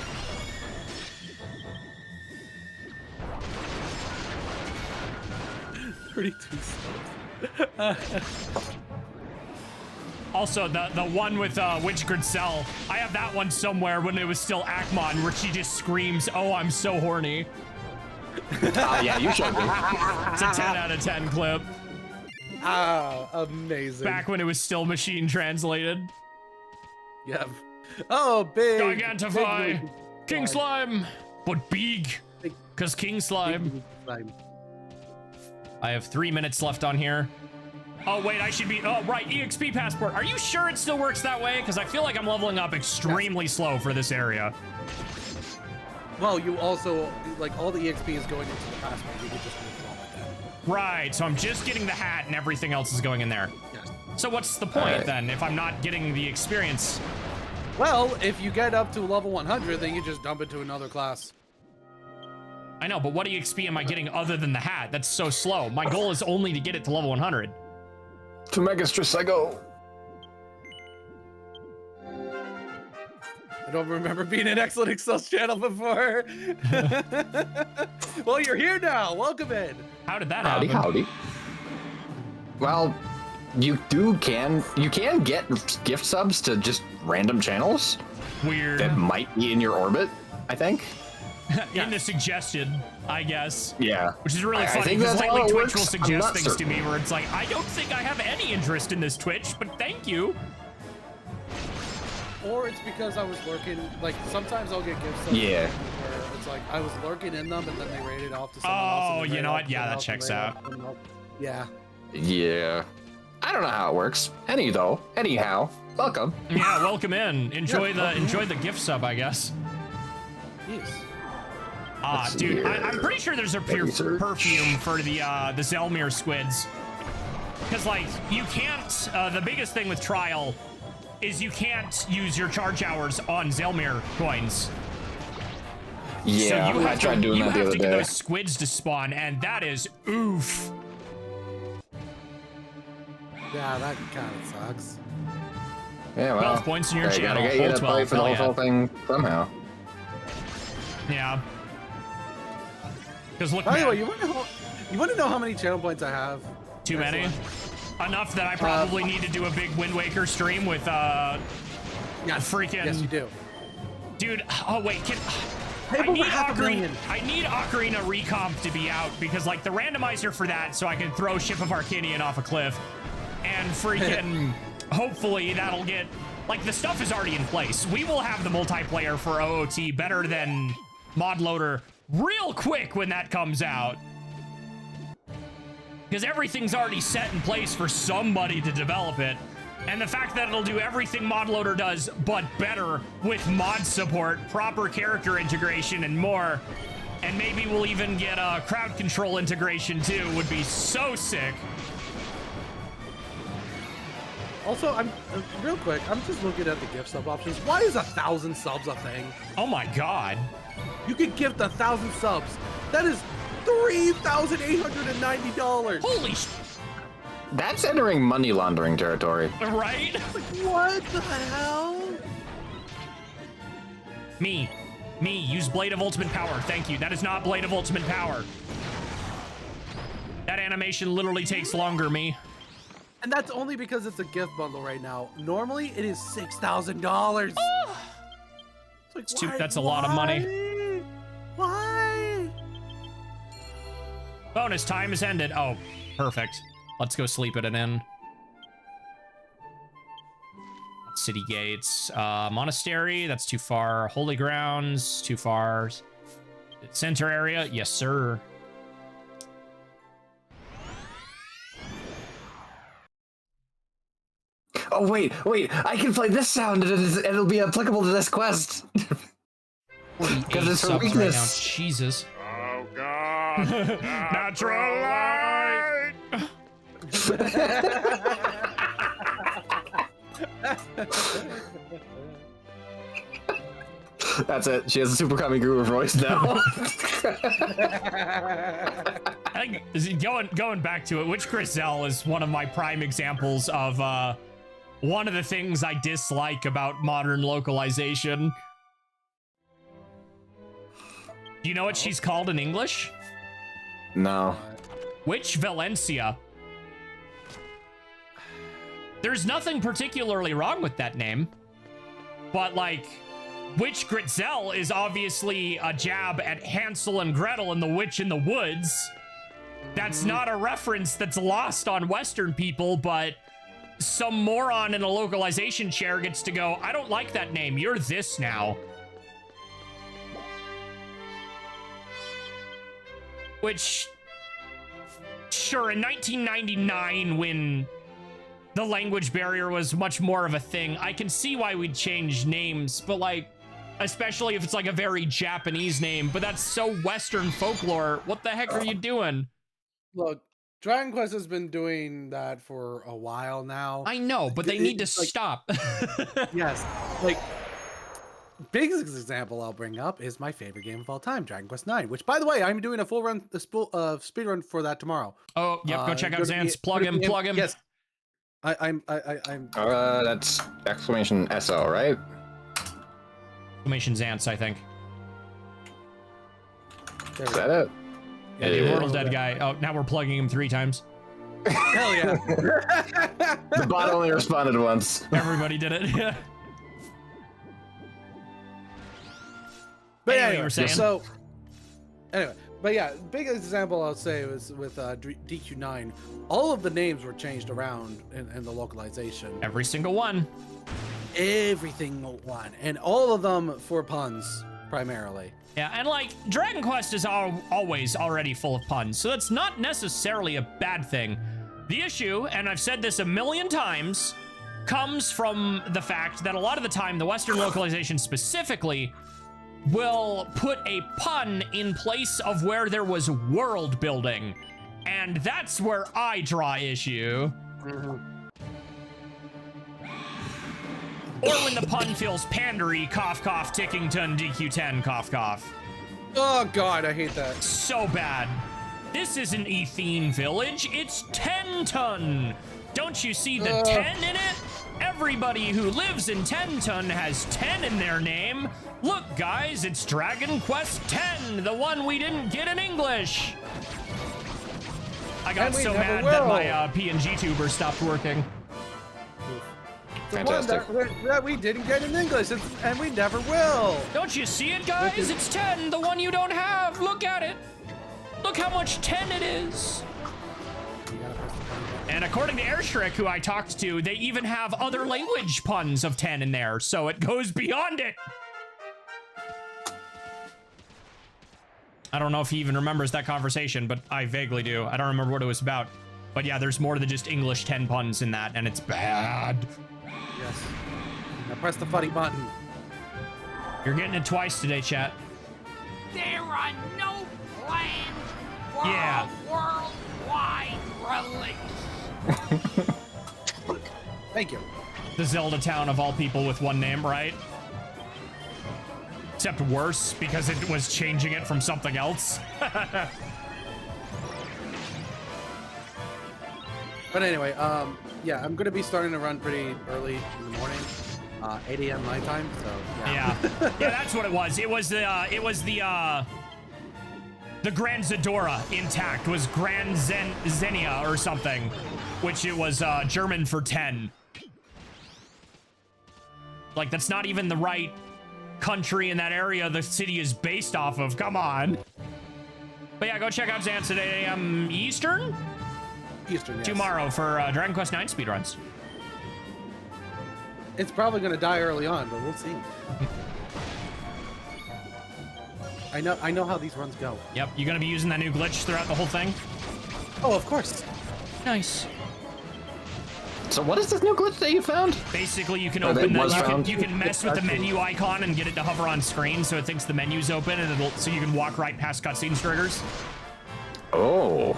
Also, the one with Witch Gritzel, I have that one somewhere when it was still Akmon, where she just screams, "Oh, I'm so horny." Yeah, you showed me. It's a 10 out of 10 clip. Ah, amazing. Back when it was still machine translated. Yeah. Oh, big. Gigantify. big King Slime. But big. Big- Because King Slime. big slime. I have 3 minutes left on here. Oh, wait, I should be... Oh, right, EXP passport. Are you sure it still works that way? Because I feel like I'm leveling up extremely slow for this area. Well, you also, like, all the EXP is going into the passport. You could just withdraw like that. Right, so I'm just getting the hat and everything else is going in there. Yes. So what's the point Alright. then if I'm not getting the experience? Well, if you get up to level 100, then you just dump it to another class. I know, but what EXP am I getting other than the hat? That's so slow. My goal is only to get it to level 100. To Megastress I go. I don't remember being an excellent Excel channel before. Well, you're here now. Welcome in. How did that Howdy, happen? howdy. Well, you can get gift subs to just random channels Weird. that might be in your orbit, I think. In the suggested. I guess. Yeah. Which is really I funny think because that's how lately it Twitch will works. I'm suggest not things to certain. me where it's like, I don't think I have any interest in this Twitch, but thank you. Or it's because I was lurking. Like sometimes I'll get gifts. Yeah. Where it's like I was lurking in them and then they raided off to someone else. Oh, and then you know raided what? Yeah, off that to someone checks else, out. and someone else. Yeah. Yeah. I don't know how it works. Anyhow, welcome. Yeah, welcome in. Enjoy Yeah, enjoy the gift sub, I guess. Jeez. Let's see Dude, here. I'm pretty sure there's a Research. perfume for the Zelmir squids. Because like you can't. The biggest thing with Trial is you can't use your charge hours on Zelmir coins. Yeah, So you I have tried to, doing you that the have other to get day. those squids to spawn, and that is oof. Yeah, that kind of sucks. Yeah, well. 12 points in your you channel. gotta get you Whole to play 12, for the hell whole thing somehow. Yeah. Because look, By the man, way, you want to know how many channel points I have? too many. Enough that I probably need to do a big Wind Waker stream with Yes. freaking. Yes, you do. Dude, oh wait, have over half a million. I need Ocarina Recomp to be out because like the randomizer for that, so I can throw Ship of Arcanian off a cliff, and freaking hopefully that'll get like the stuff is already in place. We will have the multiplayer for OOT better than Mod Loader real quick when that comes out. Because everything's already set in place for somebody to develop it. And the fact that it'll do everything Mod Loader does, but better with mod support, proper character integration, and more. And maybe we'll even get a crowd control integration too, would be so sick. Also, I'm real quick. I'm just looking at the gift sub options. Why is 1,000 subs a thing? Oh my god. You could gift 1,000 subs. That is $3,890. Holy That's entering money laundering territory. right? What the hell? Me, use Blade of Ultimate Power. Thank you. That is not Blade of Ultimate Power. That animation literally takes longer, me. And that's only because it's a gift bundle right now. Normally, it is $6,000. It's like, That's a lot of money. Why? Bonus time is ended. Oh, perfect. Let's go sleep at an inn. City gates, monastery, that's too far. Holy grounds, too far. Center area, yes sir. Oh wait, I can play this sound and it'll be applicable to this quest. Because it's her Subs right weakness. now. Jesus. Oh God! Natural light. That's it. She has a Super Kami Guru voice now. I think going back to it, Witch Griselle is one of my prime examples of one of the things I dislike about modern localization. Do you know what she's called in English? No. Witch Valencia. There's nothing particularly wrong with that name, but like, Witch Gritzel is obviously a jab at Hansel and Gretel and the Witch in the Woods. That's not a reference that's lost on Western people, but some moron in a localization chair gets to go, I don't like that name, you're this now. Which, sure, in 1999, when the language barrier was much more of a thing, I can see why we'd change names, but like, especially if it's like a very Japanese name, but that's so Western folklore. What the heck are you doing? Look, Dragon Quest has been doing that for a while now. I know, but they need to Like- stop. Yes, like biggest example I'll bring up is my favorite game of all time, Dragon Quest IX. Which, by the way, I'm doing a full run, speed run for that tomorroal. Oh, yep, go check out gonna be- Xanth. Plug gonna him, be- plug him. Yes, I'm. That's exclamation SO, right? Exclamation Xanth, I think. There Is we that go. it? Yeah, the Immortal Dead guy. Oh, now we're plugging him 3 times. Hell yeah! The bot only responded once. Everybody did it. Yeah. But Anyway, anyway, you were saying? so anyway, But yeah, big example I'll say was with DQ9. All of the names were changed around in the localization. Every single one. Everything one, and all of them for puns primarily. Yeah, and like Dragon Quest is always already full of puns, so that's not necessarily a bad thing. The issue, and I've said this a million times, comes from the fact that a lot of the time, the Western localization specifically will put a pun in place of where there was world building. And that's where I draw issue. Or when the pun feels pandery, cough, cough, Tickington, DQ10, cough, cough. Oh god, I hate that. So bad. This isn't Ethene Village, it's Tenton. Don't you see the 10 in it? Everybody who lives in Tenton has 10 in their name. Look, guys, it's Dragon Quest 10, the one we didn't get in English. I got so mad that my PNG tuber stopped working. The one that we didn't get in English, and we never will. Don't you see it, guys? It's 10, the one you don't have. Look at it. Look how much 10 it is. And according to Airstrike, who I talked to, they even have other language puns of 10 in there, so it goes beyond it. I don't know if he even remembers that conversation, but I vaguely do. I don't remember what it was about. But yeah, there's more than just English 10 puns in that, and it's bad. Yes. Now press the funny button. You're getting it twice today, chat. There are no plans for Yeah. a worldwide release. Thank you. The Zelda town of all people with one name, right? Except worse, because it was changing it from something else. But anyway, yeah, I'm gonna be starting to run pretty early in the morning, 8 a.m. my time. So Yeah, yeah, that's what it was. It was the Grand Zadora intact was Grand Zenia or something, which it was German for 10. Like, that's not even the right country in that area the city is based off of. Come on. But yeah, go check out Zance at 8 a.m. Eastern? Eastern, yes. Tomorrow for Dragon Quest 9 speedruns. It's probably gonna die early on, but we'll see. I know how these runs go. Yep, you gonna be using that new glitch throughout the whole thing? Oh, of course. Nice. So what is this new glitch that you found? Basically, you can Or open that you can mess with the menu icon and get it to hover on screen, so it thinks the menu's open, and so you can walk right past cutscene triggers. Oh,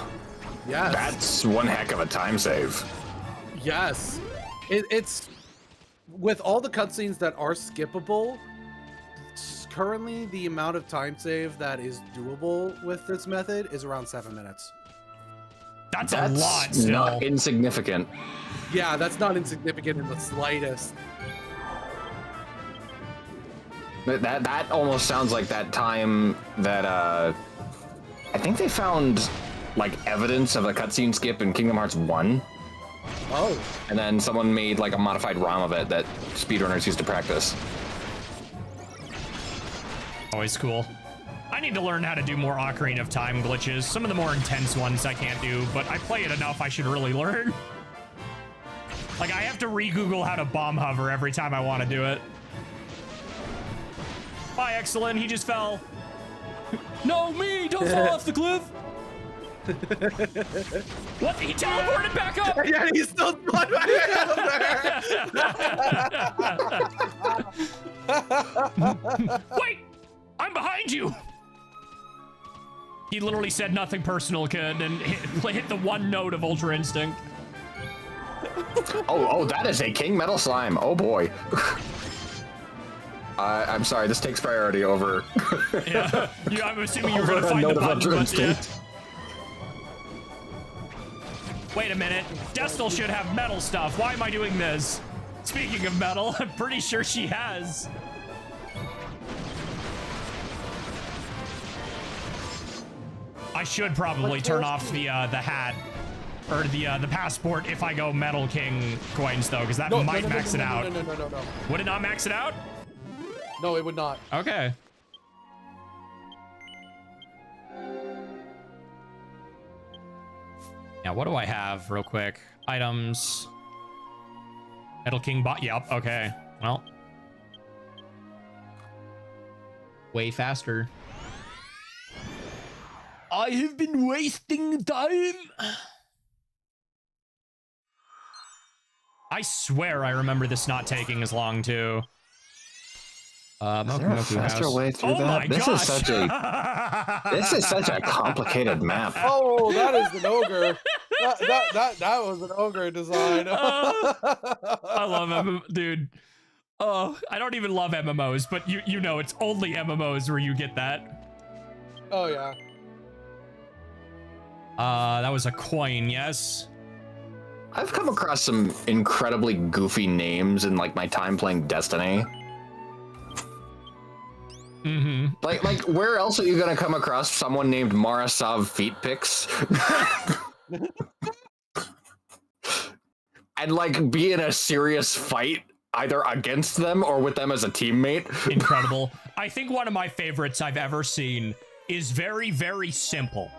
Yes. That's one heck of a time save. Yes. It's with all the cutscenes that are skippable. Currently, the amount of time save that is doable with this method is around 7 minutes. That's a lot still. Not insignificant. Yeah, that's not insignificant in the slightest. That almost sounds like that time that I think they found like evidence of a cutscene skip in Kingdom Hearts 1. Oh. And then someone made like a modified ROM of it that speedrunners used to practice. Always cool. I need to learn how to do more Ocarina of Time glitches. Some of the more intense ones I can't do, but I play it enough I should really learn. Like, I have to re-Google how to bomb hover every time I want to do it. Bye, Excellent. He just fell. No, me! Don't fall off the cliff! What? He teleported back up! Yeah, he's still spun back Wait! I'm behind you! He literally said nothing personal, kid, and hit the one note of Ultra Instinct. Oh, that is a King Metal Slime. Oh boy. I'm sorry, this takes priority over. Yeah, I'm assuming you were over gonna find a the note of button, Ultra but yeah. Instinct. Wait a minute. Destel should have metal stuff. Why am I doing this? Speaking of metal, I'm pretty sure she has. I should probably turn off the hat or the passport if I go Metal King coins though, because that might max it out. No. Would it not max it out? No, it would not. Okay. Now, what do I have real quick? Items. Metal King bot. Yep. Okay. Well. Way faster. I have been wasting time. I swear I remember this not taking as long too. Is there a faster way through Oh that? my This gosh. is such a this is such a complicated map. Oh, that is an ogre. That was an ogre design. I love MMOs, dude. Oh, I don't even love MMOs, but you know it's only MMOs where you get that. Oh yeah. That was a coin, yes. I've come across some incredibly goofy names in like my time playing Destiny. Mm-hmm. Like where else are you gonna come across someone named Marasav Feet Picks? And like be in a serious fight either against them or with them as a teammate. Incredible. I think one of my favorites I've ever seen is very, very simple.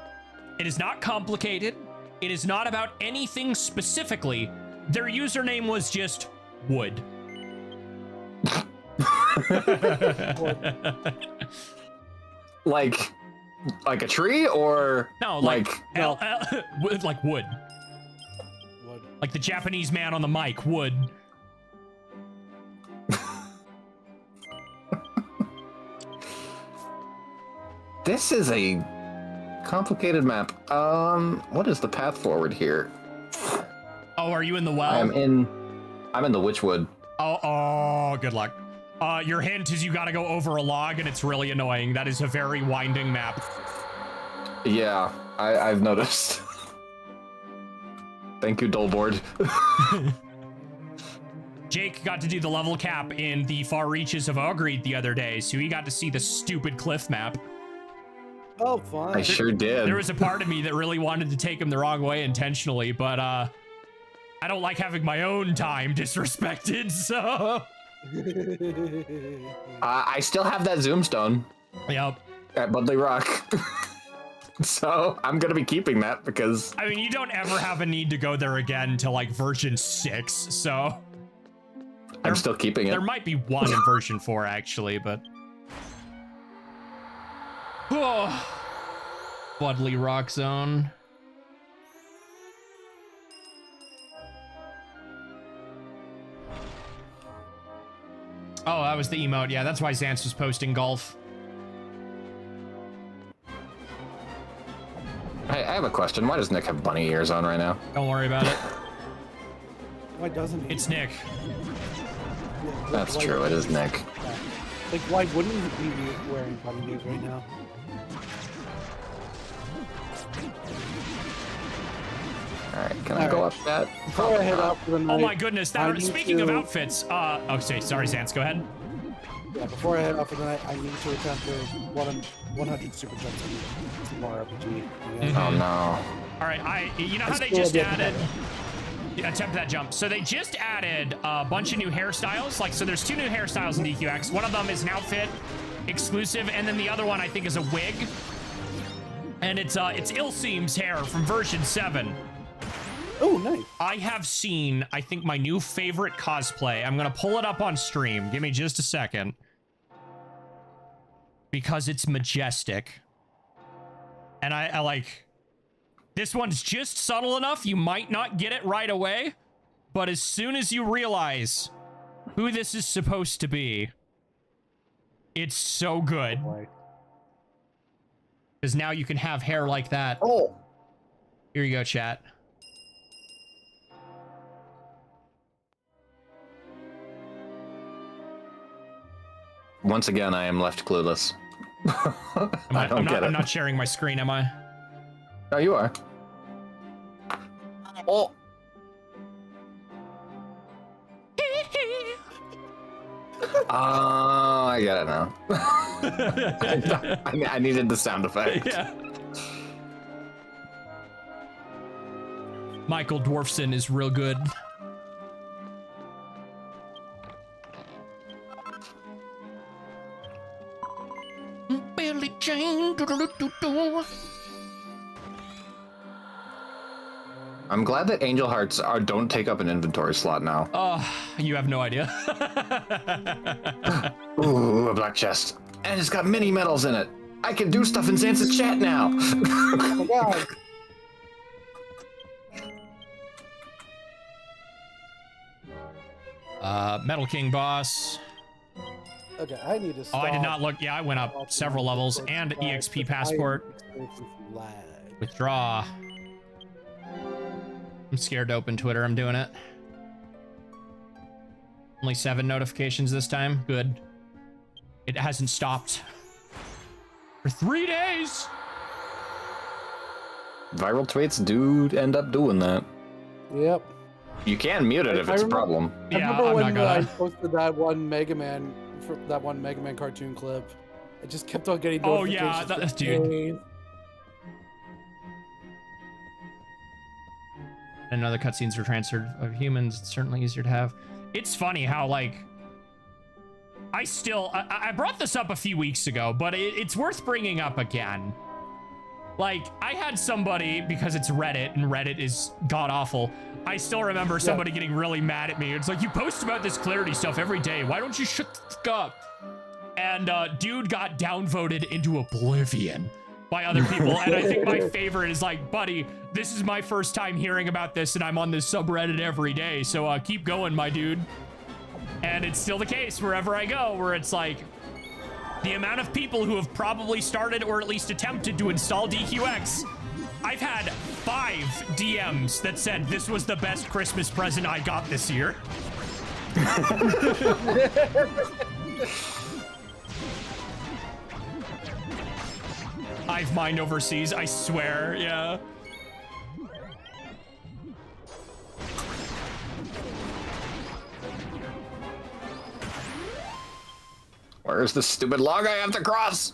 It is not complicated. It is not about anything specifically. Their username was just Wood. like a tree or No, like like Wood. Wood. Like the Japanese man on the mic, Wood. This is a complicated map. What is the path forward here? Oh, are you in the well? I'm in the Witchwood. Oh, good luck. Your hint is you gotta go over a log and it's really annoying. That is a very winding map. Yeah, I've noticed. Thank you, Dolboard. Jake got to do the level cap in the far reaches of Ogreed the other day, so he got to see the stupid cliff map. Oh, fun. I sure did. There was a part of me that really wanted to take him the wrong way intentionally, but I don't like having my own time disrespected, so... I still have that Zoomstone Yep. at Budley Rock. So I'm gonna be keeping that because... I mean, you don't ever have a need to go there again till like version 6, so... I'm still keeping it. There might be one in version 4, actually, but... Oh. Budley Rock Zone. Oh, that was the emote. Yeah, that's why Xance was posting golf. Hey, I have a question. Why does Nick have bunny ears on right now? Don't worry about it. Why doesn't he? It's Nick. That's true. It is Nick. Like, why wouldn't he be wearing bunny ears right now? All right, can I go up that? Before I head out for the night. Oh my goodness. I That, need speaking of to- outfits, oh, sorry, Xance, go ahead. Yeah, before I head out for the night, I need to attempt the 100 super jumps in Super RPG. Oh no. All right, you know how they still just a bit added... Attempt that jump. So they just added a bunch of new hairstyles. Like, so there's 2 new hairstyles in DQX. One of them is an outfit exclusive, and then the other one I think is a wig. And it's Ilseem's hair from version 7. Oh, nice. I have seen, I think, my new favorite cosplay. I'm gonna pull it up on stream. Give me just a second. Because it's majestic. And I like... This one's just subtle enough, you might not get it right away. But as soon as you realize who this is supposed to be, it's so good. Boy. Because now you can have hair like that. Oh. Here you go, chat. Once again, I am left clueless. I don't get it. I'm not sharing my screen, am I? No, you are. Oh. I get it now. I needed the sound effect. Yeah. Michael Dwarfson is real good. Billy Jane. I'm glad that Angel Hearts don't take up an inventory slot now. Oh, you have no idea. Ooh, a black chest. And it's got mini medals in it. I can do stuff in Zance's chat now. Oh my god. Metal King boss. Okay, I need to Oh, stop. I did not look. Yeah, I went up several levels and EXP passport. Lag. Withdraw. I'm scared to open Twitter. I'm doing it. Only 7 notifications this time. Good. It hasn't stopped for 3 days. Viral tweets do end up doing that. Yep. You can mute it if it's a problem. I Yeah, remember I'm when not I gonna. posted that one Mega Man cartoon clip. I just kept on getting Oh, notifications. yeah, for dude. days. And other cutscenes are transferred of humans. It's certainly easier to have. It's funny how, like, I brought this up a few weeks ago, but it's worth bringing up again. Like, I had somebody, because it's Reddit, and Reddit is god-awful, I still remember somebody getting really mad at me. It's like, you post about this clarity stuff every day. Why don't you shut the fuck up? And dude got downvoted into oblivion by other people. And I think my favorite is like, buddy, this is my first time hearing about this, and I'm on this subreddit every day. So keep going, my dude. And it's still the case wherever I go, where it's like, the amount of people who have probably started or at least attempted to install DQX, I've had 5 DMs that said this was the best Christmas present I got this year. Hive mind overseas, I swear, yeah. Where's the stupid log I have to cross?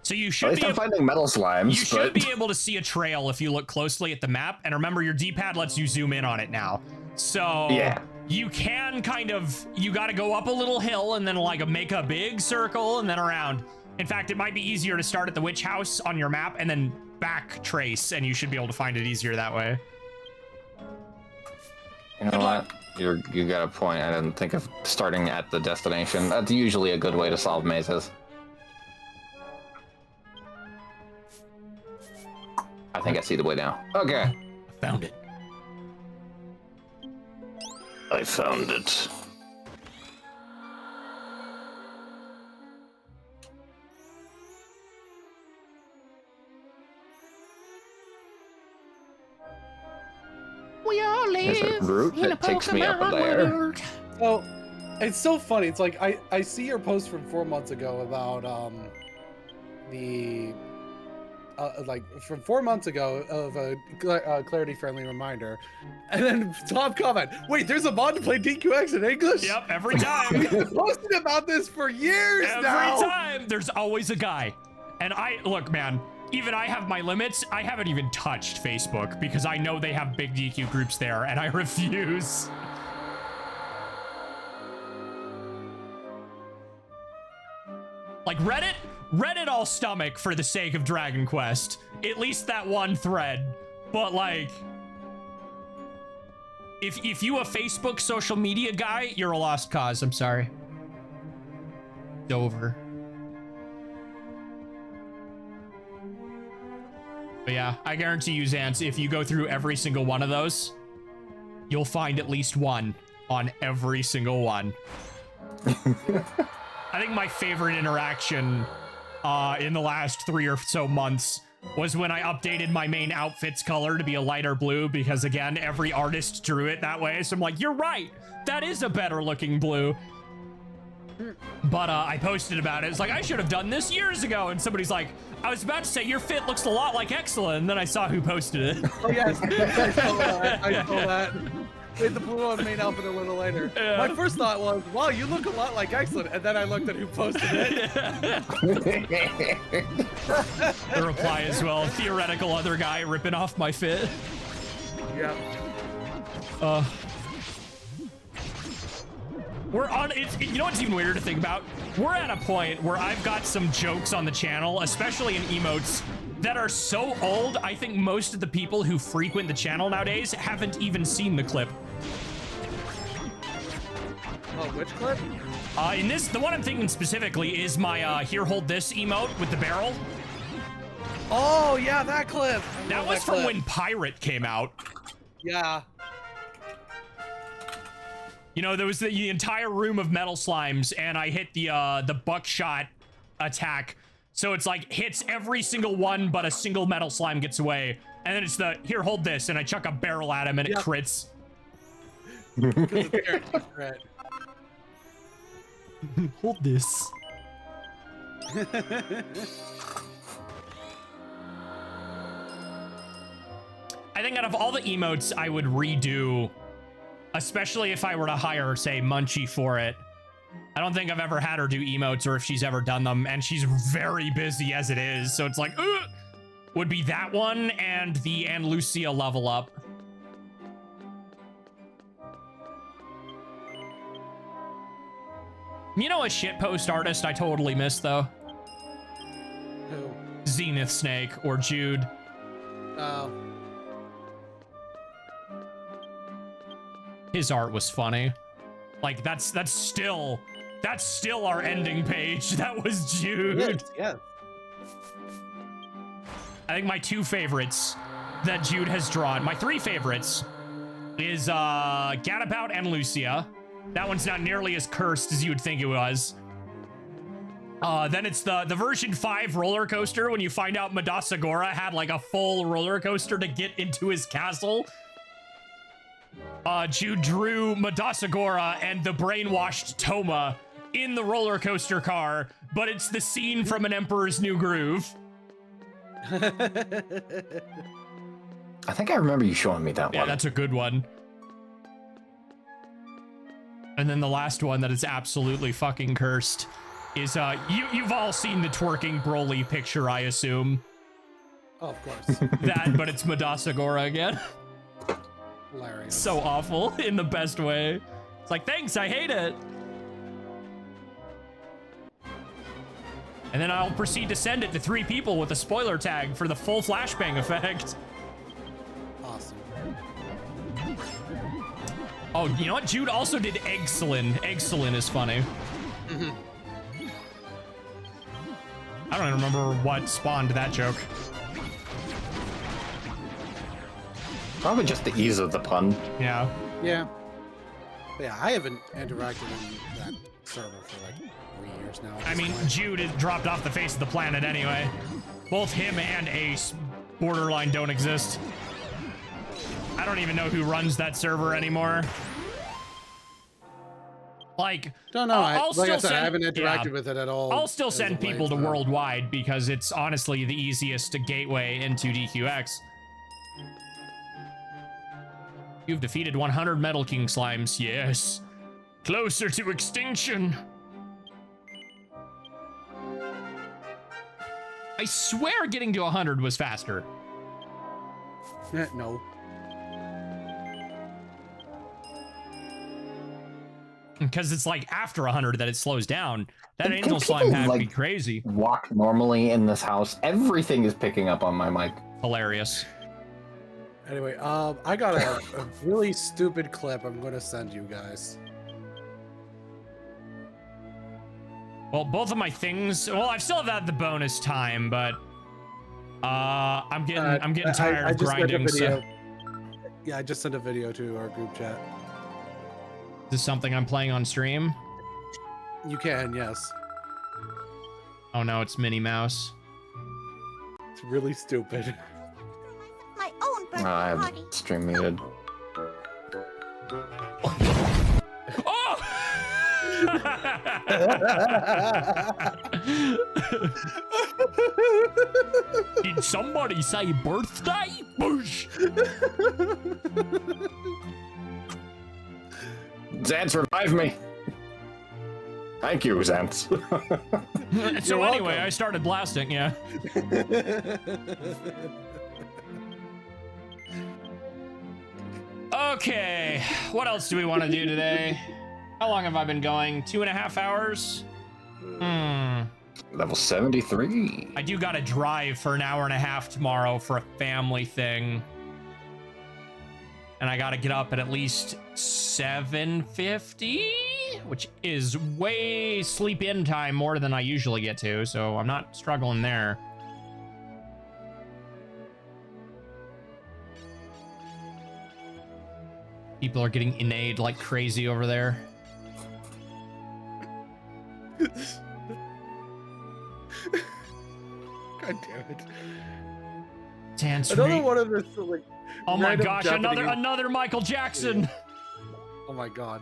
So you At should least be I'm finding metal slimes, you should but be able to see a trail if you look closely at the map. And remember, your D-pad lets you zoom in on it now. So Yeah. you can kind of, you got to go up a little hill and then like make a big circle and then around. In fact, it might be easier to start at the witch house on your map and then back trace, and you should be able to find it easier that way. you know what? You got a point. I didn't think of starting at the destination. That's usually a good way to solve mazes. I think I see the way now. Okay. Found it. I found it. We all There's a live route in a that takes me up Pokemon there. world. So it's so funny. It's like I see your post from 4 months ago about the like from 4 months ago of a clarity friendly reminder, and then top comment. Wait, there's a mod to play DQX in English. Yep, every time. We've been posting about this for years Every now. time, there's always a guy. And look, man, even I have my limits. I haven't even touched Facebook because I know they have big DQ groups there, and I refuse. Like Reddit I'll stomach for the sake of Dragon Quest. At least that one thread. But like, if you a Facebook social media guy, you're a lost cause. I'm sorry. It's over. But yeah, I guarantee you, Zance, if you go through every single one of those, you'll find at least one on every single one. I think my favorite interaction in the last 3 or so months was when I updated my main outfit's color to be a lighter blue, because again, every artist drew it that way. So I'm like, you're right. That is a better looking blue. But I posted about it. It's like, I should have done this years ago. And somebody's like, I was about to say your fit looks a lot like Excellent. And then I saw who posted it. Oh yes, I saw that. I saw that. Made the blue on main outfit a little later. Yeah. My first thought was, wow, you look a lot like Excellent. And then I looked at who posted it. The reply as well, theoretical other guy ripping off my fit. Yeah. We're on it. You know what's even weirder to think about? We're at a point where I've got some jokes on the channel, especially in emotes, that are so old, I think most of the people who frequent the channel nowadays haven't even seen the clip. Oh, which clip? In this, the one I'm thinking specifically is my here, hold this emote with the barrel. Oh, yeah, that clip. That was from when Pirate came out. Yeah. You know, there was the entire room of metal slimes, and I hit the buckshot attack. So it's like hits every single one, but a single metal slime gets away. And then it's the here, hold this, and I chuck a barrel at him, and it crits. Hold this. I think out of all the emotes I would redo, especially if I were to hire, say, Munchie for it. I don't think I've ever had her do emotes or if she's ever done them, and she's very busy as it is, so it's like, would be that one and the Ann Lucia level up. You know a shitpost artist I totally missed, though? Who? Zenith Snake or Jude. Oh. His art was funny. Like, that's still our ending page. That was Jude. Yes. I think my two favorites that Jude has drawn, my three favorites, is Gadabout and Lucia. That one's not nearly as cursed as you would think it was. Then it's the version 5 roller coaster when you find out Madasagora had like a full roller coaster to get into his castle. Jude drew Madasagora and the brainwashed Toma in the roller coaster car, but it's the scene from An Emperor's New Groove. I think I remember you showing me that one. Yeah, that's a good one. And then the last one that is absolutely fucking cursed is you've all seen the twerking Broly picture, I assume. Oh, of course. That, but it's Madasagora again. Hilarious. So awful in the best way. It's like, thanks, I hate it. And then I'll proceed to send it to 3 people with a spoiler tag for the full flashbang effect. Awesome. Oh, you know what? Jude also did Eggcellin. Eggcellin is funny. I don't even remember what spawned that joke. Probably just the ease of the pun. Yeah. Yeah. But yeah, I haven't interacted in that server for like 3 years now. I mean, Jude has dropped off the face of the planet anyway. Both him and Ace borderline don't exist. I don't even know who runs that server anymore. Like, don't know. I'll like I still said, I send, haven't interacted with it at all. I'll still send of late, people to so. Worldwide because it's honestly the easiest gateway into DQX. You've defeated 100 Metal King slimes. Yes. Closer to extinction. I swear getting to 100 was faster. No. Because it's like after 100 that it slows down. That Can angel people, slime had to be like, crazy. Walk normally in this house. Everything is picking up on my mic. Hilarious. Anyway, I got a really stupid clip I'm going to send you guys. Well, both of my things. Well, I've still had the bonus time, but I'm getting tired of just sent a grinding. video. So Yeah, I just sent a video to our group chat. is this something I'm playing on stream? You can, yes. Oh no, it's Minnie Mouse. It's really stupid. My own birthday I have party. stream muted. Oh! Did somebody say birthday? Boosh! Zance, revive me. Thank you, Zance. So You're anyway, welcome. I started blasting, yeah. Okay, what else do we want to do today? How long have I been going? 2.5 hours? Level 73. I do gotta drive for an hour and a half tomorrow for a family thing. And I gotta get up at least 7:50, which is way sleep in time more than I usually get to, so I'm not struggling there. People are getting innate like crazy over there. God damn it. Dance Another me. one of this like. Oh my random gosh, Japanese- another Michael Jackson. Oh my god.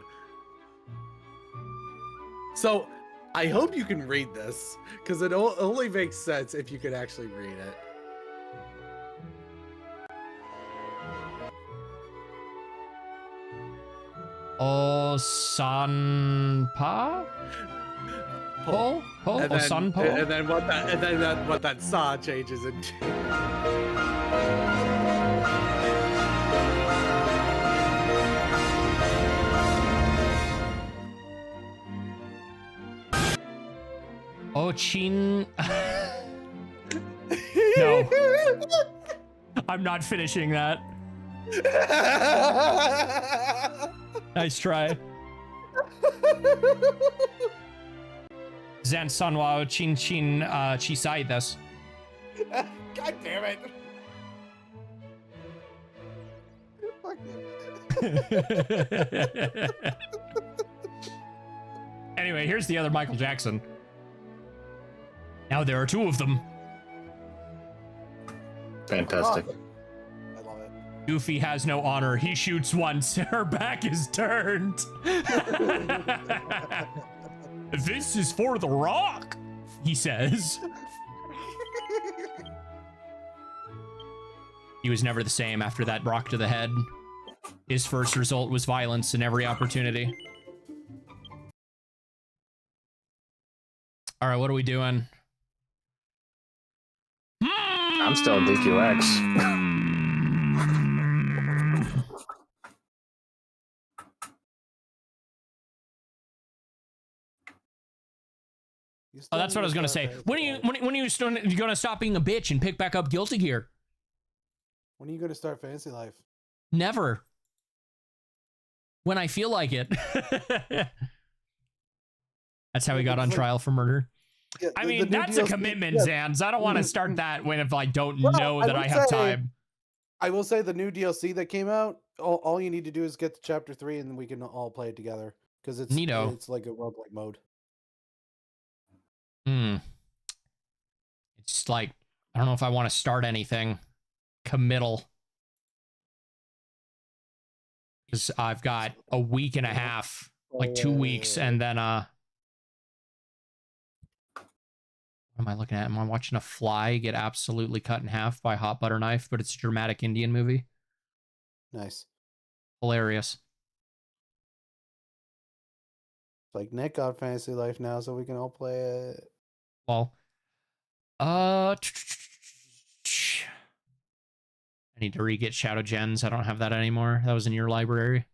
So, I hope you can read this, because it only makes sense if you could actually read it. Oh, Sanpa? Po? Po? And Oh, then, Sanpo? and then what that sa changes into. Oh, Chin. No. I'm not finishing that. Nice try. Zan Sanwa Chin Chin Chisai this. God damn it. Fuck Anyway, here's the other Michael Jackson. Now there are two of them. Fantastic. Awesome. I love it. Goofy has no honor. He shoots once. Her back is turned. This is for The Rock, he says. He was never the same after that rock to the head. His first result was violence in every opportunity. All right, what are we doing? I'm still in DQX. You Oh, still that's need what I was to gonna start say. Fantasy When are you Life. when are you gonna stop being a bitch and pick back up Guilty Gear? When are you gonna start Fantasy Life? Never. When I feel like it. That's how he got on It's like- trial for murder. Yeah, I the mean, new that's a DLC commitment, yeah. Zans. I don't want to start that when if I don't Well, know I that I would have say- time. I will say the new DLC that came out. All you need to do is get to chapter 3, and we can all play it together because Neato. it's like a roguelike mode. It's like, I don't know if I want to start anything. Committal. Because I've got a week and a half, like 2 weeks, and then what am I looking at? Am I watching a fly get absolutely cut in half by a hot butter knife? But it's a dramatic Indian movie. Nice. Hilarious. It's like Nick got Fantasy Life now, so we can all play it. Well, I need to re-get Shadow Gens. I don't have that anymore. That was in your library.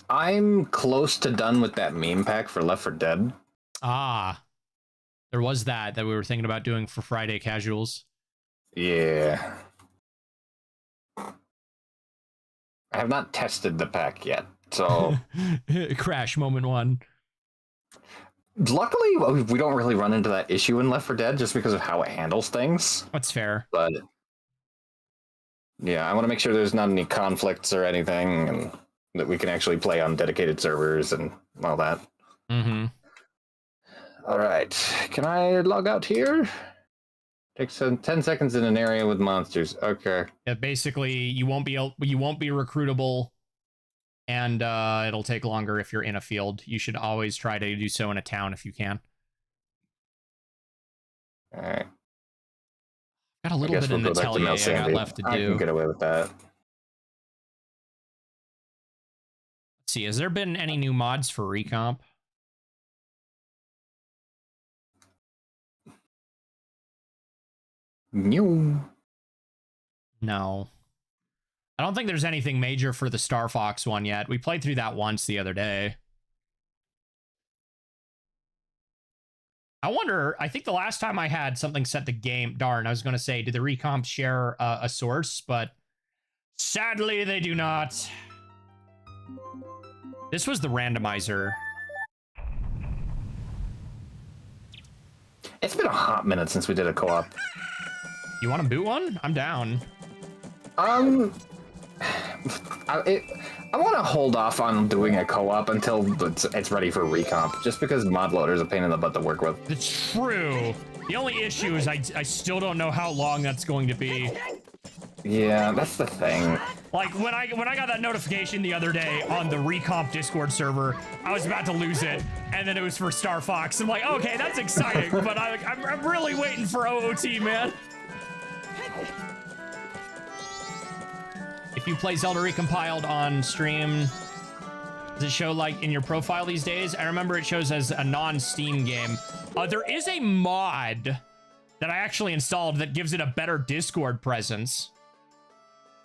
I'm close to done with that meme pack for Left 4 Dead. Ah, there was that we were thinking about doing for Friday casuals. Yeah. I have not tested the pack yet, so Crash moment one. luckily we don't really run into that issue in Left 4 Dead just because of how it handles things. That's fair. But yeah, I want to make sure there's not any conflicts or anything, and that we can actually play on dedicated servers and all that. Mm-hmm. All right, can I log out here? Takes 10 seconds in an area with monsters. Okay. Yeah, basically, you won't be recruitable, and it'll take longer if you're in a field. You should always try to do so in a town if you can. All right. Got a I little guess bit in we'll the go back to Tellier Mel I got Sandy. left to I do. can get away with that. Let's see, has there been any new mods for Recomp? New. No. I don't think there's anything major for the Star Fox one yet. We played through that once the other day. I wonder, I think the last time I had something set to game, darn, I was going to say, did the recomp share a source? But sadly, they do not. This was the randomizer. It's been a hot minute since we did a co-op. You want to boot one? I'm down. I want to hold off on doing a co-op until it's ready for recomp, just because mod loader is a pain in the butt to work with. It's true. The only issue is I still don't know how long that's going to be. Yeah, that's the thing. Like when I got that notification the other day on the recomp Discord server, I was about to lose it, and then it was for Star Fox. I'm like, okay, that's exciting, but I'm really waiting for OOT, man. If you play Zelda Recompiled on stream, does it show like in your profile these days? I remember it shows as a non-Steam game. There is a mod that I actually installed that gives it a better Discord presence.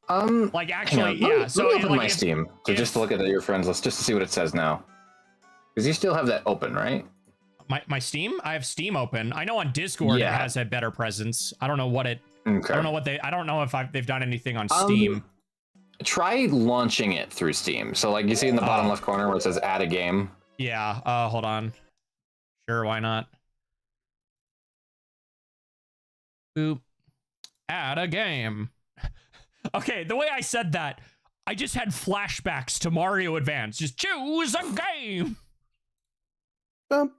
Like actually, yeah. So open like, my Steam just to look at your friends list, just to see what it says now. Because you still have that open, right? My Steam? I have Steam open. I know on Discord it has a better presence. I don't know what it. Okay. I don't know if they've done anything on Steam. Try launching it through Steam. So like you see in the bottom left corner where it says add a game. Yeah. Hold on. Sure, why not? Boop. Add a game. Okay, the way I said that, I just had flashbacks to Mario Advance. Just choose a game. You're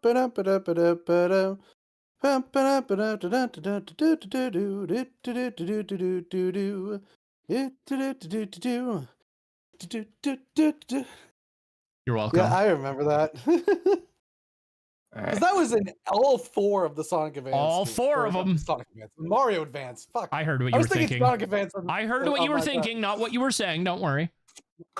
welcome. Yeah, I remember that. Because that was in all 4 of the Sonic Advance. All 4 of them. Sonic Advance. Mario Advance. Fuck. I heard what you were thinking. Sonic Advance I heard what you were thinking, not what you were saying. Don't worry.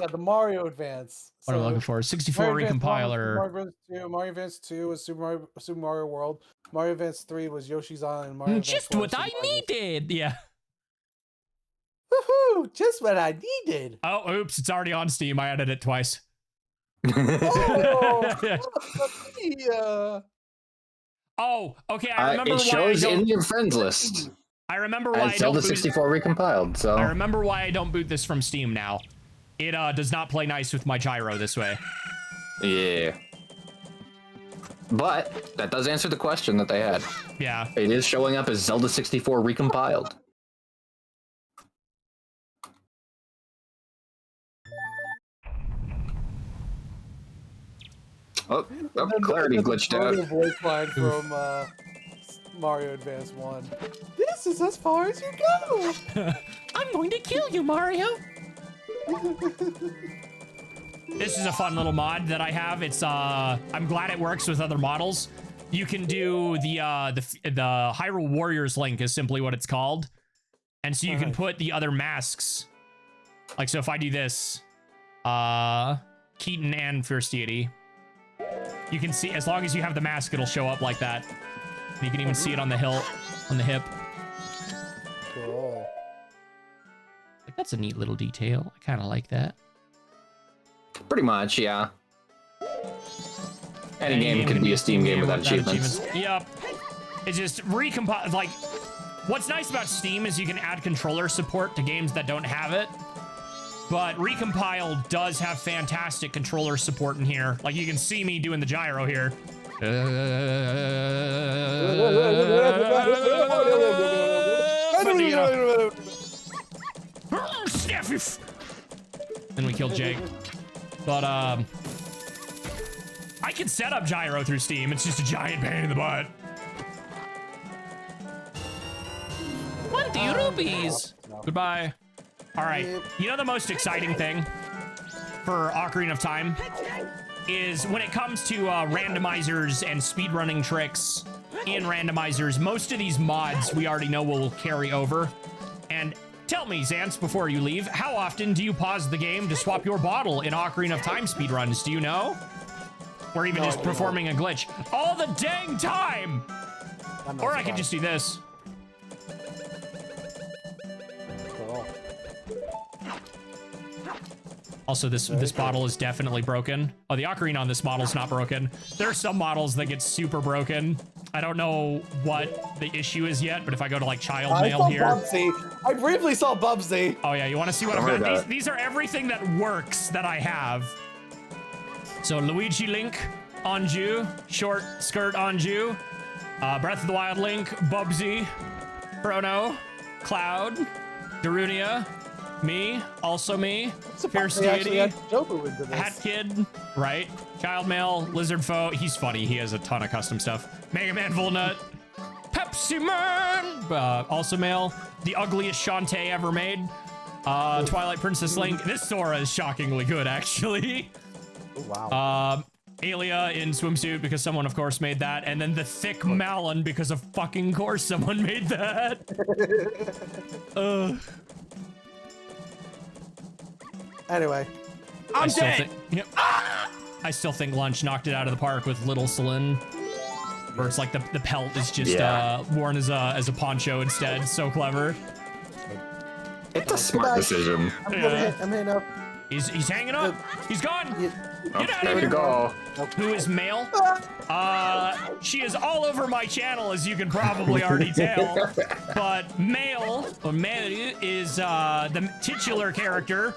Yeah, the Mario Advance. What am I looking for? 64 recompiler. Mario Advance 2 was Super Mario World. Mario Advance 3 was Yoshi's Island. Mario just what I needed. Yeah. Woohoo! Just what I needed. Oh, oops! It's already on Steam. I added it twice. Oh, yeah. Oh, okay. I remember it shows why in your friends list. I remember why I Zelda don't 64 recompiled. So I remember why I don't boot this from Steam now. It does not play nice with my gyro this way. Yeah. But that does answer the question that they had. Yeah. It is showing up as Zelda 64 recompiled. Oh, clarity glitched out. Voice line from Mario Advance 1. This is as far as you go. I'm going to kill you, Mario. This is a fun little mod that I have. It's I'm glad it works with other models. You can do the Hyrule Warriors link is simply what it's called, and so you can put the other masks. Like so, if I do this, Keaton and Fierce Deity. You can see, as long as you have the mask, it'll show up like that. And you can even see it on the hip. Cool. Like, that's a neat little detail. I kind of like that. Pretty much, yeah. Any game could be a Steam game without achievements. Yep. It's just recompile. Like, what's nice about Steam is you can add controller support to games that don't have it. But Recompile does have fantastic controller support in here. Like, you can see me doing the gyro here. Then we killed Jake. But, I can set up gyro through Steam. It's just a giant pain in the butt. 20 rupees. Goodbye. All right, you know the most exciting thing for Ocarina of Time is when it comes to randomizers and speedrunning tricks in randomizers, most of these mods we already know will carry over. And tell me, Zance, before you leave, how often do you pause the game to swap your bottle in Ocarina of Time speedruns? Do you know? Or even just performing a glitch? All the dang time! Or I could just do this. Also, this bottle is definitely broken. Oh, the ocarina on this model is not broken. There are some models that get super broken. I don't know what the issue is yet, but if I go to like child I mail saw here. Bubsy. I briefly saw Bubsy. Oh yeah, you want to see what I've Don't worry got? about These are everything that works that I have. So Luigi Link, Anju, short skirt Anju, Breath of the Wild Link, Bubsy, Chrono, Cloud, Darunia, me, also me, Fierce They actually Deity, had Jobu into this. Hat Kid, right? Child Mail, Lizard Foe. He's funny. He has a ton of custom stuff. Mega Man Volnut, Pepsi Man, also male. The ugliest Shantae ever made. Twilight Princess Link. This Sora is shockingly good, actually. Oh, wow. Alia in swimsuit because someone, of course, made that. And then the thick Malon because of fucking course someone made that. Anyway, I still think, yep. I still think Lunch knocked it out of the park with Little Celine. Where it's like the pelt is just worn as a poncho instead. So clever. It's a smart decision. I'm Yeah. hitting up. He's hanging up. He's gone. Get out There of you here. go. Who is male? She is all over my channel, as you can probably already tell. But male, or Mary, is the titular character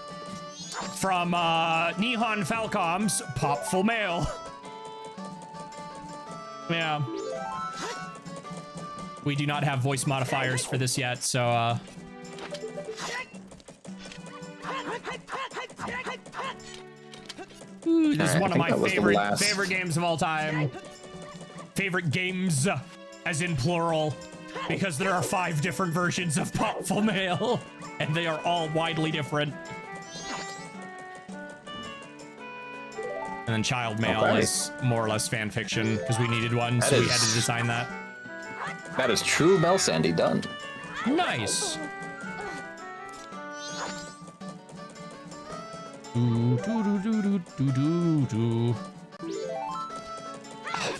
from Nihon Falcom's Popful Mail. Yeah. We do not have voice modifiers for this yet, so Ooh, this is Alright, one I of think my that was the favorite last- games of all time. Favorite games, as in plural, because there are 5 different versions of Popful Mail, and they are all widely different. And then Child Mail Okay. is more or less fan fiction because we needed one, so we had to is- design that. That is true Mel Sandy done. Nice.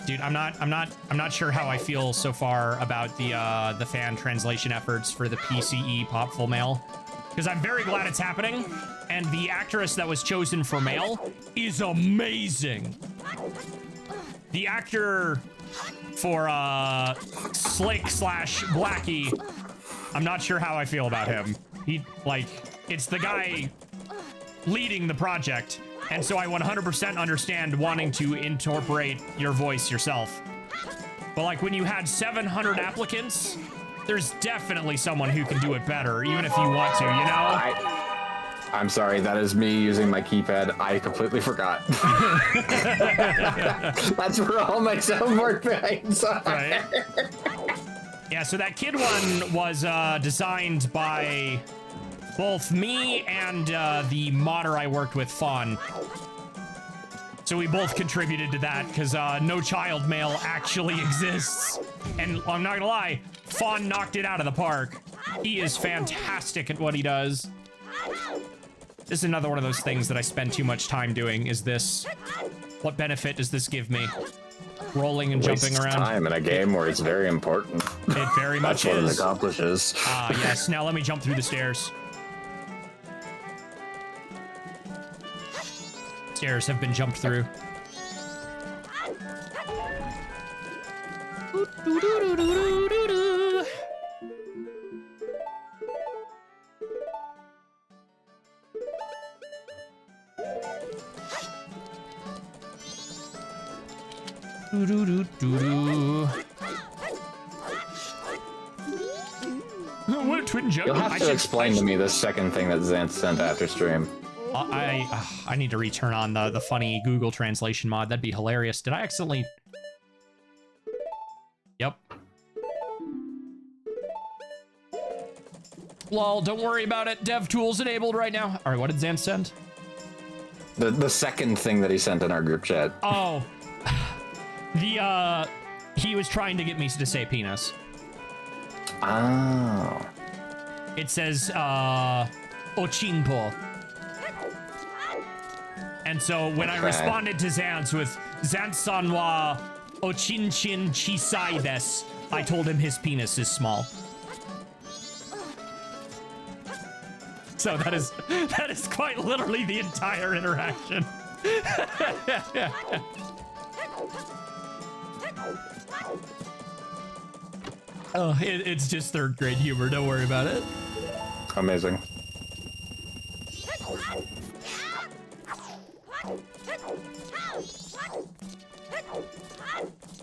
Dude, I'm not sure how I feel so far about the fan translation efforts for the PCE Popful Mail, because I'm very glad it's happening, and the actress that was chosen for Mail is amazing. The actor for Slick / Blackie, I'm not sure how I feel about him. It's the guy leading the project, and so I 100% understand wanting to incorporate your voice yourself. But like when you had 700 applicants, there's definitely someone who can do it better, even if you want to, you know? I'm sorry, that is me using my keypad. I completely forgot. That's where all my soundboard behind. Right? Yeah, so that kid one was designed by both me and the modder I worked with, Fawn. So we both contributed to that because no child mail actually exists. And I'm not gonna lie, Fawn knocked it out of the park. He is fantastic at what he does. This is another one of those things that I spend too much time doing, is this. What benefit does this give me? Rolling and jumping Wastes around? time in a game where it's very important. It very much That's what it is. accomplishes. Ah, yes. Now let me jump through the stairs. Stairs have been jumped through. What twin jump? You'll have to explain to me the second thing that Xanth sent after stream. I need to return on the funny Google translation mod. That'd be hilarious. Did I accidentally? Yep. Lol, don't worry about it. Dev tools enabled right now. All right, what did Xanth send? The second thing that he sent in our group chat. Oh. He was trying to get me to say penis. Oh. It says, Ochinpo. And so when I Okay. responded to Xanth with Xanth-san wa Ochinchin chisai desu, I told him his penis is small. so that is quite literally the entire interaction. Oh, it's just third grade humor. Don't worry about it. Amazing.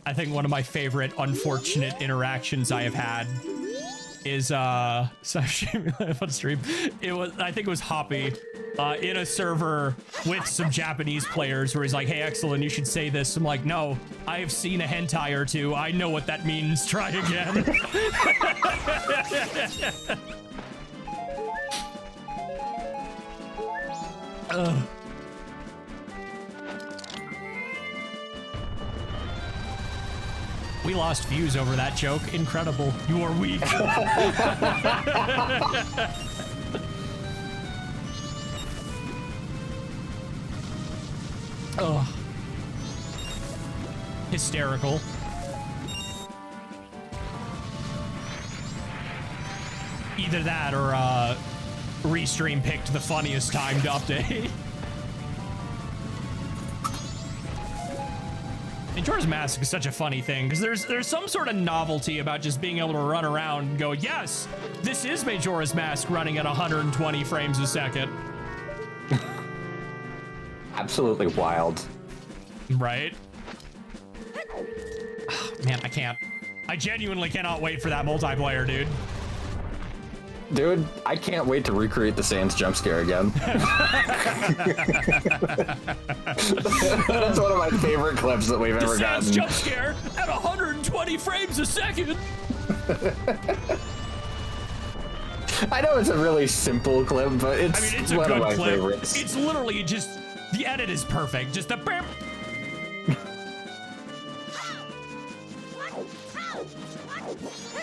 I think one of my favorite unfortunate interactions I have had is on stream. I think it was Hoppy in a server with some Japanese players where he's like, "Hey, excellent, you should say this." I'm like, "No, I have seen a hentai or two. I know what that means. Try again." Ugh. We lost views over that joke. Incredible. You are weak. Oh. Hysterical. Either that or Restream picked the funniest time to update. Majora's Mask is such a funny thing because there's some sort of novelty about just being able to run around and go, yes, this is Majora's Mask running at 120 frames a second. Absolutely wild. Right? Oh, man, I can't. I genuinely cannot wait for that multiplayer, dude. Dude, I can't wait to recreate the Sans jump scare again. That's one of my favorite clips that we've ever gotten. The Sans jump scare at 120 frames a second. I know it's a really simple clip, but it's a one good of my clip. favorites. It's literally just, the edit is perfect. Just the bam.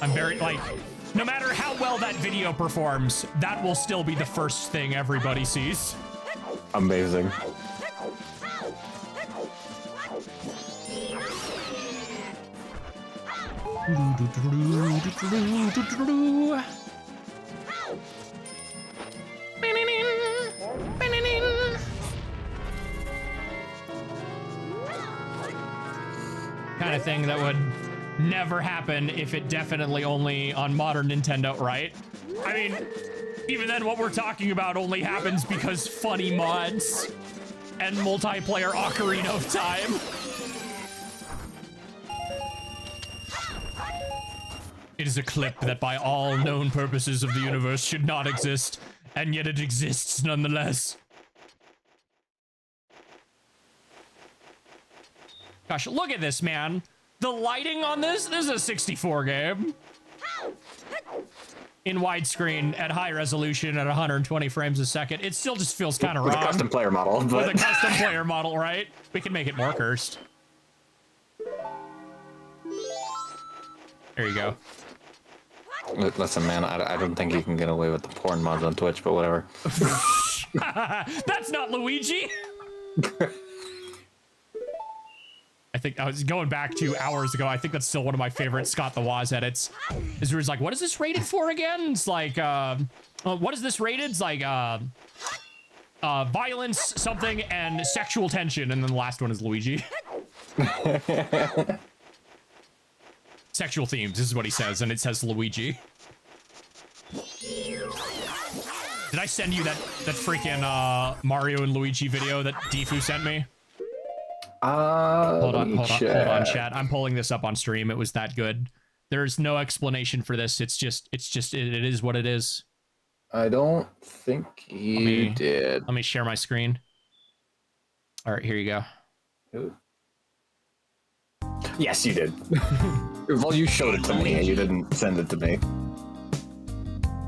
I'm very, like, no matter how well that video performs, that will still be the first thing everybody sees. Amazing. Kind of thing that would never happen if it definitely only on modern Nintendo, right? I mean, even then what we're talking about only happens because funny mods and multiplayer Ocarina of Time. It is a clip that by all known purposes of the universe should not exist, and yet it exists nonetheless. Gosh, look at this, man. The lighting on this is a 64 game. In widescreen, at high resolution, at 120 frames a second. It still just feels kind of wrong. With a custom player model. But... With a custom player model, right? We can make it more cursed. There you go. Listen, man, I don't think you can get away with the porn mods on Twitch, but whatever. That's not Luigi! I think I was going back to hours ago. I think that's still one of my favorite Scott the Woz edits. Is where he's like, what is this rated for again? It's like, what is this rated? It's like, violence, something, and sexual tension. And then the last one is Luigi. Sexual themes, this is what he says, and it says Luigi. Did I send you that freaking Mario and Luigi video that Defu sent me? Hold on, chat. I'm pulling this up on stream. It was that good. There's no explanation for this. It is what it is. I don't think you did. Let me share my screen. All right, here you go. Ooh. Yes, you did. Well, you showed it to me. You didn't send it to me.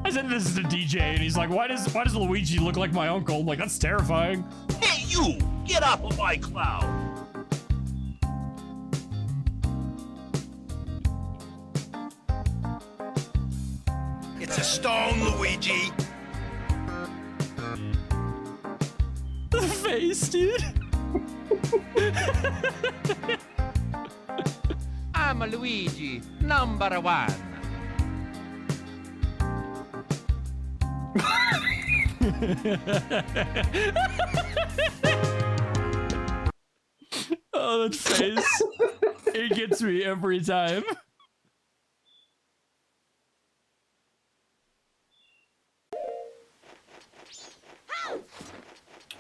I sent this to DJ, and he's like, "Why does Luigi look like my uncle?" I'm like, that's terrifying. Hey, you! Get off of my cloud! It's a stone, Luigi! The face, dude. I'm a Luigi, number one. Oh, that face. It gets me every time.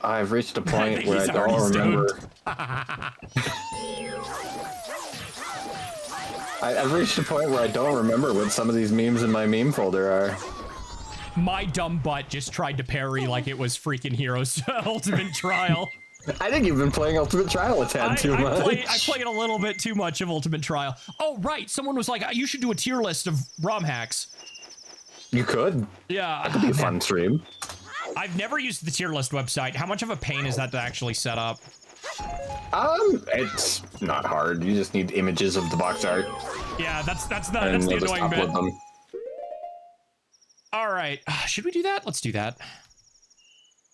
I've reached a I point think where he's I don't already remember. I've reached a point where I don't remember what some of these memes in my meme folder are. My dumb butt just tried to parry like it was freaking Heroes Ultimate Trial. I think you've been playing Ultimate Trial a tad too much. I played a little bit too much of Ultimate Trial. Oh, right. Someone was like, you should do a tier list of ROM hacks. You could. Yeah. That could be a fun stream. I've never used the tier list website. How much of a pain is that to actually set up? It's not hard. You just need images of the box art. Yeah, that's the And you'll just annoying bit. upload them. All right. Should we do that? Let's do that.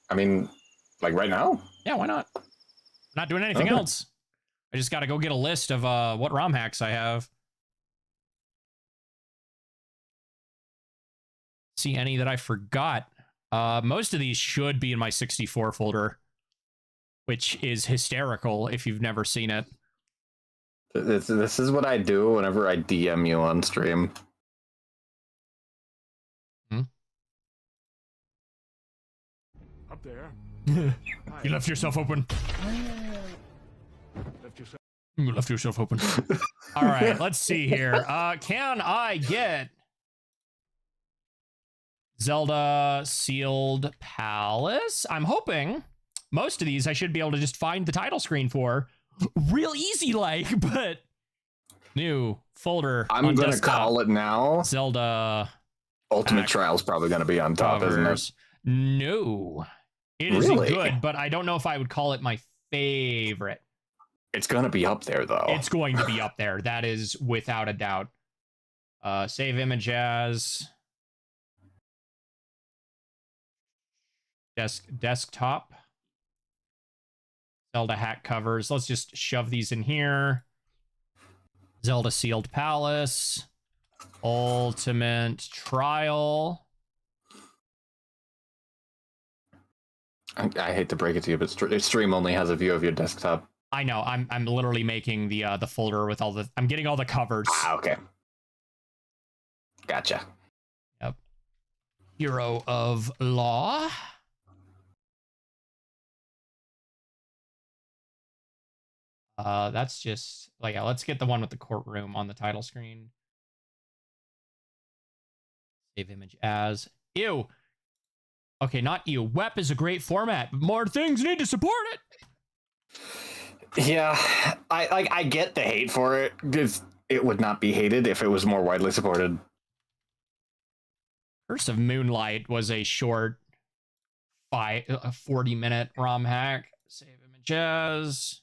I mean, like right now? Yeah, why not? Not doing anything else. I just got to go get a list of what ROM hacks I have. See any that I forgot. Most of these should be in my 64 folder, which is hysterical if you've never seen it. This is what I do whenever I DM you on stream. Up there. You left yourself open. You left yourself open. All right, let's see here. Can I get Zelda Sealed Palace? I'm hoping most of these I should be able to just find the title screen for. Real easy like, but new folder. I'm going to call it now. Zelda Ultimate Trial's probably going to be on top, isn't it? No. It isn't Really? good, but I don't know if I would call it my favorite. It's going to be up there, though. It's going to be up there. That is without a doubt. Save image as desktop. Zelda hack covers. Let's just shove these in here. Zelda Sealed Palace. Ultimate Trial. I hate to break it to you, but stream only has a view of your desktop. I know. I'm literally making the folder with all the. I'm getting all the covers. Ah, okay. Gotcha. Yep. Hero of Law. That's just like, yeah, let's get the one with the courtroom on the title screen. Save image as. Ew. Okay, not ew. WEP is a great format, but more things need to support it. Yeah, I get the hate for it, because it would not be hated if it was more widely supported. Curse of Moonlight was a short 40-minute ROM hack. Save image as.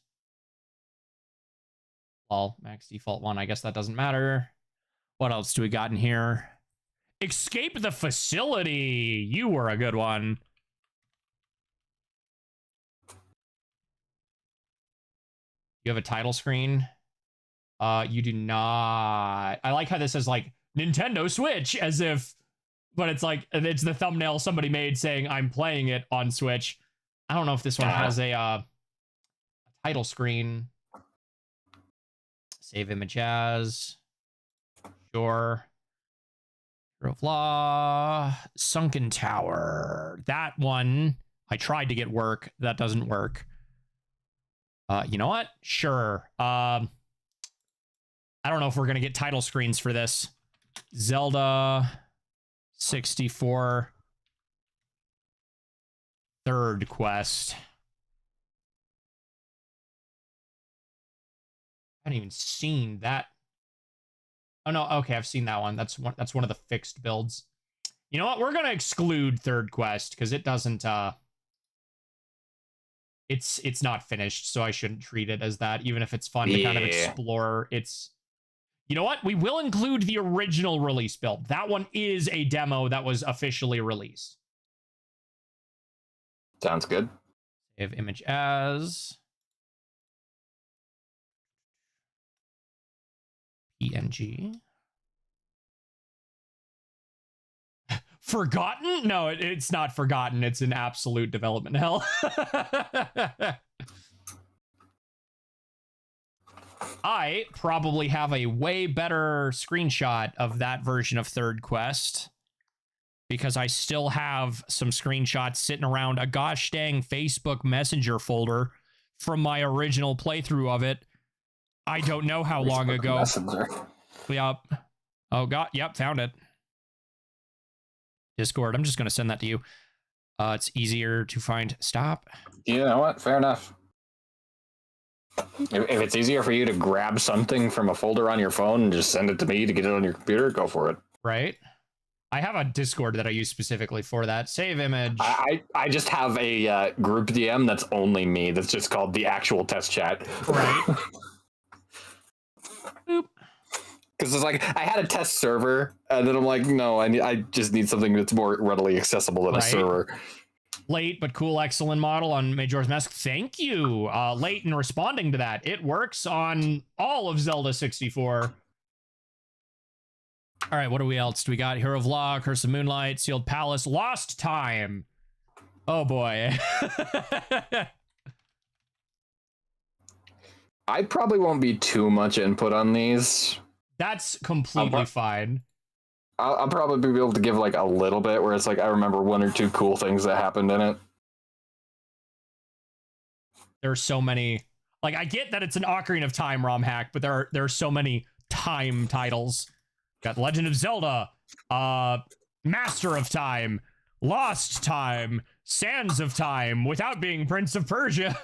Well, max default one. I guess that doesn't matter. What else do we got in here? Escape the Facility. You were a good one. You have a title screen? You do not. I like how this says like Nintendo Switch as if, but it's like, it's the thumbnail somebody made saying I'm playing it on Switch. I don't know if this one has a title screen. Save image as. Sure. Hero of Law. Sunken Tower. That one, I tried to get work. That doesn't work. You know what? Sure. I don't know if we're going to get title screens for this. Zelda 64 third quest. I haven't even seen that. Oh no, okay, I've seen that one. That's one of the fixed builds. You know what? We're going to exclude third quest because it doesn't it's not finished, so I shouldn't treat it as that, even if it's fun to kind of explore. It's, you know what? We will include the original release build. That one is a demo that was officially released. Sounds good. Save image as PNG. Forgotten? No, it's not forgotten. It's an absolute development hell. I probably have a way better screenshot of that version of Third Quest because I still have some screenshots sitting around a gosh dang Facebook Messenger folder from my original playthrough of it. I don't know how long ago. Messenger. Yep. Oh, God. Yep, found it. Discord. I'm just going to send that to you. It's easier to find. Stop. You know what? Fair enough. If it's easier for you to grab something from a folder on your phone and just send it to me to get it on your computer, go for it. Right? I have a Discord that I use specifically for that. Save image. I just have a group DM that's only me. That's just called the actual test chat. Right. Boop. Because it's like, I had a test server, and then I'm like, no, I just need something that's more readily accessible than a server. Late but cool, excellent model on Majora's Mask. Thank you, Late, in responding to that. It works on all of Zelda 64. All right, what do we else? Do we got Hero of Law, Curse of Moonlight, Sealed Palace, Lost Time. Oh, boy. I probably won't be too much input on these. That's completely fine. I'll probably be able to give like a little bit where it's like I remember one or two cool things that happened in it. There's so many. Like, I get that it's an Ocarina of Time ROM hack, but there are so many time titles. Got Legend of Zelda, Master of Time, Lost Time, Sands of Time, without being Prince of Persia.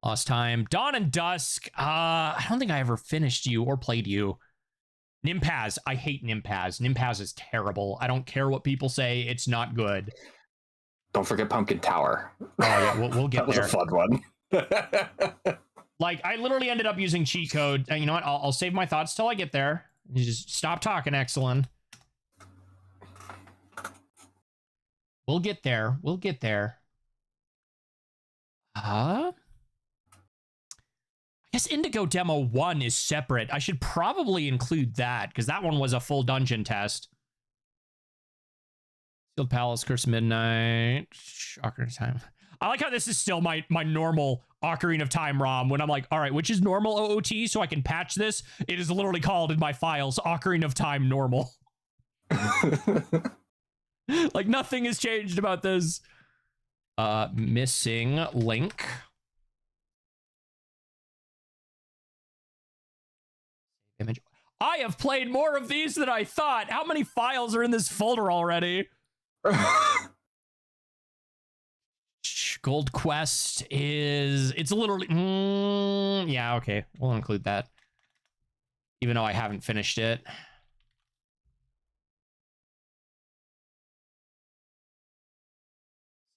Lost Time, Dawn and Dusk. I don't think I ever finished you or played you. Nimpaz. I hate Nimpaz. Nimpaz is terrible. I don't care what people say. It's not good. Don't forget Pumpkin Tower. Oh yeah, we'll get there. That was a fun one. Like, I literally ended up using cheat code. And you know what? I'll save my thoughts till I get there. You just stop talking, Excellent. We'll get there. We'll get there. I guess Indigo Demo 1 is separate. I should probably include that, because that one was a full dungeon test. Sealed Palace, Curse of Midnight, Ocarina of Time. I like how this is still my normal Ocarina of Time ROM, when I'm like, all right, which is normal OOT, so I can patch this? It is literally called in my files Ocarina of Time Normal. Like, nothing has changed about this. Missing link. Image. I have played more of these than I thought. How many files are in this folder already? Gold Quest is... It's literally... yeah, okay. We'll include that. Even though I haven't finished it.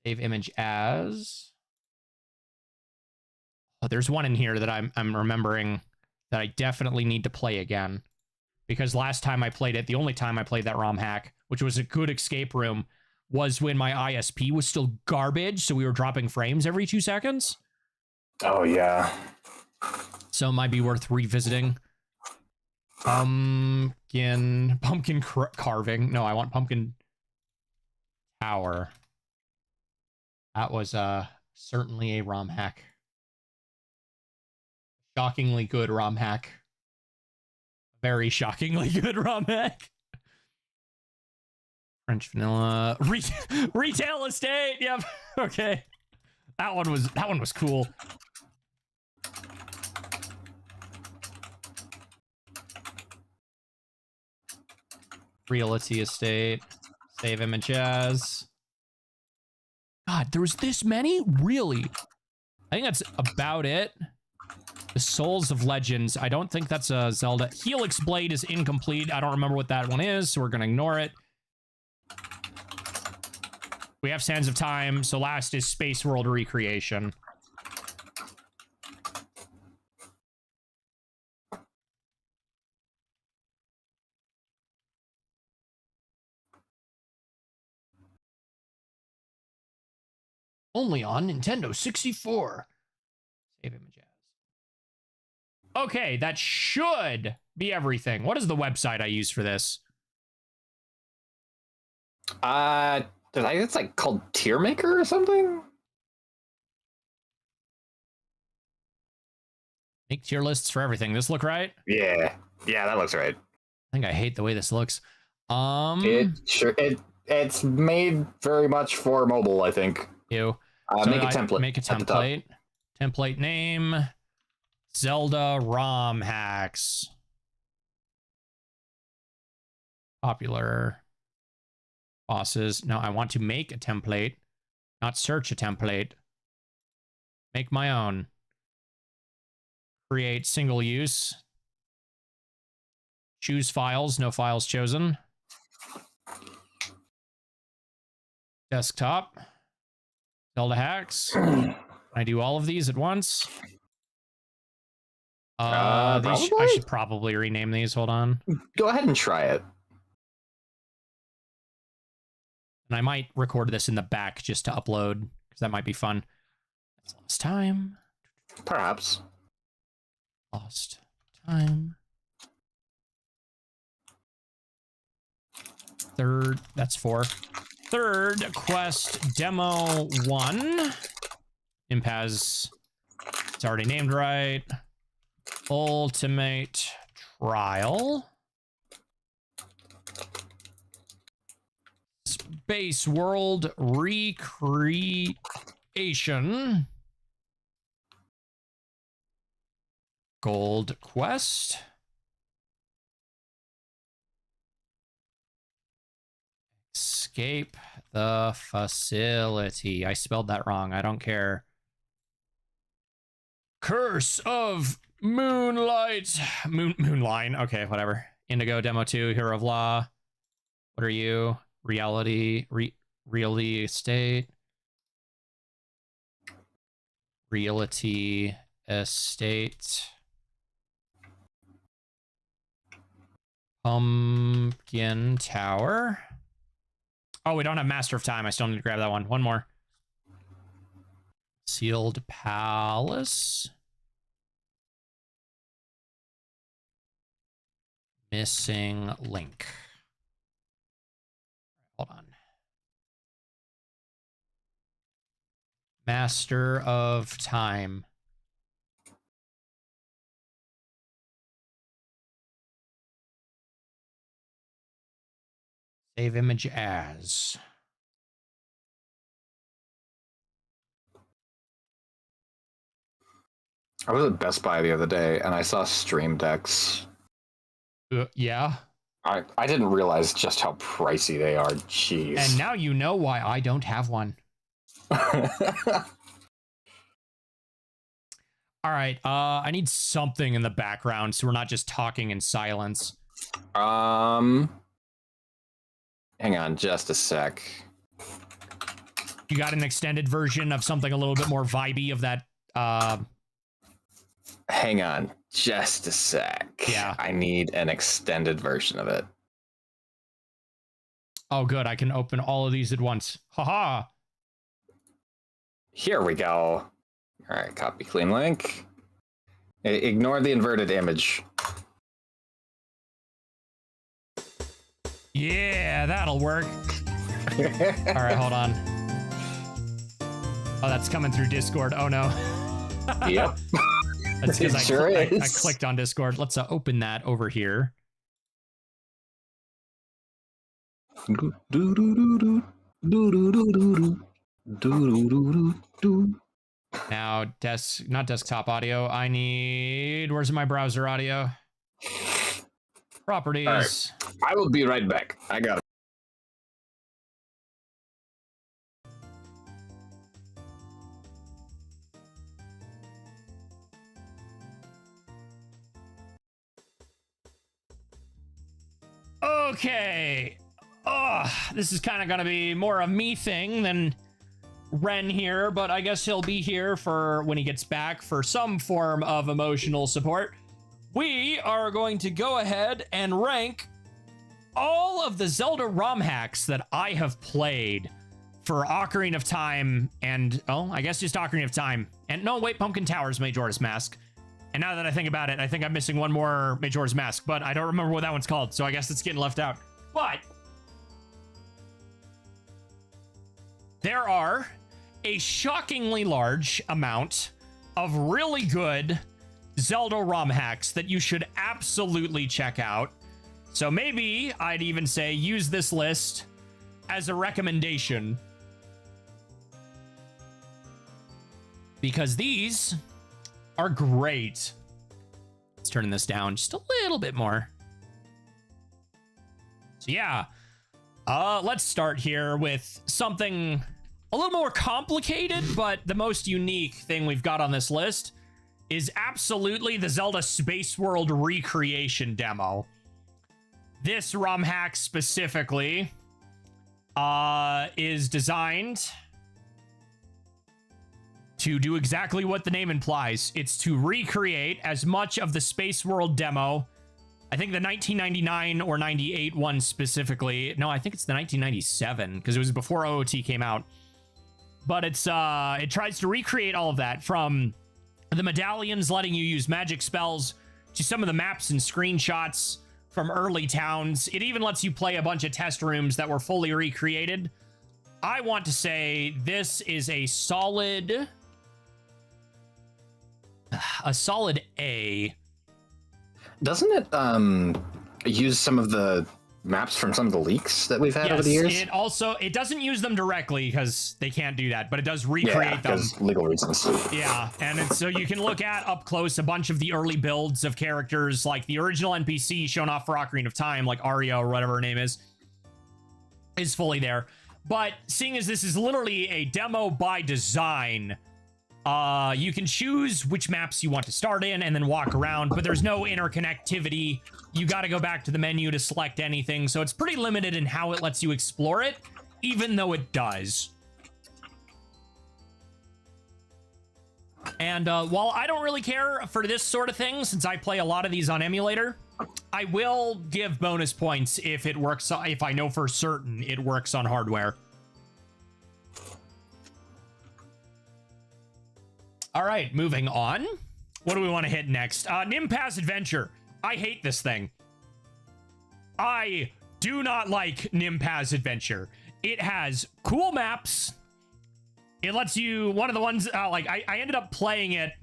Save image as... Oh, there's one in here that I'm remembering that I definitely need to play again. Because last time I played it, the only time I played that ROM hack, which was a good escape room, was when my ISP was still garbage, so we were dropping frames every 2 seconds. Oh, yeah. So it might be worth revisiting. Pumpkin carving. No, I want Pumpkin Tower. That was certainly a ROM hack. Shockingly good ROM hack. Very shockingly good ROM hack. French vanilla retail estate. Yep. Okay. That one was cool. Realty estate. Save image as. God, there was this many? Really? I think that's about it. The Souls of Legends. I don't think that's a Zelda. Helix Blade is incomplete. I don't remember what that one is, so we're going to ignore it. We have Sands of Time, so last is Space World Recreation. Only on Nintendo 64. Save image as. Okay, that should Be everything. What is the website I use for this? It's like called Tier Maker or something. Make tier lists for everything. This look right? Yeah, that looks right. I think I hate the way this looks. It's made very much for mobile, I think. Ew. Make a template. Make a template. Template name. Zelda ROM hacks. Popular bosses. No, I want to make a template, not search a template. Make my own. Create single use. Choose files. No files chosen. Desktop. Zelda hacks. Can I do all of these at once? I should probably rename these. Hold on. Go ahead and try it. And I might record this in the back just to upload, because that might be fun. That's lost time. Perhaps. Lost time. Third, that's 4. Third quest demo 1. Impaz, it's already named right. Ultimate Trial. Space World Recreation. Gold Quest. Escape the facility. I spelled that wrong. I don't care. Curse of Moonlight. Moonline. Okay, whatever. Indigo Demo 2. Hero of Law. What are you? Reality. Realty Estate. Realty Estate. Pumpkin Tower. Oh, we don't have Master of Time. I still need to grab that one. One more. Sealed Palace. Missing Link. Hold on. Master of Time. Save image as. I was at Best Buy the other day and I saw Stream Decks. Yeah. I didn't realize just how pricey they are. Jeez. And now you know why I don't have one. All right. I need something in the background so we're not just talking in silence. Hang on just a sec. You got an extended version of something a little bit more vibey of that? Hang on just a sec. Yeah. I need an extended version of it. Oh, good. I can open all of these at once. Haha. Here we go. All right, copy clean link. Ignore the inverted image. Yeah, that'll work. All right, hold on. Oh, that's coming through Discord. Oh, no. Yep. That's because I I clicked on Discord. Let's open that over here. Now, not desktop audio. I need... Where's my browser audio? Properties. All right. I will be right back. I got it. Okay. This is kind of going to be more a me thing than Ren here, but I guess he'll be here for when he gets back for some form of emotional support. We are going to go ahead and rank all of the Zelda ROM hacks that I have played for Ocarina of Time and, I guess just Ocarina of Time. And no, wait, Pumpkin Towers, Majora's Mask. And now that I think about it, I think I'm missing one more Majora's Mask, but I don't remember what that one's called, so I guess it's getting left out. But there are a shockingly large amount of really good Zelda ROM hacks that you should absolutely check out. So maybe I'd even say use this list as a recommendation, because these are great. Let's turn this down just a little bit more. So yeah, let's start here with something a little more complicated, but the most unique thing we've got on this list is absolutely the Zelda Space World recreation demo. This ROM hack specifically is designed to do exactly what the name implies. It's to recreate as much of the Space World demo. I think the 1999 or 98 one specifically. No, I think it's the 1997 because it was before OOT came out. But it's it tries to recreate all of that, from the medallions letting you use magic spells to some of the maps and screenshots from early towns. It even lets you play a bunch of test rooms that were fully recreated. I want to say this is a solid A. Doesn't it use some of the maps from some of the leaks that we've had over the years? It doesn't use them directly because they can't do that, but it does recreate them. Legal reasons. Yeah, and so you can look at up close a bunch of the early builds of characters, like the original NPC shown off for Ocarina of Time, like Arya or whatever her name is fully there. But seeing as this is literally a demo by design, you can choose which maps you want to start in and then walk around, but there's no interconnectivity. You got to go back to the menu to select anything, so it's pretty limited in how it lets you explore it, even though it does. And while I don't really care for this sort of thing, since I play a lot of these on emulator, I will give bonus points if it works, if I know for certain it works on hardware. All right, moving on. What do we want to hit next? Nimpa's Adventure. I hate this thing. I do not like Nimpa's Adventure. It has cool maps. It lets you, one of the ones, I ended up playing it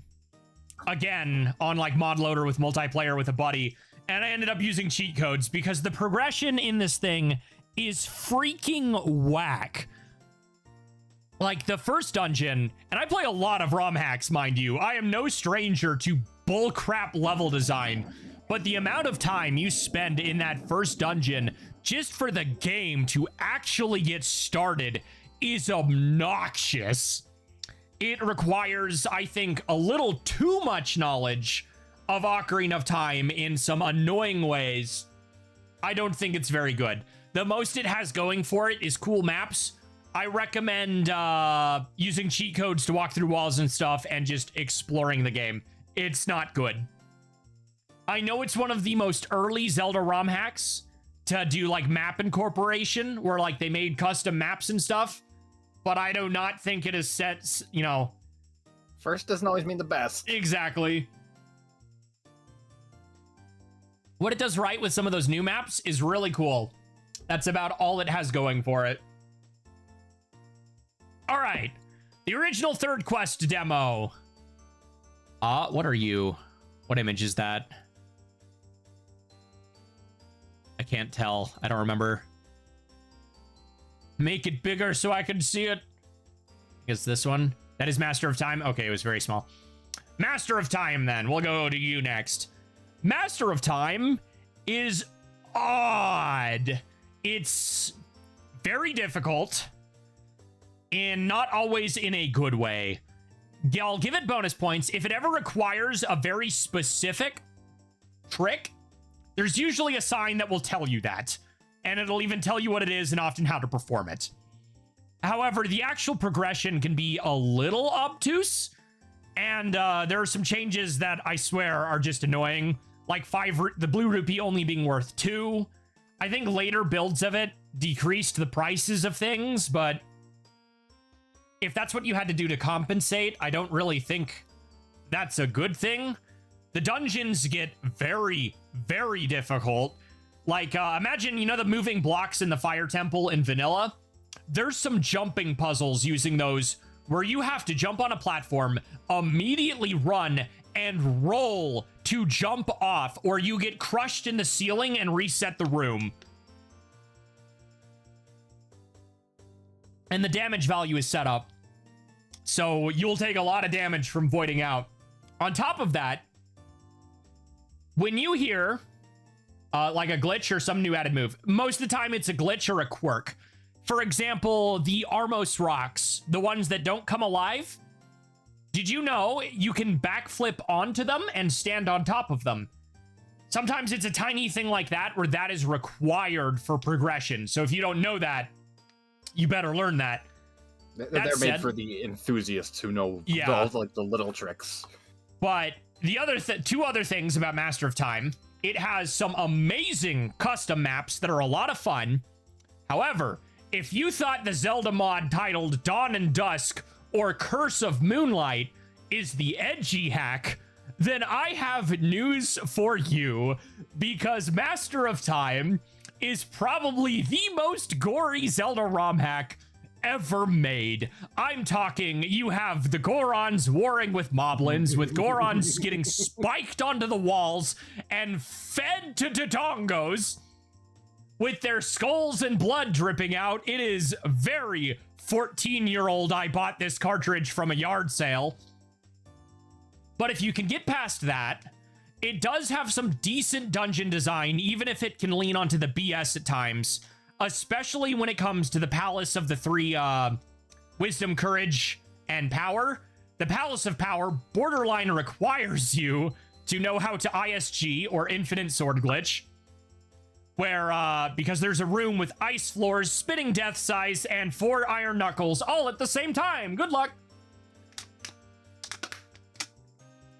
again on like mod loader with multiplayer with a buddy, and I ended up using cheat codes because the progression in this thing is freaking whack. Like the first dungeon, and I play a lot of ROM hacks, mind you. I am no stranger to bullcrap level design, but the amount of time you spend in that first dungeon just for the game to actually get started is obnoxious. It requires, I think, a little too much knowledge of Ocarina of Time in some annoying ways. I don't think it's very good. The most it has going for it is cool maps. I recommend using cheat codes to walk through walls and stuff and just exploring the game. It's not good. I know it's one of the most early Zelda ROM hacks to do like map incorporation, where like they made custom maps and stuff, but I do not think it is set, you know. First doesn't always mean the best. Exactly. What it does right with some of those new maps is really cool. That's about all it has going for it. All right, the original Third Quest demo. What are you? What image is that? I can't tell. I don't remember. Make it bigger so I can see it. Is this one? That is Master of Time. Okay, it was very small. Master of Time, then. We'll go to you next. Master of Time is odd. It's very difficult, and not always in a good way. I'll give it bonus points. If it ever requires a very specific trick, there's usually a sign that will tell you that, and it'll even tell you what it is and often how to perform it. However, the actual progression can be a little obtuse, and there are some changes that I swear are just annoying, like the blue rupee only being worth 2. I think later builds of it decreased the prices of things, but if that's what you had to do to compensate, I don't really think that's a good thing. the dungeons get very, very difficult. Like, imagine, you know, the moving blocks in the Fire Temple in vanilla? There's some jumping puzzles using those where you have to jump on a platform, immediately run, and roll to jump off, or you get crushed in the ceiling and reset the room. And the damage value is set up, so you'll take a lot of damage from voiding out. On top of that, when you hear like a glitch or some new added move, most of the time it's a glitch or a quirk. For example, the Armos rocks, the ones that don't come alive, did you know you can backflip onto them and stand on top of them? Sometimes it's a tiny thing like that where that is required for progression. So if you don't know that, you better learn that. They're made for the enthusiasts who know the little tricks. But the other two other things about Master of Time, it has some amazing custom maps that are a lot of fun. However, if you thought the Zelda mod titled Dawn and Dusk or Curse of Moonlight is the edgy hack, then I have news for you, because Master of Time is probably the most gory Zelda ROM hack ever made. I'm talking, you have the Gorons warring with Moblins, with Gorons getting spiked onto the walls and fed to Dodongos with their skulls and blood dripping out. It is very 14-year-old, I bought this cartridge from a yard sale. But if you can get past that, it does have some decent dungeon design, even if it can lean onto the BS at times, especially when it comes to the Palace of the Three Wisdom, Courage, and Power. The Palace of Power borderline requires you to know how to ISG, or Infinite Sword Glitch, where, because there's a room with ice floors, spitting death size, and 4 iron knuckles all at the same time. Good luck.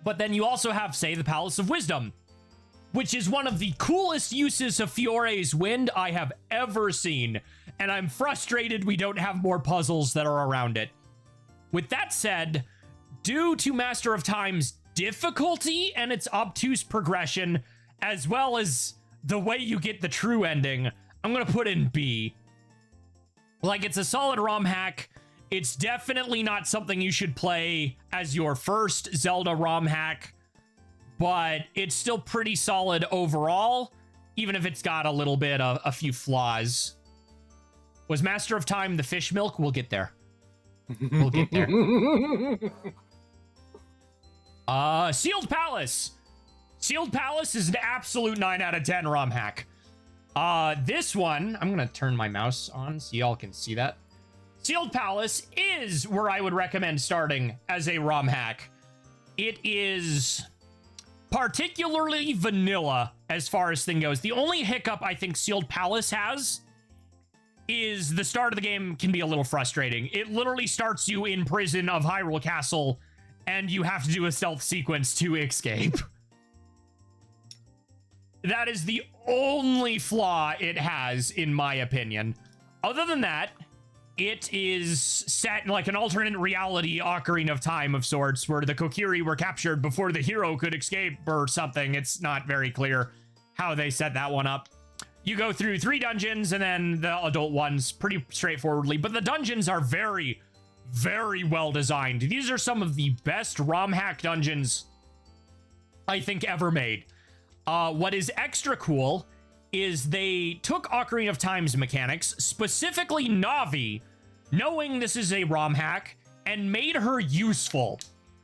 But then you also have, say, the Palace of Wisdom, which is one of the coolest uses of Fiore's Wind I have ever seen. And I'm frustrated we don't have more puzzles that are around it. With that said, due to Master of Time's difficulty and its obtuse progression, as well as the way you get the true ending, I'm gonna put in B. Like, it's a solid ROM hack. It's definitely not something you should play as your first Zelda ROM hack, but it's still pretty solid overall, even if it's got a little bit of a few flaws. Was Master of Time the fish milk? We'll get there. We'll get there. Sealed Palace. Sealed Palace is an absolute 9 out of 10 ROM hack. This one, I'm gonna turn my mouse on so y'all can see that. Sealed Palace is where I would recommend starting as a ROM hack. It is particularly vanilla as far as thing goes. The only hiccup I think Sealed Palace has is the start of the game can be a little frustrating. It literally starts you in prison of Hyrule Castle, and you have to do a stealth sequence to escape. That is the only flaw it has, in my opinion. Other than that, it is set in like an alternate reality Ocarina of Time of sorts, where the Kokiri were captured before the hero could escape or something. It's not very clear how they set that one up. You go through 3 dungeons and then the adult ones pretty straightforwardly, but the dungeons are very, very well designed. These are some of the best ROM hack dungeons I think ever made. What is extra cool is they took Ocarina of Time's mechanics, specifically Navi, knowing this is a ROM hack, and made her useful.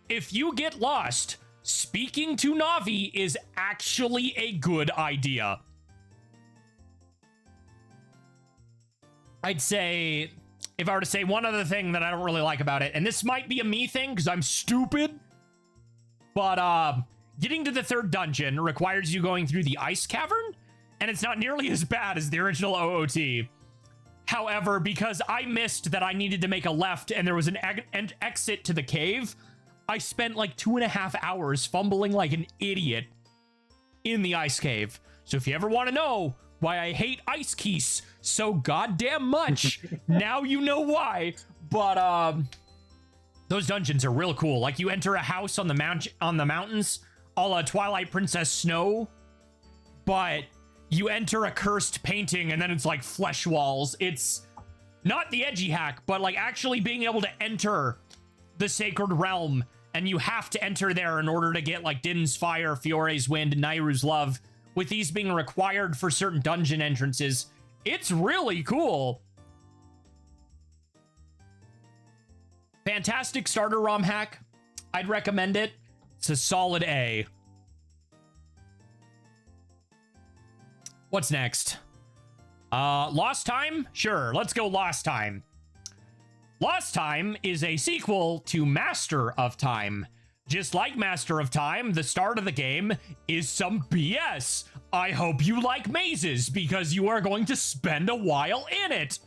If you get lost, speaking to Navi is actually a good idea. I'd say, if I were to say one other thing that I don't really like about it, and this might be a me thing because I'm stupid, but getting to the 3rd dungeon requires you going through the ice cavern, and it's not nearly as bad as the original OOT. However, because I missed that I needed to make a left and there was an exit to the cave, I spent like 2.5 hours fumbling like an idiot in the ice cave. So if you ever want to know why I hate Ice Keys so goddamn much, now you know why. But those dungeons are real cool. Like, you enter a house on the mountains a la Twilight Princess Snow, but you enter a cursed painting and then it's like flesh walls. It's not the edgy hack, but like actually being able to enter the Sacred Realm, and you have to enter there in order to get like Din's Fire, Fiore's Wind, and Nairu's Love, with these being required for certain dungeon entrances. It's really cool. Fantastic starter ROM hack. I'd recommend it. It's a solid A. What's next? Lost Time? Sure, let's go Lost Time. Lost Time is a sequel to Master of Time. Just like Master of Time, the start of the game is some BS. I hope you like mazes, because you are going to spend a while in it.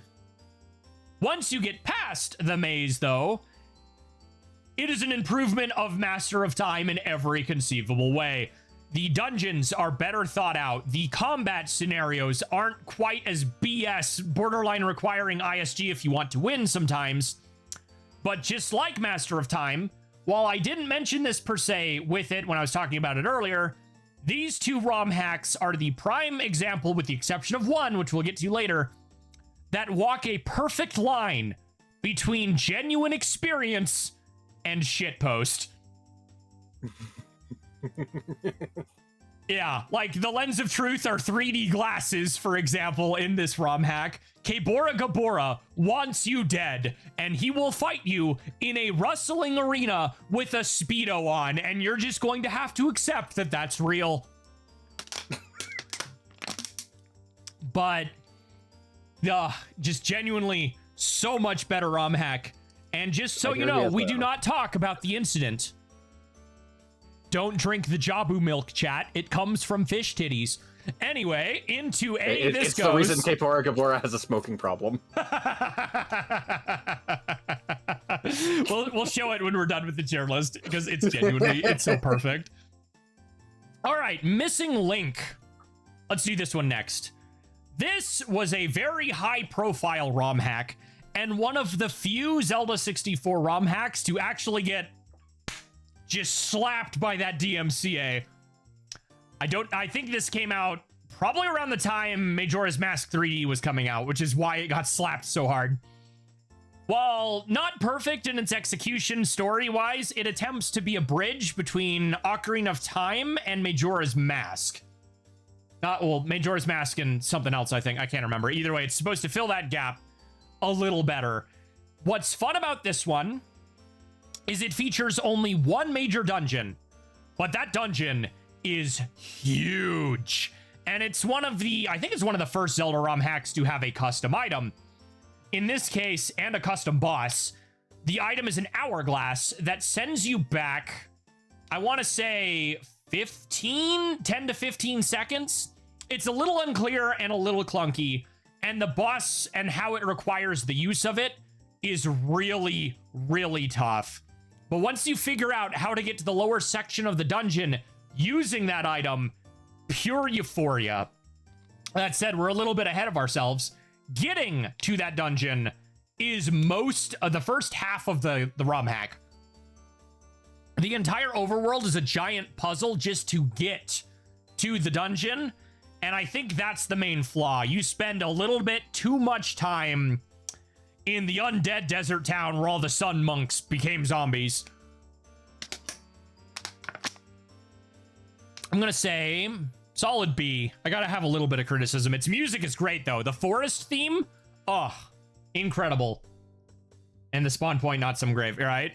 Once you get past the maze, though, it is an improvement of Master of Time in every conceivable way. The dungeons are better thought out. The combat scenarios aren't quite as BS, borderline requiring ISG if you want to win sometimes. But just like Master of Time, while I didn't mention this per se with it when I was talking about it earlier, these two ROM hacks are the prime example, with the exception of one, which we'll get to later, that walk a perfect line between genuine experience and shitpost. Yeah, like the Lens of Truth are 3D glasses, for example, in this ROM hack. Kebora Gabora wants you dead, and he will fight you in a rustling arena with a Speedo on, and you're just going to have to accept that that's real. But, just genuinely so much better ROM hack. And just so you know, we do not talk about the incident. Don't drink the Jabu milk, chat. It comes from fish titties. Anyway, into A this it's goes. The reason Kepora Gabora has a smoking problem. We'll show it when we're done with the tier list, because it's genuinely, it's so perfect. All right, Missing Link. Let's do this one next. This was a very high-profile ROM hack, and one of the few Zelda 64 ROM hacks to actually get just slapped by that DMCA. I think this came out probably around the time Majora's Mask 3D was coming out, which is why it got slapped so hard. While not perfect in its execution story-wise, it attempts to be a bridge between Ocarina of Time and Majora's Mask. Well, Majora's Mask and something else, I think. I can't remember. Either way, it's supposed to fill that gap a little better. What's fun about this one is it features only one major dungeon, but that dungeon is huge. And it's one of the, I think it's one of the first Zelda ROM hacks to have a custom item. In this case, and a custom boss, the item is an hourglass that sends you back, I want to say 10 to 15 seconds. It's a little unclear and a little clunky, and the boss and how it requires the use of it is really, really tough. But once you figure out how to get to the lower section of the dungeon using that item, pure euphoria. That said, we're a little bit ahead of ourselves. Getting to that dungeon is most of the first half of the ROM hack. The entire overworld is a giant puzzle just to get to the dungeon, and I think that's the main flaw. You spend a little bit too much time in the undead desert town where all the sun monks became zombies. I'm gonna say solid B. I gotta have a little bit of criticism. Its music is great, though. The forest theme, oh, incredible. And the spawn point, not some grave, right?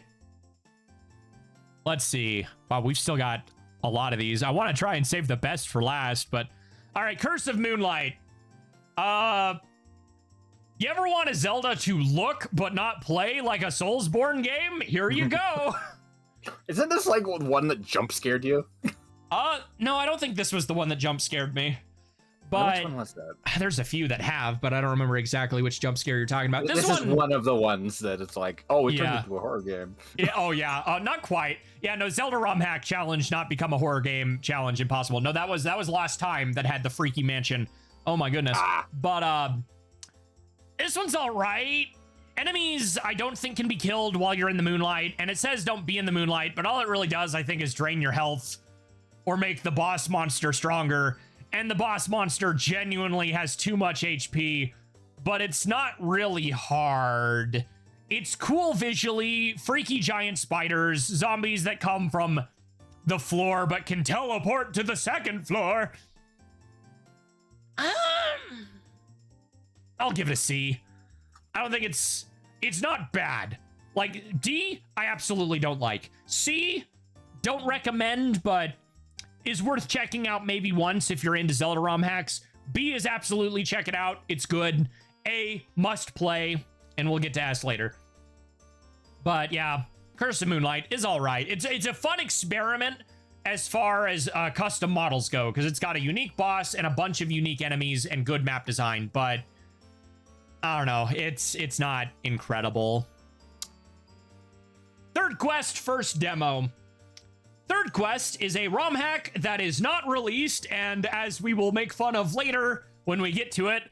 Let's see. Wow, we've still got a lot of these. I want to try and save the best for last, but... All right, Curse of Moonlight. You ever want a Zelda to look but not play like a Soulsborne game? Here you go. Isn't this like one that jump scared you? No, I don't think this was the one that jump scared me. But which one was that? There's a few that have, but I don't remember exactly which jump scare you're talking about. This is one of the ones that it's like, oh, it turned into a horror game. Yeah, oh yeah, not quite. Yeah, no, Zelda ROM hack challenge not become a horror game challenge impossible. No, that was Last Time that had the freaky mansion. Oh my goodness. But this one's all right. Enemies I don't think can be killed while you're in the moonlight, and it says don't be in the moonlight, but all it really does I think is drain your health or make the boss monster stronger. And the boss monster genuinely has too much HP, but it's not really hard. It's cool visually, freaky giant spiders, zombies that come from the floor but can teleport to the second floor. I'll give it a C. I don't think it's not bad. Like, D, I absolutely don't like. C, don't recommend, but is worth checking out maybe once if you're into Zelda ROM hacks. B is absolutely check it out. It's good. A, must play, and we'll get to S later. But yeah, Curse of Moonlight is all right. It's a fun experiment as far as custom models go, because it's got a unique boss and a bunch of unique enemies and good map design, but I don't know. It's not incredible. Third Quest first demo. Third Quest is a ROM hack that is not released, and as we will make fun of later when we get to it,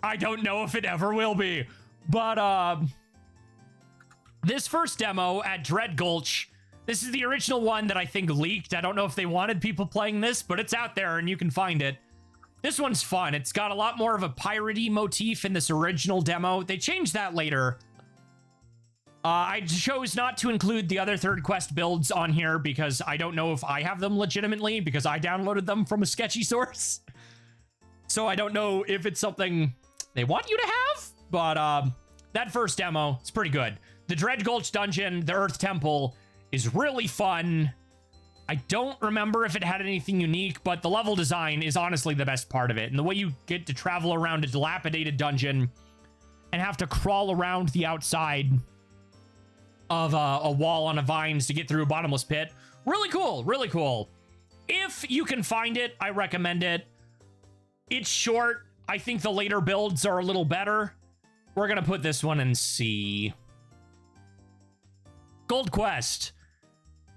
I don't know if it ever will be. But this first demo at Dread Gulch, this is the original one that I think leaked. I don't know if they wanted people playing this, but it's out there and you can find it. This one's fun. It's got a lot more of a piratey motif in this original demo. They changed that later. I chose not to include the other Third Quest builds on here because I don't know if I have them legitimately, because I downloaded them from a sketchy source. So I don't know if it's something they want you to have, but that first demo is pretty good. The Dread Gulch dungeon, the Earth Temple, is really fun. I don't remember if it had anything unique, but the level design is honestly the best part of it. And the way you get to travel around a dilapidated dungeon and have to crawl around the outside of a wall on a vines to get through a bottomless pit. Really cool, really cool. If you can find it, I recommend it. It's short. I think the later builds are a little better. We're gonna put this one in C. Gold Quest.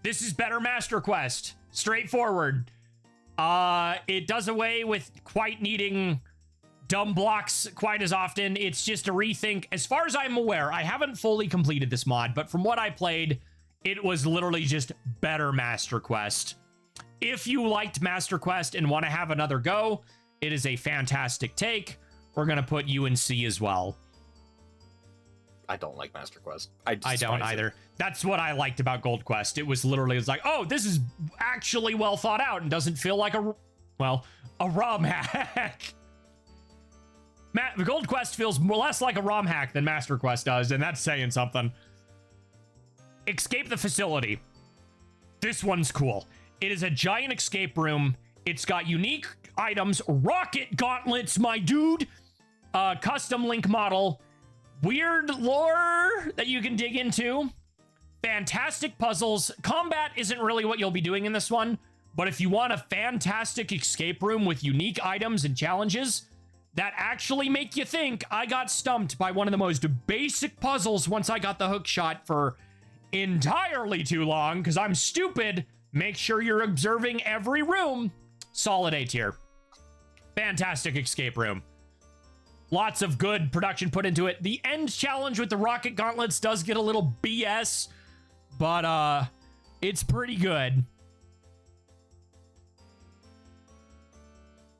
This is better Master Quest. Straightforward. It does away with quite needing dumb blocks quite as often. It's just a rethink. As far as I'm aware, I haven't fully completed this mod, but from what I played, it was literally just better Master Quest. If you liked Master Quest and want to have another go, it is a fantastic take. We're going to put you in C as well. I don't like Master Quest. I don't either. That's what I liked about Gold Quest. It was literally, it's like, oh, this is actually well thought out and doesn't feel like a ROM hack. The Gold Quest feels less like a ROM hack than Master Quest does, and that's saying something. Escape the Facility. This one's cool. It is a giant escape room. It's got unique items, rocket gauntlets, my dude, custom Link model, weird lore that you can dig into, fantastic puzzles. Combat isn't really what you'll be doing in this one, but if you want a fantastic escape room with unique items and challenges that actually make you think, I got stumped by one of the most basic puzzles once I got the hook shot for entirely too long because I'm stupid. Make sure you're observing every room. Solid A tier. Fantastic escape room. Lots of good production put into it. The end challenge with the rocket gauntlets does get a little BS, but it's pretty good.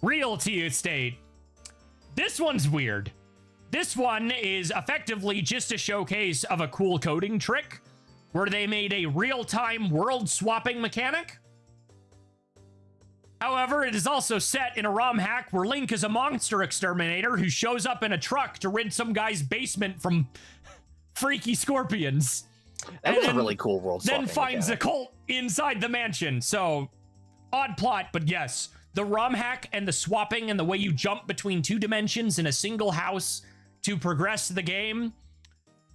Realty Estate. This one's weird. This one is effectively just a showcase of a cool coding trick where they made a real-time world swapping mechanic. However, it is also set in a ROM hack where Link is a monster exterminator who shows up in a truck to rid some guy's basement from freaky scorpions. That was a really cool world swapping Then finds a cult inside the mansion. So, odd plot, but yes. The ROM hack and the swapping and the way you jump between two dimensions in a single house to progress the game.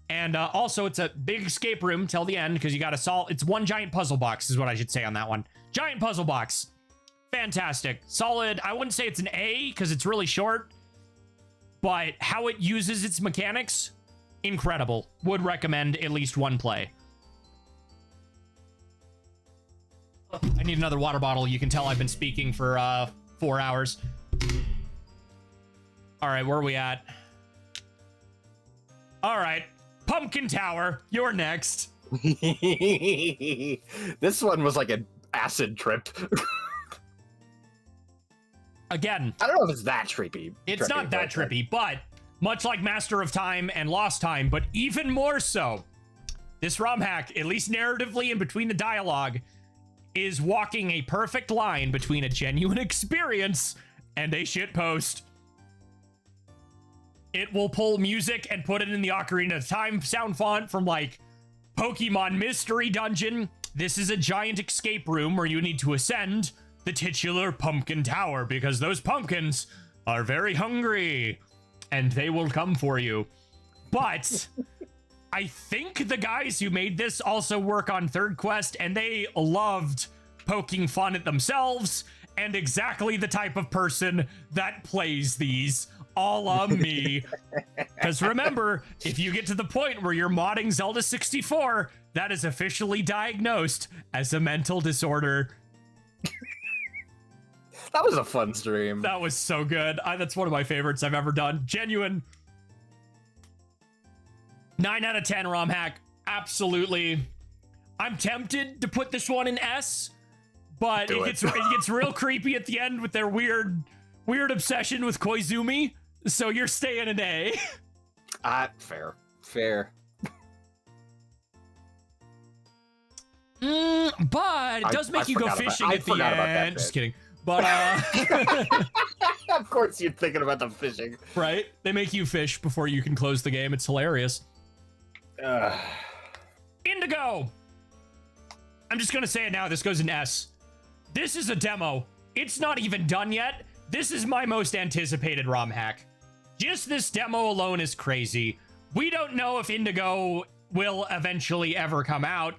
And also, it's a big escape room till the end because you got to solve. It's one giant puzzle box is what I should say on that one. Giant puzzle box. Fantastic. Solid. I wouldn't say it's an A because it's really short. But how it uses its mechanics, incredible. Would recommend at least one play. I need another water bottle. You can tell I've been speaking for 4 hours. All right, where are we at? All right, Pumpkin Tower, you're next. This one was like an acid trip. Again, I don't know if it's that trippy. it's not that trippy, but much like Master of Time and Lost Time, but even more so, this ROM hack, at least narratively and between the dialogue, is walking a perfect line between a genuine experience and a shitpost. It will pull music and put it in the Ocarina of Time sound font from like Pokemon Mystery Dungeon. This is a giant escape room where you need to ascend the titular pumpkin tower because those pumpkins are very hungry and they will come for you. But I think the guys who made this also work on Third Quest, and they loved poking fun at themselves and exactly the type of person that plays these, a la me. Because remember, if you get to the point where you're modding Zelda 64, that is officially diagnosed as a mental disorder. That was a fun stream. That was so good. That's one of my favorites I've ever done. Genuine. 9 out of 10 ROM hack. Absolutely. I'm tempted to put this one in S, but it gets real creepy at the end with their weird obsession with Koizumi. So you're staying an A. Fair. But it does make you go fishing at the end. Just kidding. But of course you're thinking about the fishing. Right? They make you fish before you can close the game. It's hilarious. Indigo! I'm just gonna say it now. This goes in S. This is a demo. It's not even done yet. This is my most anticipated ROM hack. Just this demo alone is crazy. We don't know if Indigo will eventually ever come out.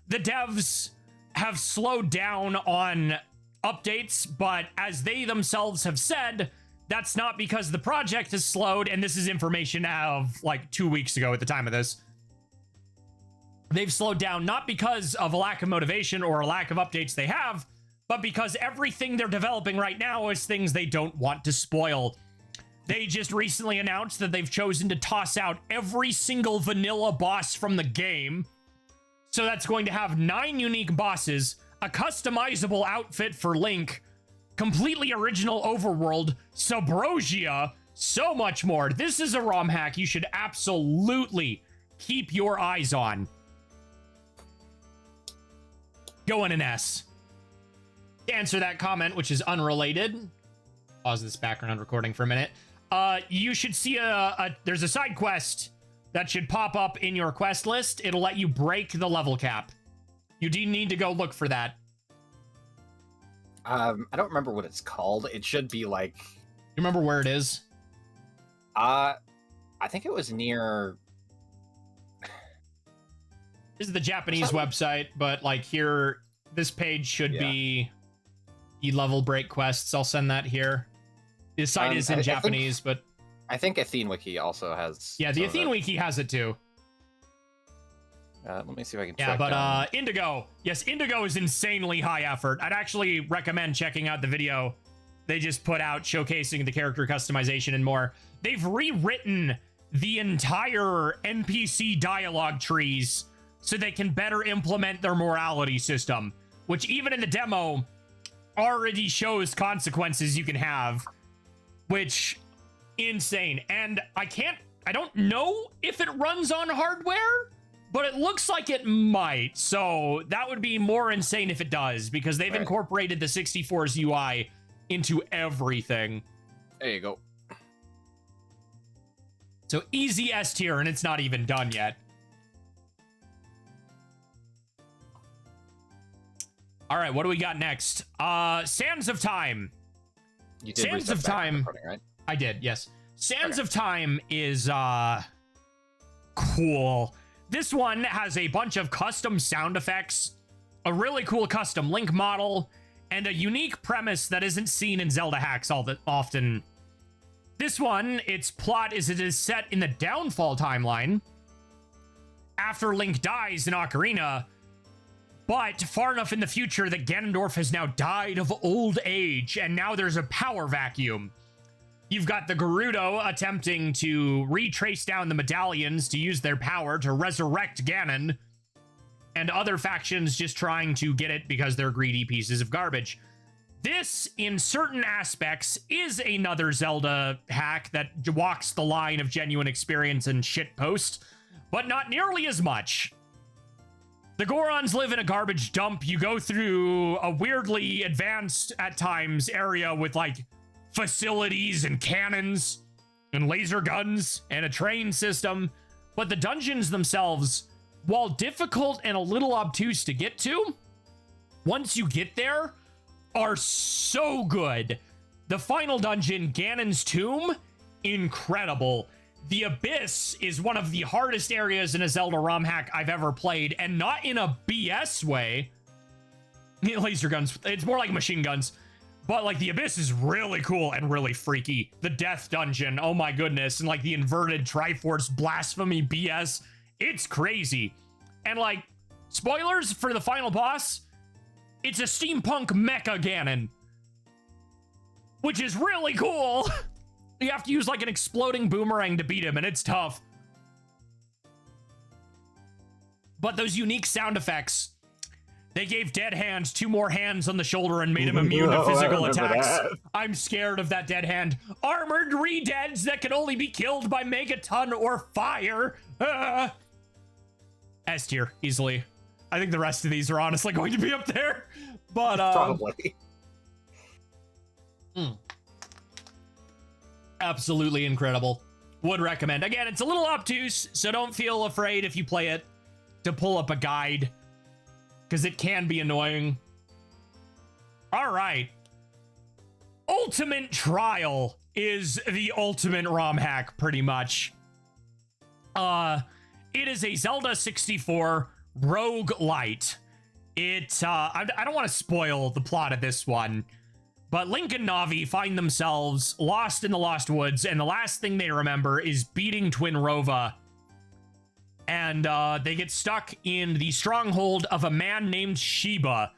The devs have slowed down on updates, but as they themselves have said, that's not because the project has slowed, and this is information of like 2 weeks ago at the time of this. They've slowed down not because of a lack of motivation or a lack of updates they have, but because everything they're developing right now is things they don't want to spoil. They just recently announced that they've chosen to toss out every single vanilla boss from the game. So that's going to have 9 unique bosses, a customizable outfit for Link, completely original overworld, Subrosia, so much more. This is a ROM hack you should absolutely keep your eyes on. Go in an S. To answer that comment, which is unrelated, pause this background recording for a minute. You should see there's a side quest that should pop up in your quest list. It'll let you break the level cap. You do need to go look for that. I don't remember what it's called. It should be like... You remember where it is? I think it was near... This is the Japanese website, but like here, this page should be E-level break quests. I'll send that here. The site is in Japanese, but... I think Athene Wiki also has... Yeah, the Athene Wiki has it too. Let me see if I can check. Yeah, but Indigo. Yes, Indigo is insanely high effort. I'd actually recommend checking out the video they just put out showcasing the character customization and more. They've rewritten the entire NPC dialogue trees so they can better implement their morality system, which even in the demo already shows consequences you can have, which insane. And I don't know if it runs on hardware, but it looks like it might. So that would be more insane if it does, because they've incorporated the 64's UI into everything. There you go. So easy S tier, and it's not even done yet. All right, what do we got next? Sands of Time. You did Sands of Time, right? I did, yes. Sands of Time is cool. This one has a bunch of custom sound effects, a really cool custom Link model, and a unique premise that isn't seen in Zelda hacks all that often. This one, its plot is it is set in the Downfall timeline after Link dies in Ocarina, but far enough in the future that Ganondorf has now died of old age, and now there's a power vacuum. You've got the Gerudo attempting to retrace down the medallions to use their power to resurrect Ganon, and other factions just trying to get it because they're greedy pieces of garbage. This, in certain aspects, is another Zelda hack that walks the line of genuine experience and shitpost, but not nearly as much. The Gorons live in a garbage dump. You go through a weirdly advanced, at times, area with, like, facilities and cannons and laser guns and a train system. But the dungeons themselves, while difficult and a little obtuse to get to, once you get there, are so good. The final dungeon, Ganon's Tomb, incredible. The Abyss is one of the hardest areas in a Zelda ROM hack I've ever played, and not in a BS way. Laser guns, it's more like machine guns. But, like, the Abyss is really cool and really freaky. The Death Dungeon, oh my goodness. And, like, the inverted Triforce blasphemy BS. It's crazy. And, like, spoilers for the final boss, it's a steampunk mecha Ganon, which is really cool. You have to use, like, an exploding boomerang to beat him, and it's tough. But those unique sound effects, they gave Dead Hand 2 more hands on the shoulder and made him immune to physical attacks. I'm scared of that Dead Hand. Armored re-deads that can only be killed by Megaton or fire. S tier, easily. I think the rest of these are honestly going to be up there. But, Probably. Absolutely incredible. Would recommend. Again, it's a little obtuse, so don't feel afraid if you play it to pull up a guide, because it can be annoying. All right. Ultimate Trial is the ultimate ROM hack, pretty much. It is a Zelda 64 roguelite. I don't want to spoil the plot of this one, but Link and Navi find themselves lost in the Lost Woods, and the last thing they remember is beating Twinrova. And they get stuck in the stronghold of a man named Sheba,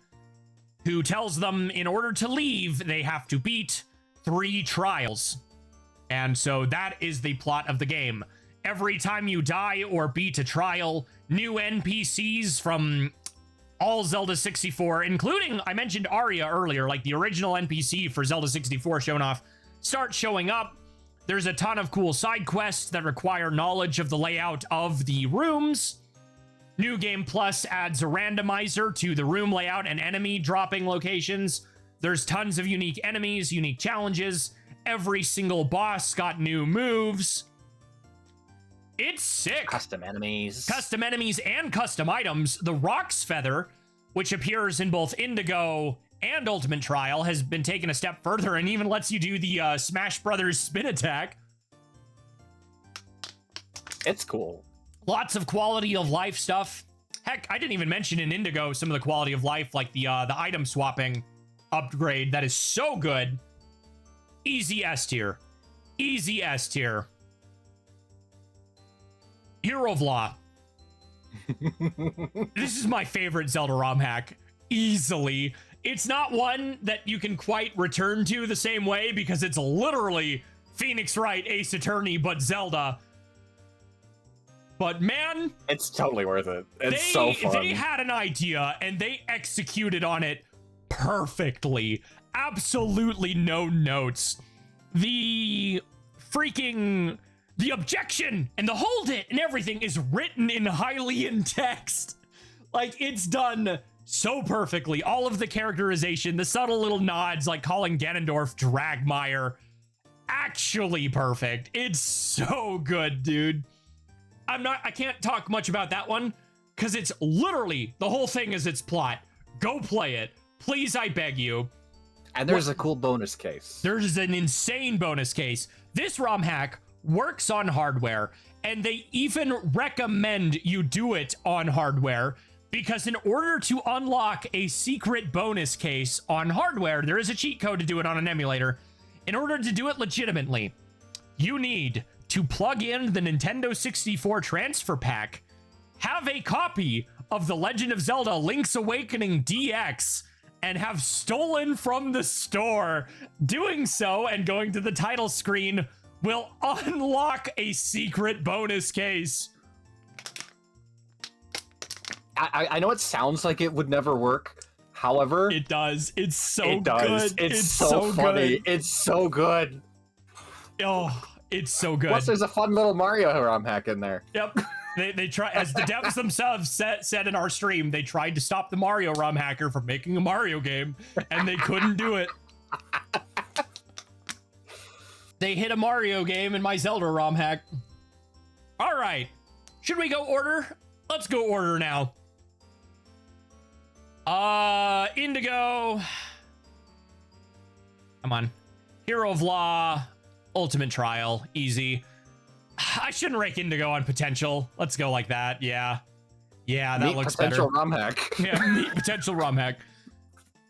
who tells them in order to leave, they have to beat 3 trials. And so that is the plot of the game. Every time you die or beat a trial, new NPCs from all Zelda 64, including, I mentioned Aria earlier, like the original NPC for Zelda 64 shown off, start showing up. There's a ton of cool side quests that require knowledge of the layout of the rooms. New Game Plus adds a randomizer to the room layout and enemy dropping locations. There's tons of unique enemies, unique challenges. Every single boss got new moves. It's sick. Custom enemies. Custom enemies and custom items. The Rock's Feather, which appears in both Indigo and Ultimate Trial, has been taken a step further and even lets you do the Smash Brothers spin attack. It's cool. Lots of quality of life stuff. Heck, I didn't even mention in Indigo some of the quality of life, like the item swapping upgrade that is so good. Easy S tier. Easy S tier. Hero of Law. This is my favorite Zelda ROM hack. Easily. It's not one that you can quite return to the same way because it's literally Phoenix Wright Ace Attorney, but Zelda. But man, it's totally worth it. It's so fun. They had an idea and they executed on it perfectly. Absolutely no notes. The objection and the hold it and everything is written in Hylian text. Like, it's done so perfectly. All of the characterization, the subtle little nods, like calling Ganondorf Dragmire, actually perfect. It's so good, dude. I can't talk much about that one because it's literally the whole thing is its plot. Go play it. Please, I beg you. And there's a cool bonus case. There's an insane bonus case. This ROM hack works on hardware, and they even recommend you do it on hardware because in order to unlock a secret bonus case on hardware, there is a cheat code to do it on an emulator. In order to do it legitimately, you need to plug in the Nintendo 64 transfer pack, have a copy of The Legend of Zelda Link's Awakening DX, and have stolen from the store. Doing so and going to the title screen will unlock a secret bonus case. I know it sounds like it would never work. However, It does. It's so it does. good. It's so funny. good. It's so good. Oh, it's so good. Plus, there's a fun little Mario ROM hack in there. Yep. They try, as the devs themselves said in our stream, they tried to stop the Mario ROM hacker from making a Mario game, and they couldn't do it. They hit a Mario game in my Zelda ROM hack. All right. Should we go order? Let's go order now. Indigo. Come on. Hero of Law. Ultimate Trial. Easy. I shouldn't rank Indigo on potential. Let's go like that. Yeah. Yeah, that looks potential better. ROM hack. Yeah, neat potential ROM hack.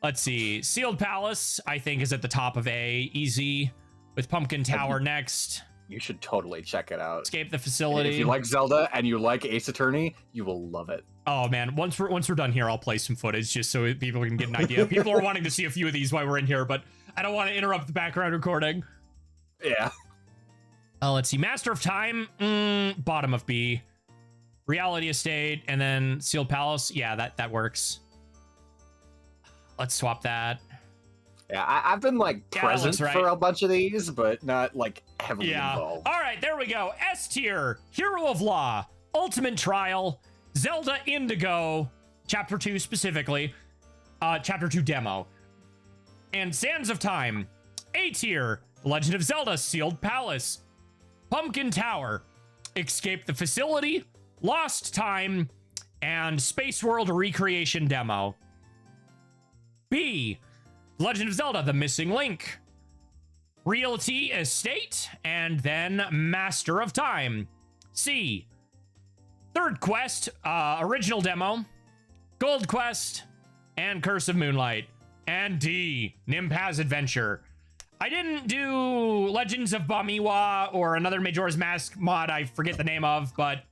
Let's see. Sealed Palace, I think, is at the top of A. Easy. With Pumpkin Tower next. You should totally check it out. Escape the Facility. If you like Zelda and you like Ace Attorney, you will love it. Oh man, once we're done here, I'll play some footage just so people can get an idea. People are wanting to see a few of these while we're in here, but I don't want to interrupt the background recording. Yeah. Let's see. Master of Time, bottom of B. Reality Estate, and then Sealed Palace. Yeah, that works. Let's swap that. Yeah, I've been like present right. for a bunch of these, but not like heavily involved. All right, there we go. S tier, Hero of Law, Ultimate Trial, Zelda Indigo, Chapter 2 specifically, Chapter 2 demo, and Sands of Time. A tier, The Legend of Zelda Sealed Palace, Pumpkin Tower, Escape the Facility, Lost Time, and Space World Recreation Demo. B, Legend of Zelda The Missing Link, Realty Estate, and then Master of Time. C, Third Quest, Original Demo, Gold Quest, and Curse of Moonlight. And D, Nimpaz Adventure. I didn't do Legends of Bamiwa or another Majora's Mask mod I forget the name of, but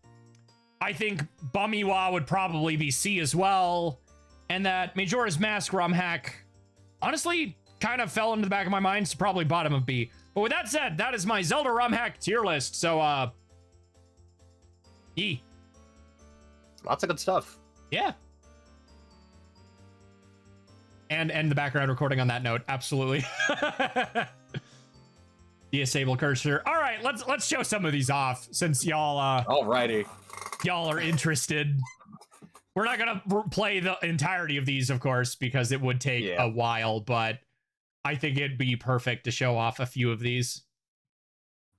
I think Bamiwa would probably be C as well. And that Majora's Mask ROM hack, honestly, kind of fell into the back of my mind, so probably bottom of B. But with that said, that is my Zelda ROM hack tier list. So, E. Lots of good stuff. Yeah. And the background recording on that note, absolutely. Disable cursor. All right, let's show some of these off since y'all alrighty. Y'all are interested. We're not gonna play the entirety of these, of course, because it would take a while, but I think it'd be perfect to show off a few of these.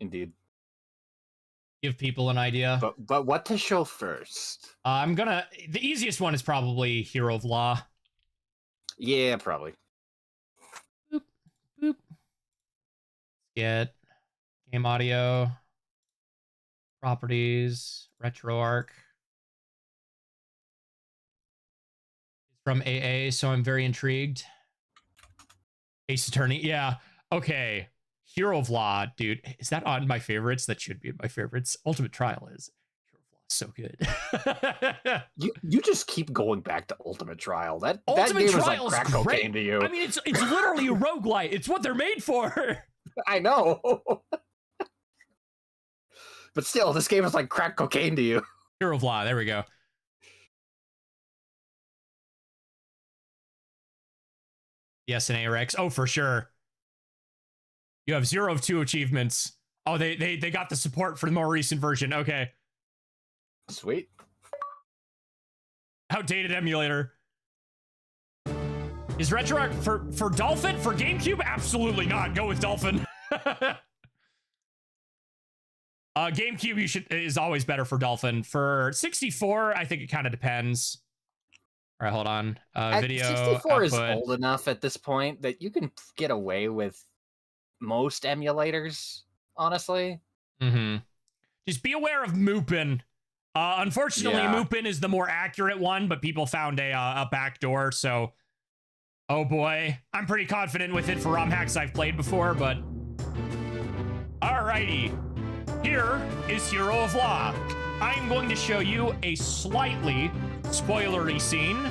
Indeed. Give people an idea. But what to show first? The easiest one is probably Hero of Law. Yeah, probably. Boop, boop. Get game audio, properties, RetroArch. It's from AA, so I'm very intrigued. Ace Attorney, yeah. Okay. Hero of Law, dude. Is that on my favorites? That should be in my favorites. Ultimate Trial is. So good. you just keep going back to Ultimate Trial. That Ultimate game Trial is like crack cocaine to you. I mean, it's literally a roguelite. It's what they're made for. I know. But still, this game is like crack cocaine to you. Hero of Law, there we go. Yes, an ARX. Oh, for sure. You have 0 of 2 achievements. Oh, they got the support for the more recent version. Okay. Sweet. Outdated emulator. Is RetroArch for Dolphin? For GameCube? Absolutely not. Go with Dolphin. GameCube is always better for Dolphin. For 64, I think it kind of depends. All right, hold on. Video 64 output. is old enough at this point that you can get away with most emulators, honestly. Mm-hmm. Just be aware of Moopin. Unfortunately, Moopin is the more accurate one, but people found a backdoor, so... Oh boy. I'm pretty confident with it for ROM hacks I've played before, but... Alrighty. Here is Hero of Law. I'm going to show you a slightly spoilery scene,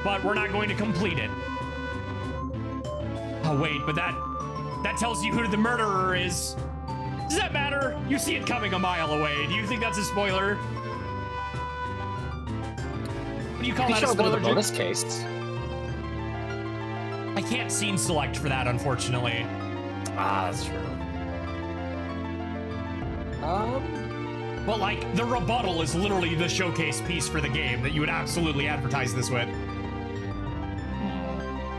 but we're not going to complete it. Oh wait, but that tells you who the murderer is. Does that matter? You see it coming a mile away. Do you think that's a spoiler? What do you call that a spoiler? Bonus case. I can't scene select for that, unfortunately. Ah, that's true. But like, the rebuttal is literally the showcase piece for the game that you would absolutely advertise this with.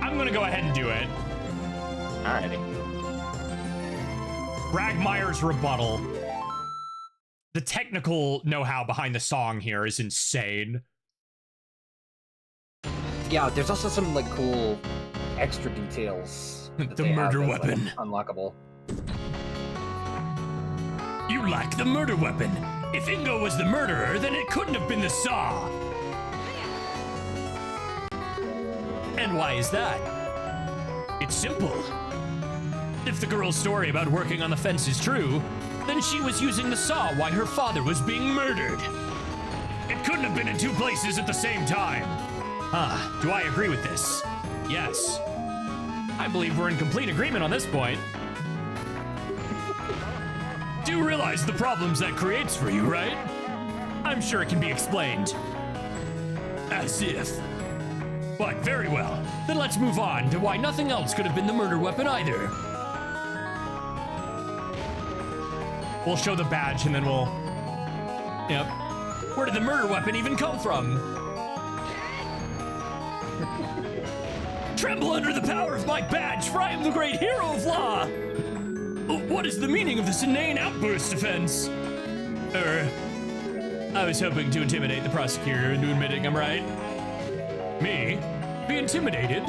I'm gonna go ahead and do it. Alrighty. Bragmeyer's rebuttal. The technical know-how behind the song here is insane. Yeah, there's also some like cool extra details. The murder weapon. Unlockable. You lack the murder weapon. If Ingo was the murderer, then it couldn't have been the saw. And why is that? It's simple. If the girl's story about working on the fence is true, then she was using the saw while her father was being murdered. It couldn't have been in two places at the same time. Do I agree with this? Yes. I believe we're in complete agreement on this point. Do you realize the problems that creates for you, right? I'm sure it can be explained. As if. But very well. Then let's move on to why nothing else could have been the murder weapon either. We'll show the badge and then we'll... Yep. Where did the murder weapon even come from? Tremble under the power of my badge, for I am the great hero of law! What is the meaning of this inane outburst, defense? I was hoping to intimidate the prosecutor into admitting I'm right. Me? Be intimidated?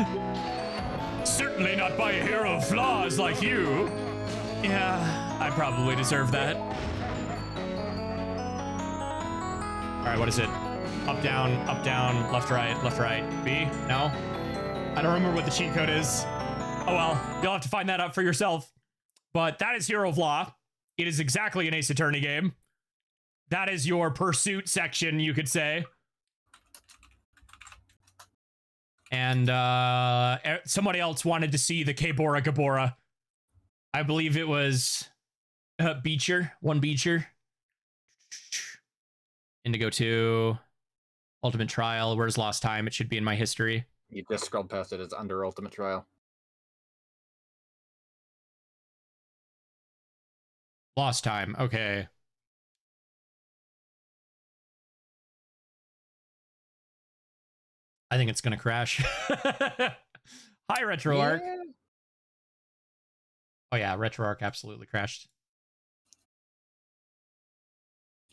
Certainly not by a hero of flaws like you. Yeah, I probably deserve that. Alright, what is it? Up, down, left, right. B? No? I don't remember what the cheat code is. Oh well, you'll have to find that out for yourself. But that is Hero of Law. It is exactly an Ace Attorney game. That is your pursuit section, you could say. And somebody else wanted to see the K-Bora Gabora. I believe it was Beecher. One Beecher. Indigo 2. Ultimate Trial. Where's Lost Time? It should be in my history. You just scrolled past it. It's under Ultimate Trial. Lost Time. Okay. I think it's gonna crash. Hi, RetroArch. Yeah. Oh yeah, RetroArch absolutely crashed.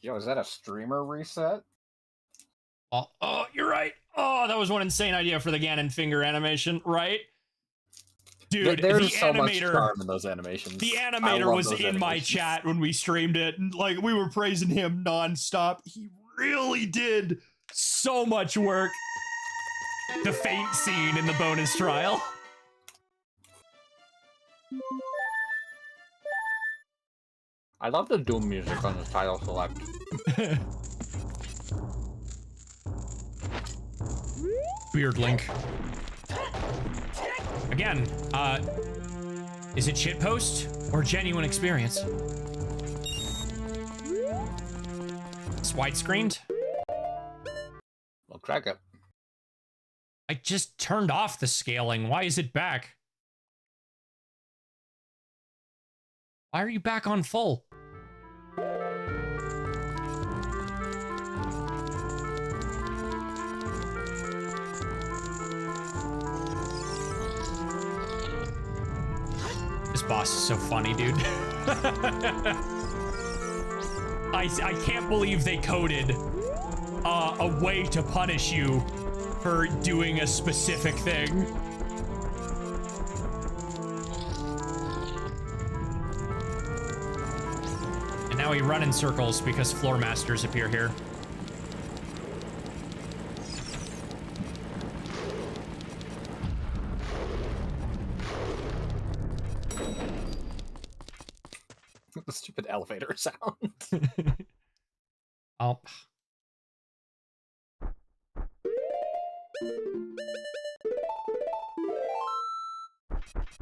Yo, is that a streamer reset? Oh, you're right. Oh, that was one insane idea for the Ganon finger animation, right? Dude, There's the so animator, much charm in those animations. The I animator love was those in my animations. chat when we streamed it, and like we were praising him nonstop. He really did so much work. The faint scene in the bonus trial. I love the Doom music on the title select. Weird Link. Again, is it shitpost or genuine experience? It's widescreened? We'll crack it. I just turned off the scaling. Why is it back? Why are you back on full? This boss is so funny, dude. I can't believe they coded a way to punish you for doing a specific thing. And now we run in circles because floor masters appear here. The stupid elevator sound. Oh.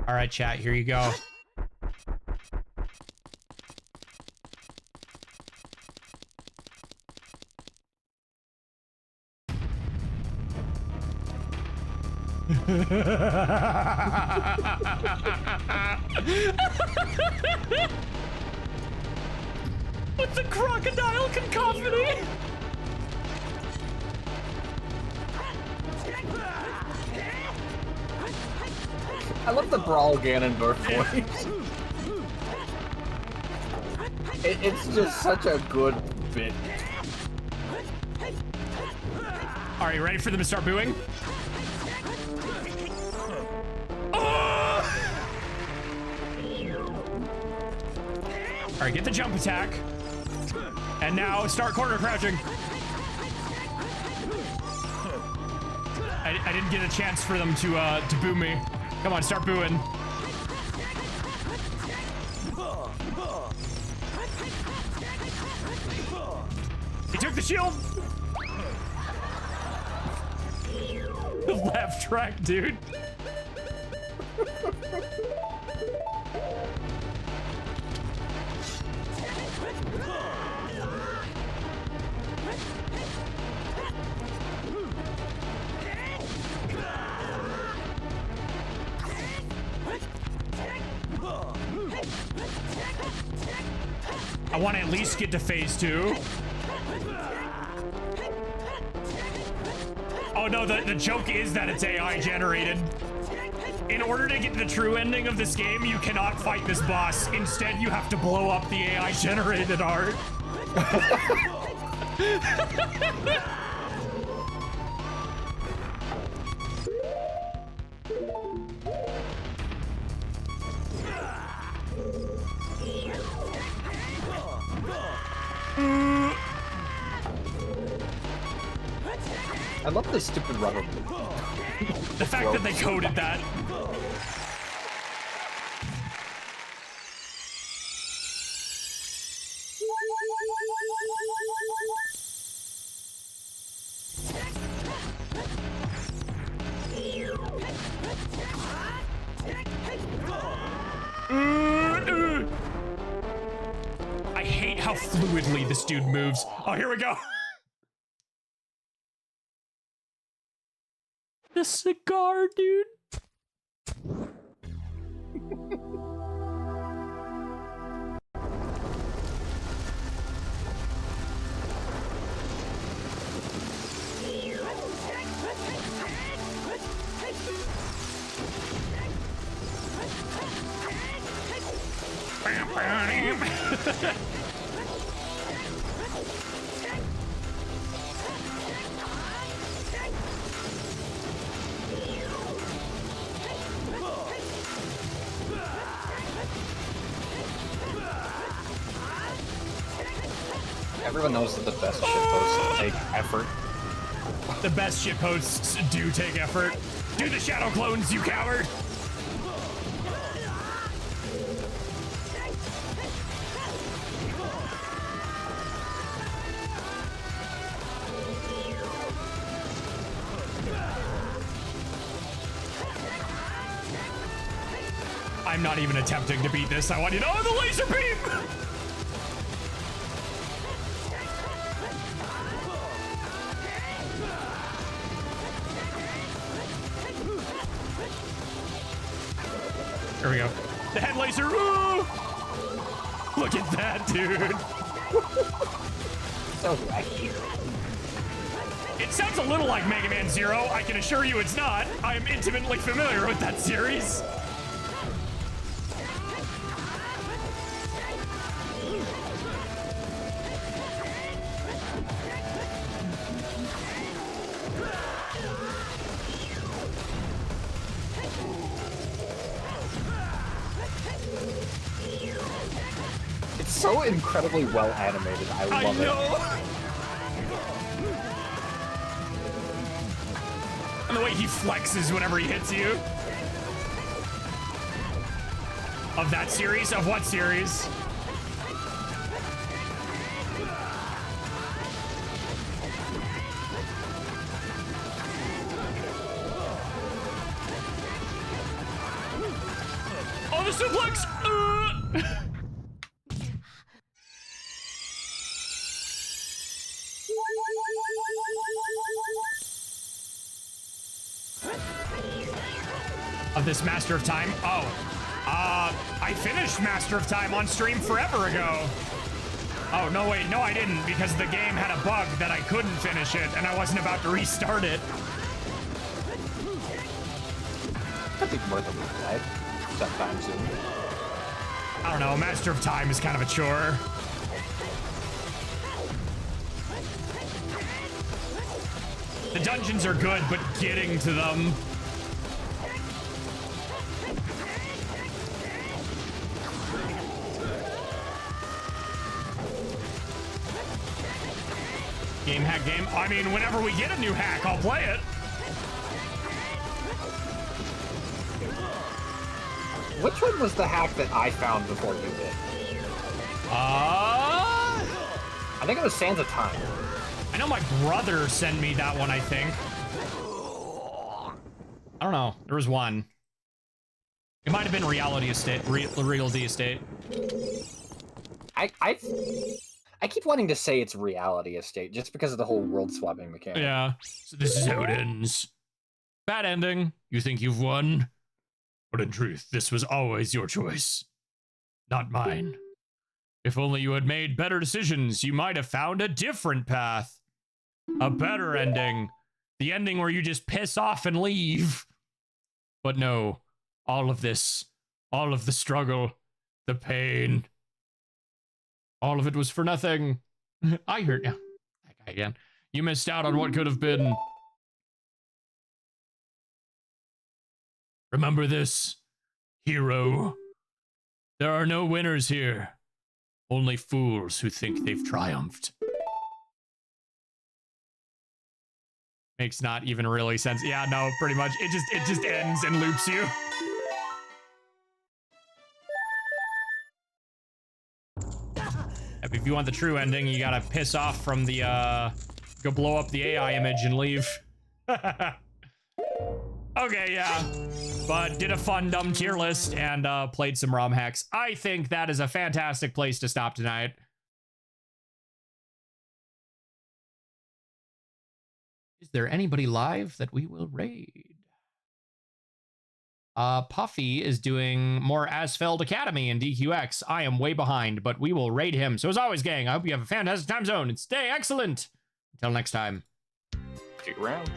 All right, chat, here you go. With the crocodile cacophony. I love the Brawl Ganondorf voice. It's just such a good bit. Are you ready for them to start booing? Oh! All right, get the jump attack. And now start corner crouching. I didn't get a chance for them to boo me. Come on, start booing. He took the shield. The left track, dude. I want to at least get to phase 2. Oh no, the joke is that it's AI generated. In order to get the true ending of this game, you cannot fight this boss. Instead, you have to blow up the AI generated art. I love this stupid rubber. The fact that they coded that. I hate how fluidly this dude moves. Oh, here we go. The cigar, dude. Everyone knows that the best shitposts take effort. The best shitposts do take effort. Do the shadow clones, you coward! I'm not even attempting to beat this. I want you to know the laser beam! There we go. The head laser. Ooh! Look at that, dude. So wacky. It sounds a little like Mega Man Zero. I can assure you it's not. I am intimately familiar with that series. It's so incredibly well animated. I love it. And the way he flexes whenever he hits you. Of that series? Of what series? Oh, the suplex! of this Master of Time. Oh, I finished Master of Time on stream forever ago. Oh, no, wait, no, I didn't, because the game had a bug that I couldn't finish it, and I wasn't about to restart it. Could be worth a replay sometime soon. I don't know, Master of Time is kind of a chore. The dungeons are good, but getting to them. Game hack game. I mean, whenever we get a new hack, I'll play it. Which one was the hack that I found before you did? I think it was Sands of Time. I know my brother sent me that one, I think. I don't know. There was one. It might have been Reality Estate. Realty Estate. I keep wanting to say it's Reality Estate just because of the whole world swapping mechanic. Yeah. So this is how it ends. Bad ending. You think you've won? But in truth, this was always your choice. Not mine. If only you had made better decisions, you might have found a different path. A better ending. The ending where you just piss off and leave. But no. All of this. All of the struggle. The pain. All of it was for nothing. I heard you. That guy again. You missed out on what could have been. Remember this, hero. There are no winners here. Only fools who think they've triumphed. Makes not even really sense. Yeah, no, pretty much. It just ends and loops you. If you want the true ending, you gotta piss off from the, go blow up the AI image and leave. Okay, yeah. But did a fun, dumb tier list and, played some ROM hacks. I think that is a fantastic place to stop tonight. Is there anybody live that we will raid? Puffy is doing more Asphalt Academy in DQX. I am way behind, but we will raid him. So as always, gang, I hope you have a fantastic time zone and stay excellent. Until next time. Stick around.